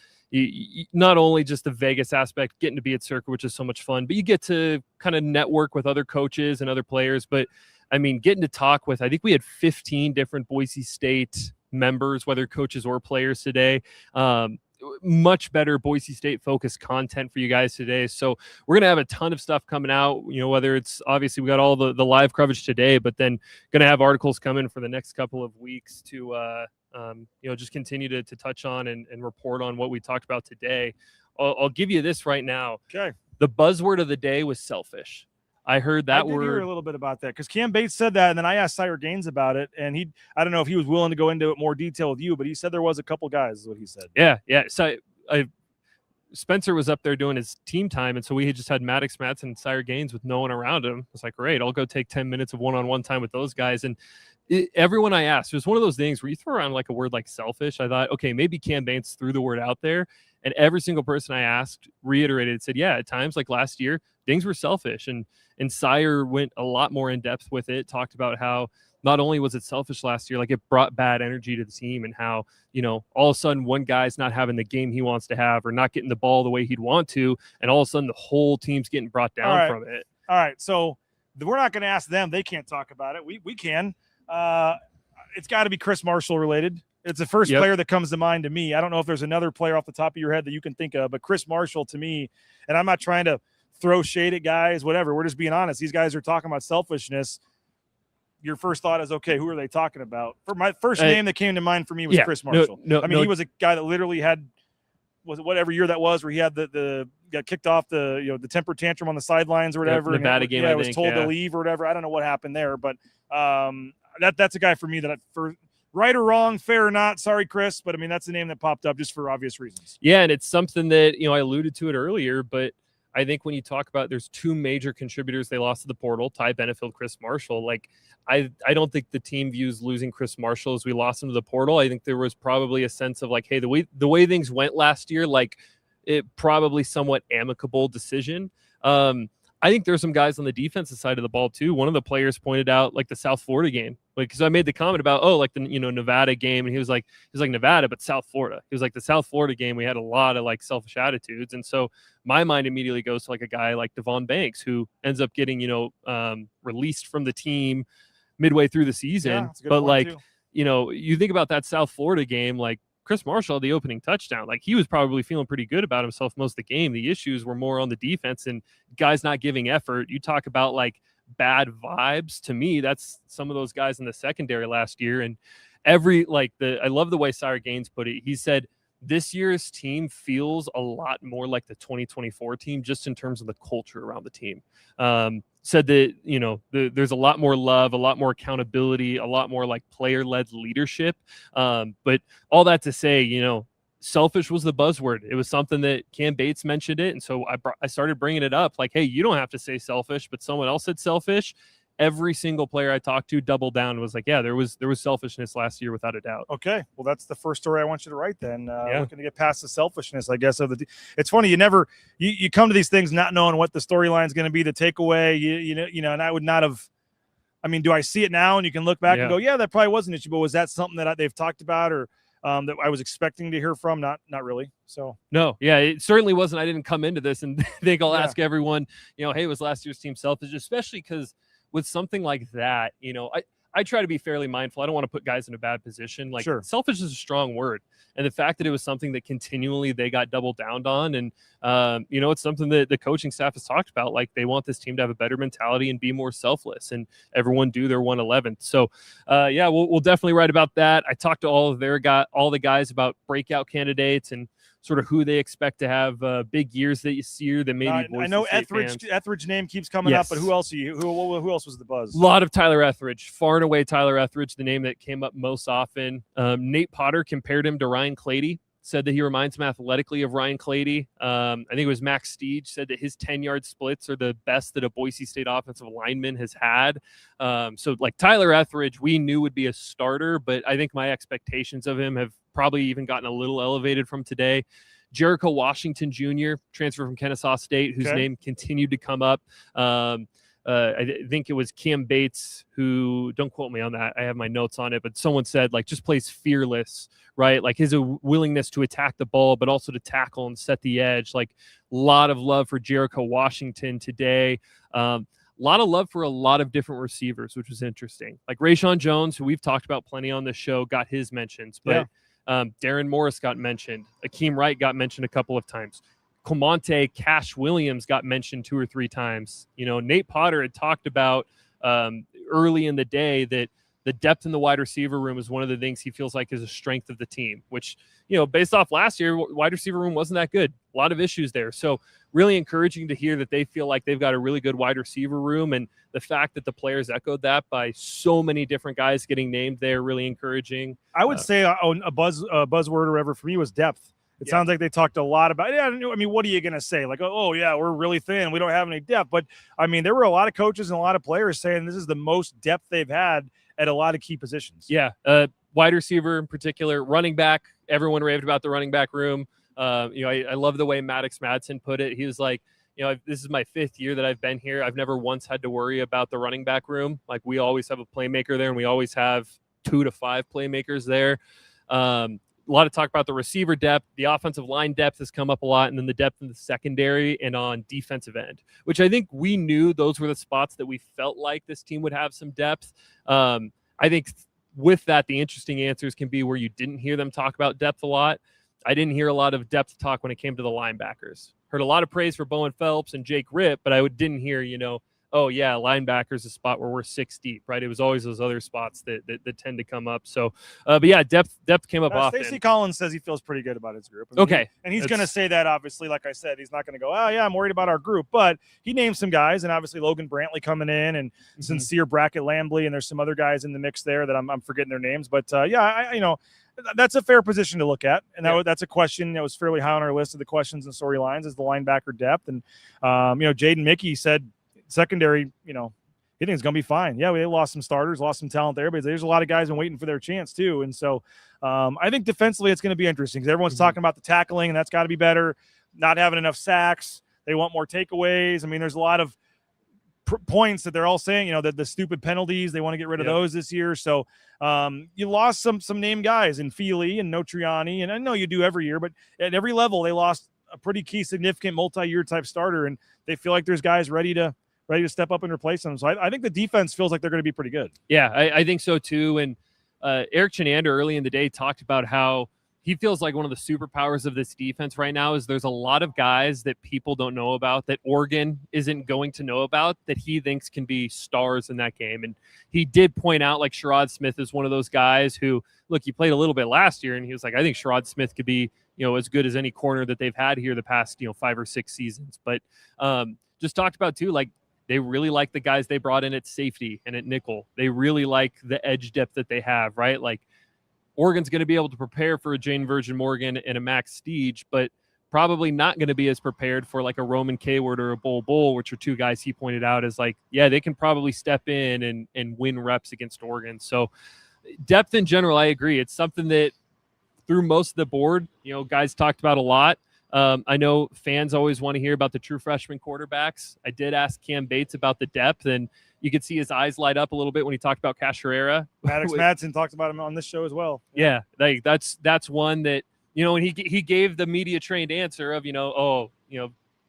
not only just the Vegas aspect, getting to be at Circa, which is so much fun, but you get to kind of network with other coaches and other players. But I mean, getting to talk with, I think we had 15 different Boise State members, whether coaches or players today. Much better Boise State focused content for you guys today. So we're going to have a ton of stuff coming out, whether it's obviously we got all the live coverage today, but then going to have articles coming for the next couple of weeks to, just continue to touch on and report on what we talked about today. I'll give you this right now. Okay. The buzzword of the day was selfish. I heard that word. I did hear a little bit about that because Cam Bates said that, and then I asked Sire Gaines about it, and I don't know if he was willing to go into it more detail with you, but he said there was a couple guys, is what he said. Yeah. So Spencer was up there doing his team time, and so we had just had Maddox Matson and Sire Gaines with no one around him. I was like, great, I'll go take 10 minutes of one-on-one time with those guys. And everyone I asked, it was one of those things where you throw around like a word like selfish. I thought, okay, maybe Cam Bates threw the word out there, and every single person I asked reiterated, said, yeah, at times like last year, things were selfish. And Sire went a lot more in depth with it, talked about how not only was it selfish last year, like it brought bad energy to the team, and how, all of a sudden one guy's not having the game he wants to have or not getting the ball the way he'd want to, and all of a sudden the whole team's getting brought down from it. All right, so we're not going to ask them. They can't talk about it. We can. It's got to be Chris Marshall related. It's the first player that comes to mind to me. I don't know if there's another player off the top of your head that you can think of, but Chris Marshall to me, and I'm not trying to throw shade at guys, whatever. We're just being honest. These guys are talking about selfishness. Your first thought is, okay, who are they talking about? For my first name that came to mind for me was Chris Marshall. He was a guy that literally had, was it whatever year that was, where he had the got kicked off the temper tantrum on the sidelines or whatever. Nevada game, I was told to leave or whatever. I don't know what happened there, but that's a guy for me that for right or wrong, fair or not, sorry, Chris, but I mean, that's the name that popped up just for obvious reasons. Yeah, and it's something that, I alluded to it earlier, but I think when you talk about, there's two major contributors they lost to the portal, Ty Benefield, Chris Marshall. Like, I don't think the team views losing Chris Marshall as we lost him to the portal. I think there was probably a sense of like, hey, the way things went last year, like it probably somewhat amicable decision. I think there's some guys on the defensive side of the ball too. One of the players pointed out like the South Florida game, like, because I made the comment about, like the Nevada game, and he was like Nevada, but South Florida. He was like the South Florida game. We had a lot of like selfish attitudes, and so my mind immediately goes to like a guy like Devon Banks, who ends up getting released from the team midway through the season. But like too. You think about that South Florida game, like Chris Marshall, the opening touchdown, like he was probably feeling pretty good about himself most of the game. The issues were more on the defense and guys not giving effort. You talk about like bad vibes. To me, that's some of those guys in the secondary last year. And I love the way Sire Gaines put it. He said, this year's team feels a lot more like the 2024 team, just in terms of the culture around the team. Said that, there's a lot more love, a lot more accountability, a lot more like player-led leadership. But all that to say, selfish was the buzzword. It was something that Cam Bates mentioned it. And so I started bringing it up like, hey, you don't have to say selfish, but someone else said selfish. Every single player I talked to doubled down and was like, yeah, there was selfishness last year without a doubt. Okay. Well, that's the first story I want you to write then. Looking to get past the selfishness, I guess, of it's funny. You come to these things not knowing what the storyline is going to be, the takeaway, and I would not have, do I see it now and you can look back and go, yeah, that probably was an issue, but was that something that they've talked about? Or that I was expecting to hear from. Not really. So no, yeah, it certainly wasn't. I didn't come into this and think I'll ask everyone, hey, was last year's team selfish? Especially because with something like that, I try to be fairly mindful. I don't want to put guys in a bad position. Like selfish is a strong word. And the fact that it was something that continually they got double down on. And, it's something that the coaching staff has talked about. Like they want this team to have a better mentality and be more selfless and everyone do their 111th. So, we'll definitely write about that. I talked to all the guys about breakout candidates and sort of who they expect to have big years this year that maybe I know Etheridge name keeps coming up, but who else who else was the buzz? A lot of Tyler Etheridge, far and away Tyler Etheridge, the name that came up most often. Nate Potter compared him to Ryan Clady, said that he reminds him athletically of Ryan Clady. I think it was Max Steege said that his 10-yard splits are the best that a Boise State offensive lineman has had. So like Tyler Etheridge, we knew would be a starter, but I think my expectations of him have probably even gotten a little elevated from today. Jericho Washington Jr., transfer from Kennesaw State, whose name continued to come up. I think it was Cam Bates who, don't quote me on that, I have my notes on it, but someone said like just plays fearless, right? Like his willingness to attack the ball, but also to tackle and set the edge. Like a lot of love for Jericho Washington today. A lot of love for a lot of different receivers, which was interesting. Like Rayshawn Jones, who we've talked about plenty on this show, got his mentions, but Darren Morris got mentioned. Akeem Wright got mentioned a couple of times. Comonte Cash Williams got mentioned 2 or 3 times. Nate Potter had talked about early in the day that the depth in the wide receiver room is one of the things he feels like is a strength of the team, which, based off last year, wide receiver room wasn't that good. A lot of issues there. So really encouraging to hear that they feel like they've got a really good wide receiver room. And the fact that the players echoed that by so many different guys getting named there, really encouraging. I would say a buzzword or whatever for me was depth. It sounds like they talked a lot about, what are you going to say? Like, we're really thin. We don't have any depth. But, there were a lot of coaches and a lot of players saying this is the most depth they've had at a lot of key positions. Yeah, wide receiver in particular, running back. Everyone raved about the running back room. I love the way Maddox Madsen put it. He was like, this is my 5th year that I've been here. I've never once had to worry about the running back room. Like we always have a playmaker there, and we always have 2 to 5 playmakers there. A lot of talk about the receiver depth. The offensive line depth has come up a lot, and then the depth in the secondary and on defensive end, which I think we knew those were the spots that we felt like this team would have some depth. I think with that, the interesting answers can be where you didn't hear them talk about depth a lot. I didn't hear a lot of depth talk when it came to the linebackers. Heard a lot of praise for Bowen Phelps and Jake Ripp, but I didn't hear, linebacker's a spot where we're 6 deep, right? It was always those other spots that tend to come up. So, depth came up often. Stacey Collins says he feels pretty good about his group. And he's going to say that, obviously, like I said, he's not going to go, I'm worried about our group. But he named some guys, and obviously Logan Brantley coming in, and Sincere Brackett Lambley, and there's some other guys in the mix there that I'm forgetting their names. But, that's a fair position to look at. And that's a question that was fairly high on our list of the questions and storylines is the linebacker depth. And, Jaden Mickey said secondary, he thinks it's going to be fine. Yeah, we lost some starters, lost some talent there, but there's a lot of guys been waiting for their chance too. And so I think defensively it's going to be interesting because everyone's talking about the tackling, and that's got to be better, not having enough sacks. They want more takeaways. There's a lot of points that they're all saying, that the stupid penalties, they want to get rid of those this year. So you lost some name guys in Feely and Notriani, and I know you do every year, but at every level they lost a pretty key, significant multi-year type starter, and they feel like there's guys ready to step up and replace them. So I think the defense feels like they're going to be pretty good. Yeah, I think so too. And Eric Chenander early in the day talked about how he feels like one of the superpowers of this defense right now is there's a lot of guys that people don't know about, that Oregon isn't going to know about, that he thinks can be stars in that game. And he did point out like Sherrod Smith is one of those guys who, look, he played a little bit last year, and he was like, I think Sherrod Smith could be, as good as any corner that they've had here the past, 5 or 6 seasons. But just talked about too, like they really like the guys they brought in at safety and at nickel. They really like the edge depth that they have, right? Like Oregon's going to be able to prepare for a Jane Virgin Morgan and a Max Steege, but probably not going to be as prepared for like a Roman Kayward or a Bull, which are 2 guys he pointed out as like, yeah, they can probably step in and win reps against Oregon. So depth in general, I agree. It's something that through most of the board, guys talked about a lot. I know fans always want to hear about the true freshman quarterbacks. I did ask Cam Bates about the depth, and you could see his eyes light up a little bit when he talked about Casherera. Maddox Madsen talked about him on this show as well. Yeah, like that's one that, you know, and he gave the media trained answer of,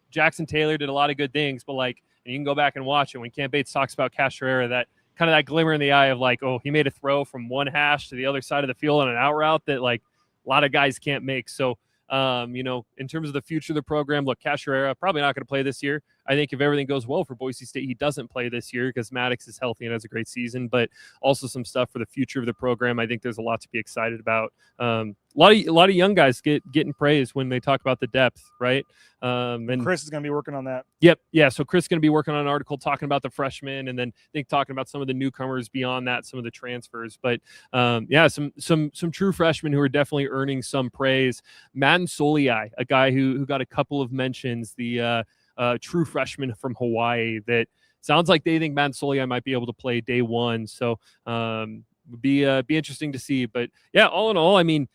Jackson Taylor did a lot of good things, but like, and you can go back and watch it when Cam Bates talks about Casherera, that kind of that glimmer in the eye of like, oh, he made a throw from one hash to the other side of the field on an out route that like a lot of guys can't make. So, in terms of the future of the program, look, Casherera probably not going to play this year. I think if everything goes well for Boise State, he doesn't play this year because Maddox is healthy and has a great season, but also some stuff for the future of the program. I think there's a lot to be excited about. A lot of young guys getting praised when they talk about the depth, right? And Chris is going to be working on that. Yep. Yeah. So Chris is going to be working on an article talking about the freshmen, and then I think talking about some of the newcomers beyond that, some of the transfers. But some true freshmen who are definitely earning some praise. Madden Soliai, a guy who got a couple of mentions, the true freshman from Hawaii, that sounds like they think Madden Soliai might be able to play day one. So would be interesting to see. But yeah, all in all, I mean,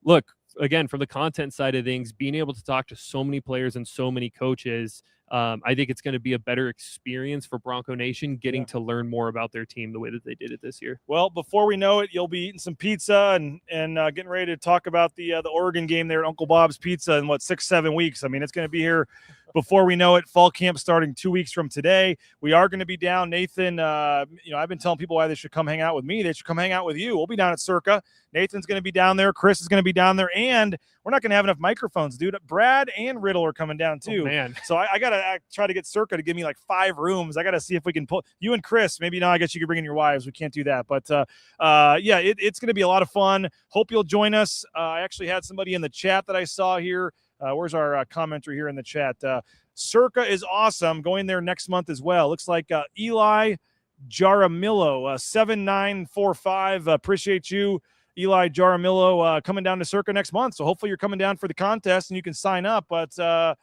look, again, from the content side of things, being able to talk to so many players and so many coaches, I think it's going to be a better experience for Bronco Nation getting to learn more about their team the way that they did it this year. Well, before we know it, you'll be eating some pizza and getting ready to talk about the Oregon game there at Uncle Bob's Pizza in 6-7 weeks. I mean, it's going to be here before we know it. Fall camp starting 2 weeks from today. We are going to be down. Nathan, I've been telling people why they should come hang out with me. They should come hang out with you. We'll be down at Circa. Nathan's going to be down there. Chris is going to be down there. And we're not going to have enough microphones, dude. Brad and Riddle are coming down too. Oh, man. So I got to try to get Circa to give me like 5 rooms. I got to see if we can pull you and Chris. Maybe now I guess you could bring in your wives. We can't do that. But it's going to be a lot of fun. Hope you'll join us. I actually had somebody in the chat that I saw here. Where's our commenter here in the chat? Circa is awesome. Going there next month as well. Looks like Eli Jaramillo, 7945. Appreciate you, Eli Jaramillo, coming down to Circa next month. So hopefully you're coming down for the contest and you can sign up. But are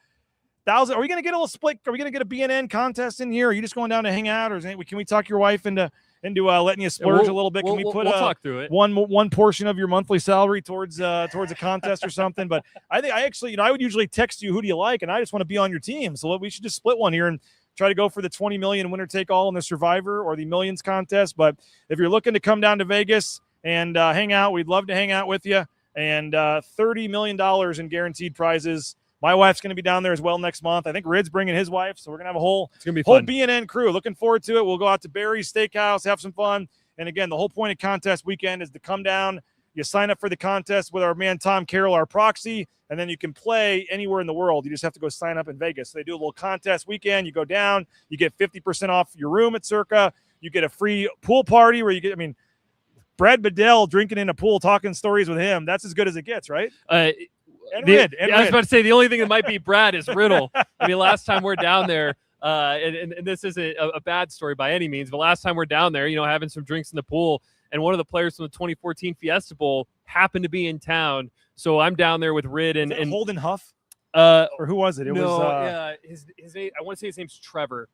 we going to get a little split? Are we going to get a BNN contest in here? Are you just going down to hang out, or can we talk your wife into letting you splurge a little bit? Can we put we'll talk through it. one portion of your monthly salary towards a contest or something? But I would usually text you, who do you like, and I just want to be on your team. So we should just split one here and try to go for the 20 million winner take all in the Survivor or the Millions contest. But if you're looking to come down to Vegas and hang out, we'd love to hang out with you. And $30 million in guaranteed prizes. My wife's going to be down there as well next month. I think Rid's bringing his wife, so we're going to have a whole BNN crew. Looking forward to it. We'll go out to Barry's Steakhouse, have some fun. And again, the whole point of contest weekend is to come down. You sign up for the contest with our man Tom Carroll, our proxy, and then you can play anywhere in the world. You just have to go sign up in Vegas. So they do a little contest weekend. You go down, you get 50% off your room at Circa. You get a free pool party where Brad Bedell drinking in a pool, talking stories with him. That's as good as it gets, right? I was about to say the only thing that might be Brad is Riddle. I mean, last time we're down there, and this isn't a bad story by any means, but last time we're down there, having some drinks in the pool, and one of the players from the 2014 Fiesta Bowl happened to be in town. So I'm down there with Rid and Holden Huff, or who was it? His name, I want to say his name's Trevor.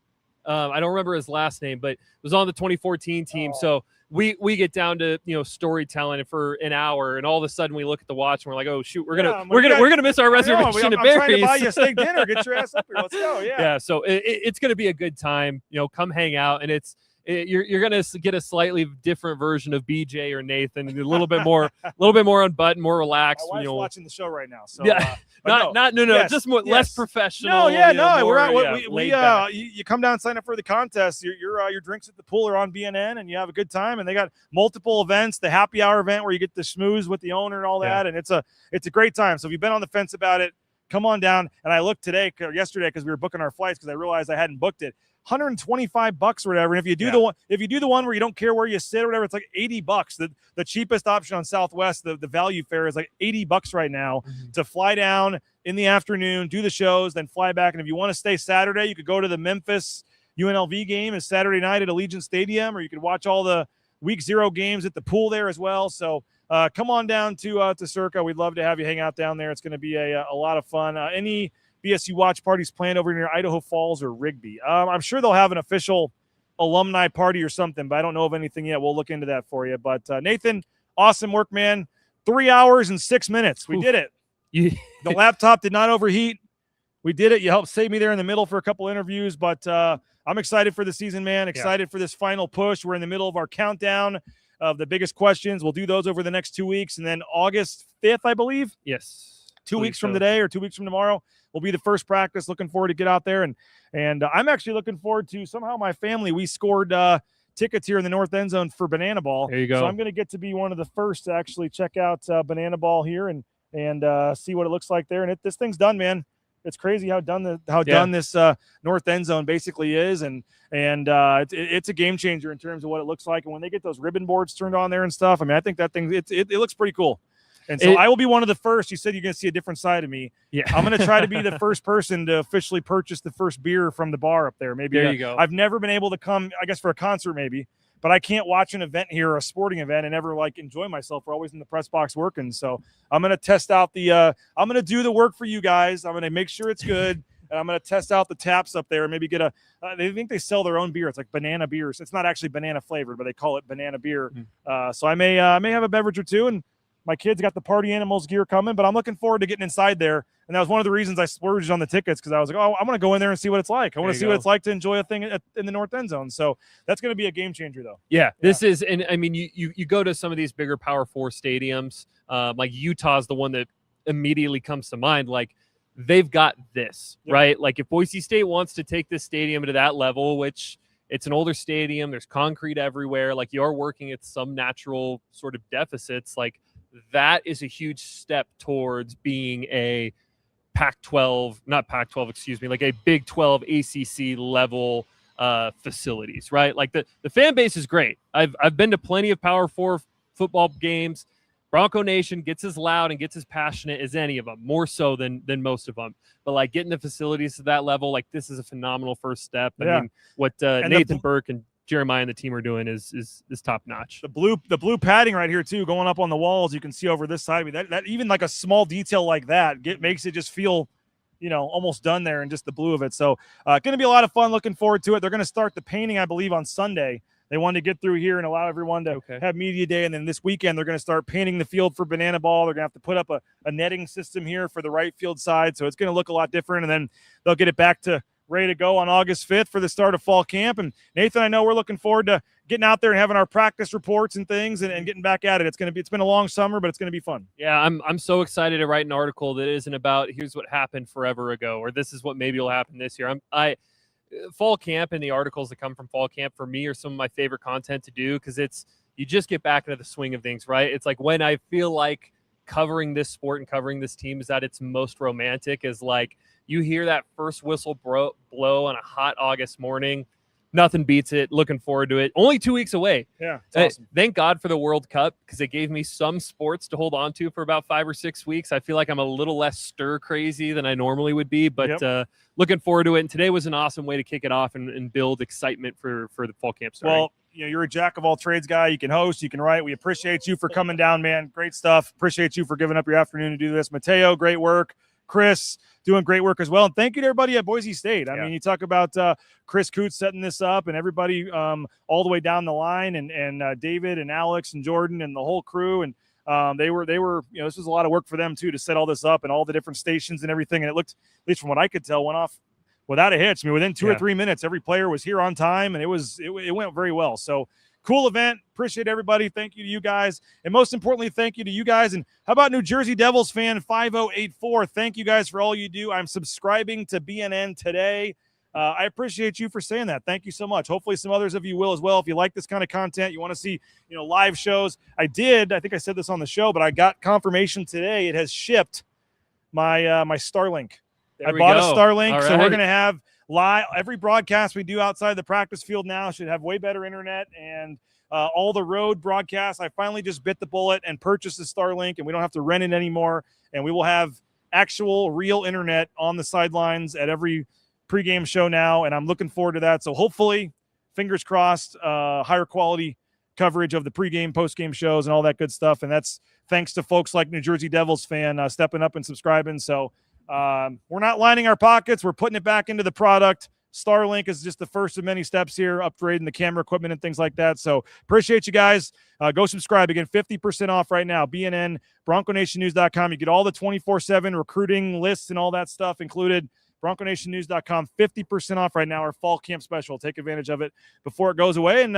I don't remember his last name, but it was on the 2014 team. So we get down to storytelling for an hour, and all of a sudden we look at the watch and we're like, oh shoot, we're gonna miss our reservation I'm trying to buy you a steak dinner. Get your ass up here. Let's go. Yeah. So it's gonna be a good time. Come hang out, and you're gonna get a slightly different version of BJ or Nathan, a little bit more unbuttoned, more relaxed. My wife's watching the show right now. So just more less professional. You come down and sign up for the contest. Your drinks at the pool are on BNN, and you have a good time. And they got multiple events. The happy hour event where you get to schmooze with the owner and all that, and it's a great time. So if you've been on the fence about it, come on down. And I looked yesterday because we were booking our flights because I realized I hadn't booked it. $125 or whatever. And if you do the one where you don't care where you sit or whatever, it's like $80. The cheapest option on Southwest, the value fare is like $80 right now to fly down in the afternoon, do the shows, then fly back. And if you want to stay Saturday, you could go to the Memphis UNLV game is Saturday night at Allegiant Stadium, or you could watch all the Week 0 games at the pool there as well. So come on down to Circa. We'd love to have you hang out down there. It's going to be a lot of fun. Any BSU watch parties planned over near Idaho Falls or Rigby? I'm sure they'll have an official alumni party or something, but I don't know of anything yet. We'll look into that for you. But Nathan, awesome work, man. 3 hours and 6 minutes. We did it. The laptop did not overheat. We did it. You helped save me there in the middle for a couple interviews, but I'm excited for the season, man. Excited for this final push. We're in the middle of our countdown of the biggest questions. We'll do those over the next 2 weeks. And then August 5th, I believe. Yes. 2 weeks from today or 2 weeks from tomorrow will be the first practice. Looking forward to get out there. And I'm actually looking forward to somehow my family. We scored tickets here in the north end zone for Banana Ball. There you go. So I'm going to get to be one of the first to actually check out Banana Ball here and see what it looks like there. And this thing's done, man. It's crazy how done this north end zone basically is, and it's a game changer in terms of what it looks like. And when they get those ribbon boards turned on there and stuff, I mean, I think that thing it looks pretty cool. And so I will be one of the first. You said you're going to see a different side of me. Yeah, I'm going to try to be the first person to officially purchase the first beer from the bar up there. Maybe there you go. I've never been able to come, I guess, for a concert maybe. But I can't watch an event here, a sporting event, and ever enjoy myself. We're always in the press box working. So I'm going to test out I'm going to do the work for you guys. I'm going to make sure it's good. And I'm going to test out the taps up there and maybe get they think they sell their own beer. It's like banana beers. It's not actually banana flavored, but they call it banana beer. So I may have a beverage or two. And my kids got the Party Animals gear coming, but I'm looking forward to getting inside there. And that was one of the reasons I splurged on the tickets, because I was like, oh, I'm going to go in there and see what it's like. I want to see what it's like to enjoy a thing in the north end zone. So that's going to be a game changer, though. Yeah, this is, and I mean, you go to some of these bigger Power 4 stadiums, like Utah's the one that immediately comes to mind. Like, they've got this, right? Like, if Boise State wants to take this stadium to that level, which it's an older stadium, there's concrete everywhere, like you are working at some natural sort of deficits, like that is a huge step towards being a like a Big 12 ACC level facilities, right? Like the fan base is great. I've been to plenty of Power 4 football games. Bronco Nation gets as loud and gets as passionate as any of them, more so than most of them. But like getting the facilities to that level, like this is a phenomenal first step. I mean, what Nathan Burke and Jeremiah and the team are doing is top notch. The blue padding right here too, going up on the walls. You can see over this side. That even like a small detail like that makes it just feel, almost done there, and just the blue of it. So going to be a lot of fun. Looking forward to it. They're going to start the painting, I believe, on Sunday. They wanted to get through here and allow everyone to have media day, and then this weekend they're going to start painting the field for Banana Ball. They're going to have to put up a netting system here for the right field side, so it's going to look a lot different. And then they'll get it back to ready to go on August 5th for the start of fall camp. And Nathan, I know we're looking forward to getting out there and having our practice reports and things and getting back at it. It's been a long summer, but it's going to be fun. Yeah, I'm so excited to write an article that isn't about here's what happened forever ago or this is what maybe will happen this year. Fall camp and the articles that come from fall camp for me are some of my favorite content to do, because you just get back into the swing of things, right? It's like when I feel like covering this sport and covering this team is at its most romantic, is like you hear that first whistle blow on a hot August morning. Nothing beats it. Looking forward to it. Only 2 weeks away. Yeah, it's awesome. Thank God for the World Cup, because it gave me some sports to hold on to for about 5 or 6 weeks. I feel like I'm a little less stir crazy than I normally would be, but looking forward to it. And today was an awesome way to kick it off and build excitement for the fall camp starting. Well, you're a jack of all trades guy. You can host, you can write. We appreciate you for coming down, man. Great stuff. Appreciate you for giving up your afternoon to do this. Mateo, great work. Chris, doing great work as well. And thank you to everybody at Boise State. I mean, you talk about Chris Coots setting this up, and everybody all the way down the line, and David and Alex and Jordan and the whole crew. And they were, this was a lot of work for them too, to set all this up and all the different stations and everything. And it looked, at least from what I could tell, went off without a hitch. I mean, within 2 or 3 minutes, every player was here on time, and it went very well. So cool event. Appreciate everybody. Thank you to you guys. And most importantly, thank you to you guys. And how about New Jersey Devils fan 5084? Thank you guys for all you do. I'm subscribing to BNN today. I appreciate you for saying that. Thank you so much. Hopefully some others of you will as well. If you like this kind of content, you want to see, live shows. I think I said this on the show, but I got confirmation today. It has shipped my my Starlink. I bought a Starlink, so we're going to have live every broadcast we do outside the practice field now should have way better internet, and all the road broadcasts. I finally just bit the bullet and purchased the Starlink, and we don't have to rent it anymore. And we will have actual real internet on the sidelines at every pregame show now, and I'm looking forward to that. So hopefully, fingers crossed, higher quality coverage of the pregame, postgame shows, and all that good stuff. And that's thanks to folks like New Jersey Devils fan stepping up and subscribing. So we're not lining our pockets. We're putting it back into the product. Starlink is just the first of many steps here, upgrading the camera equipment and things like that. So appreciate you guys. Go subscribe. Again, 50% off right now. BNN, BroncoNationNews.com. You get all the 24/7 recruiting lists and all that stuff included. BroncoNationNews.com, 50% off right now, our fall camp special. Take advantage of it before it goes away. And,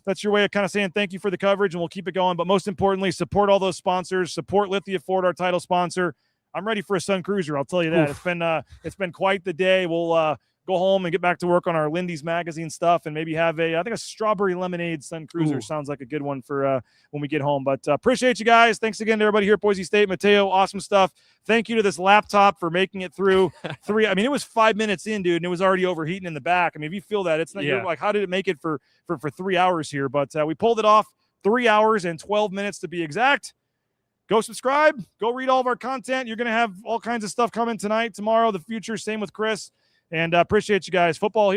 that's your way of kind of saying thank you for the coverage, and we'll keep it going. But most importantly, support all those sponsors. Support Lithia Ford, our title sponsor. I'm ready for a Sun Cruiser. I'll tell you that. It's been quite the day. We'll go home and get back to work on our Lindy's magazine stuff, and maybe have a strawberry lemonade Sun Cruiser. Sounds like a good one for when we get home. But appreciate you guys. Thanks again to everybody here at Boise State. Mateo, awesome stuff. Thank you to this laptop for making it through three. I mean, it was 5 minutes in, dude, and it was already overheating in the back. I mean, if you feel that, it's not, you're like, how did it make it for 3 hours here? But we pulled it off. 3 hours and 12 minutes to be exact. Go subscribe. Go read all of our content. You're going to have all kinds of stuff coming tonight, tomorrow, the future. Same with Chris. And appreciate you guys. Football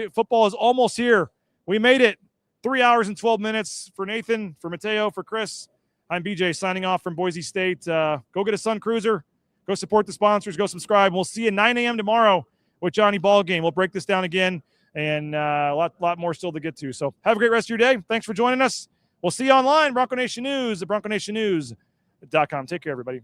is almost here. We made it. 3 hours and 12 minutes for Nathan, for Mateo, for Chris. I'm BJ signing off from Boise State. Go get a Sun Cruiser. Go support the sponsors. Go subscribe. We'll see you 9 a.m. tomorrow with Johnny Ballgame. We'll break this down again, and a lot more still to get to. So have a great rest of your day. Thanks for joining us. We'll see you online. Bronco Nation News at BroncoNationNews.com. Take care, everybody.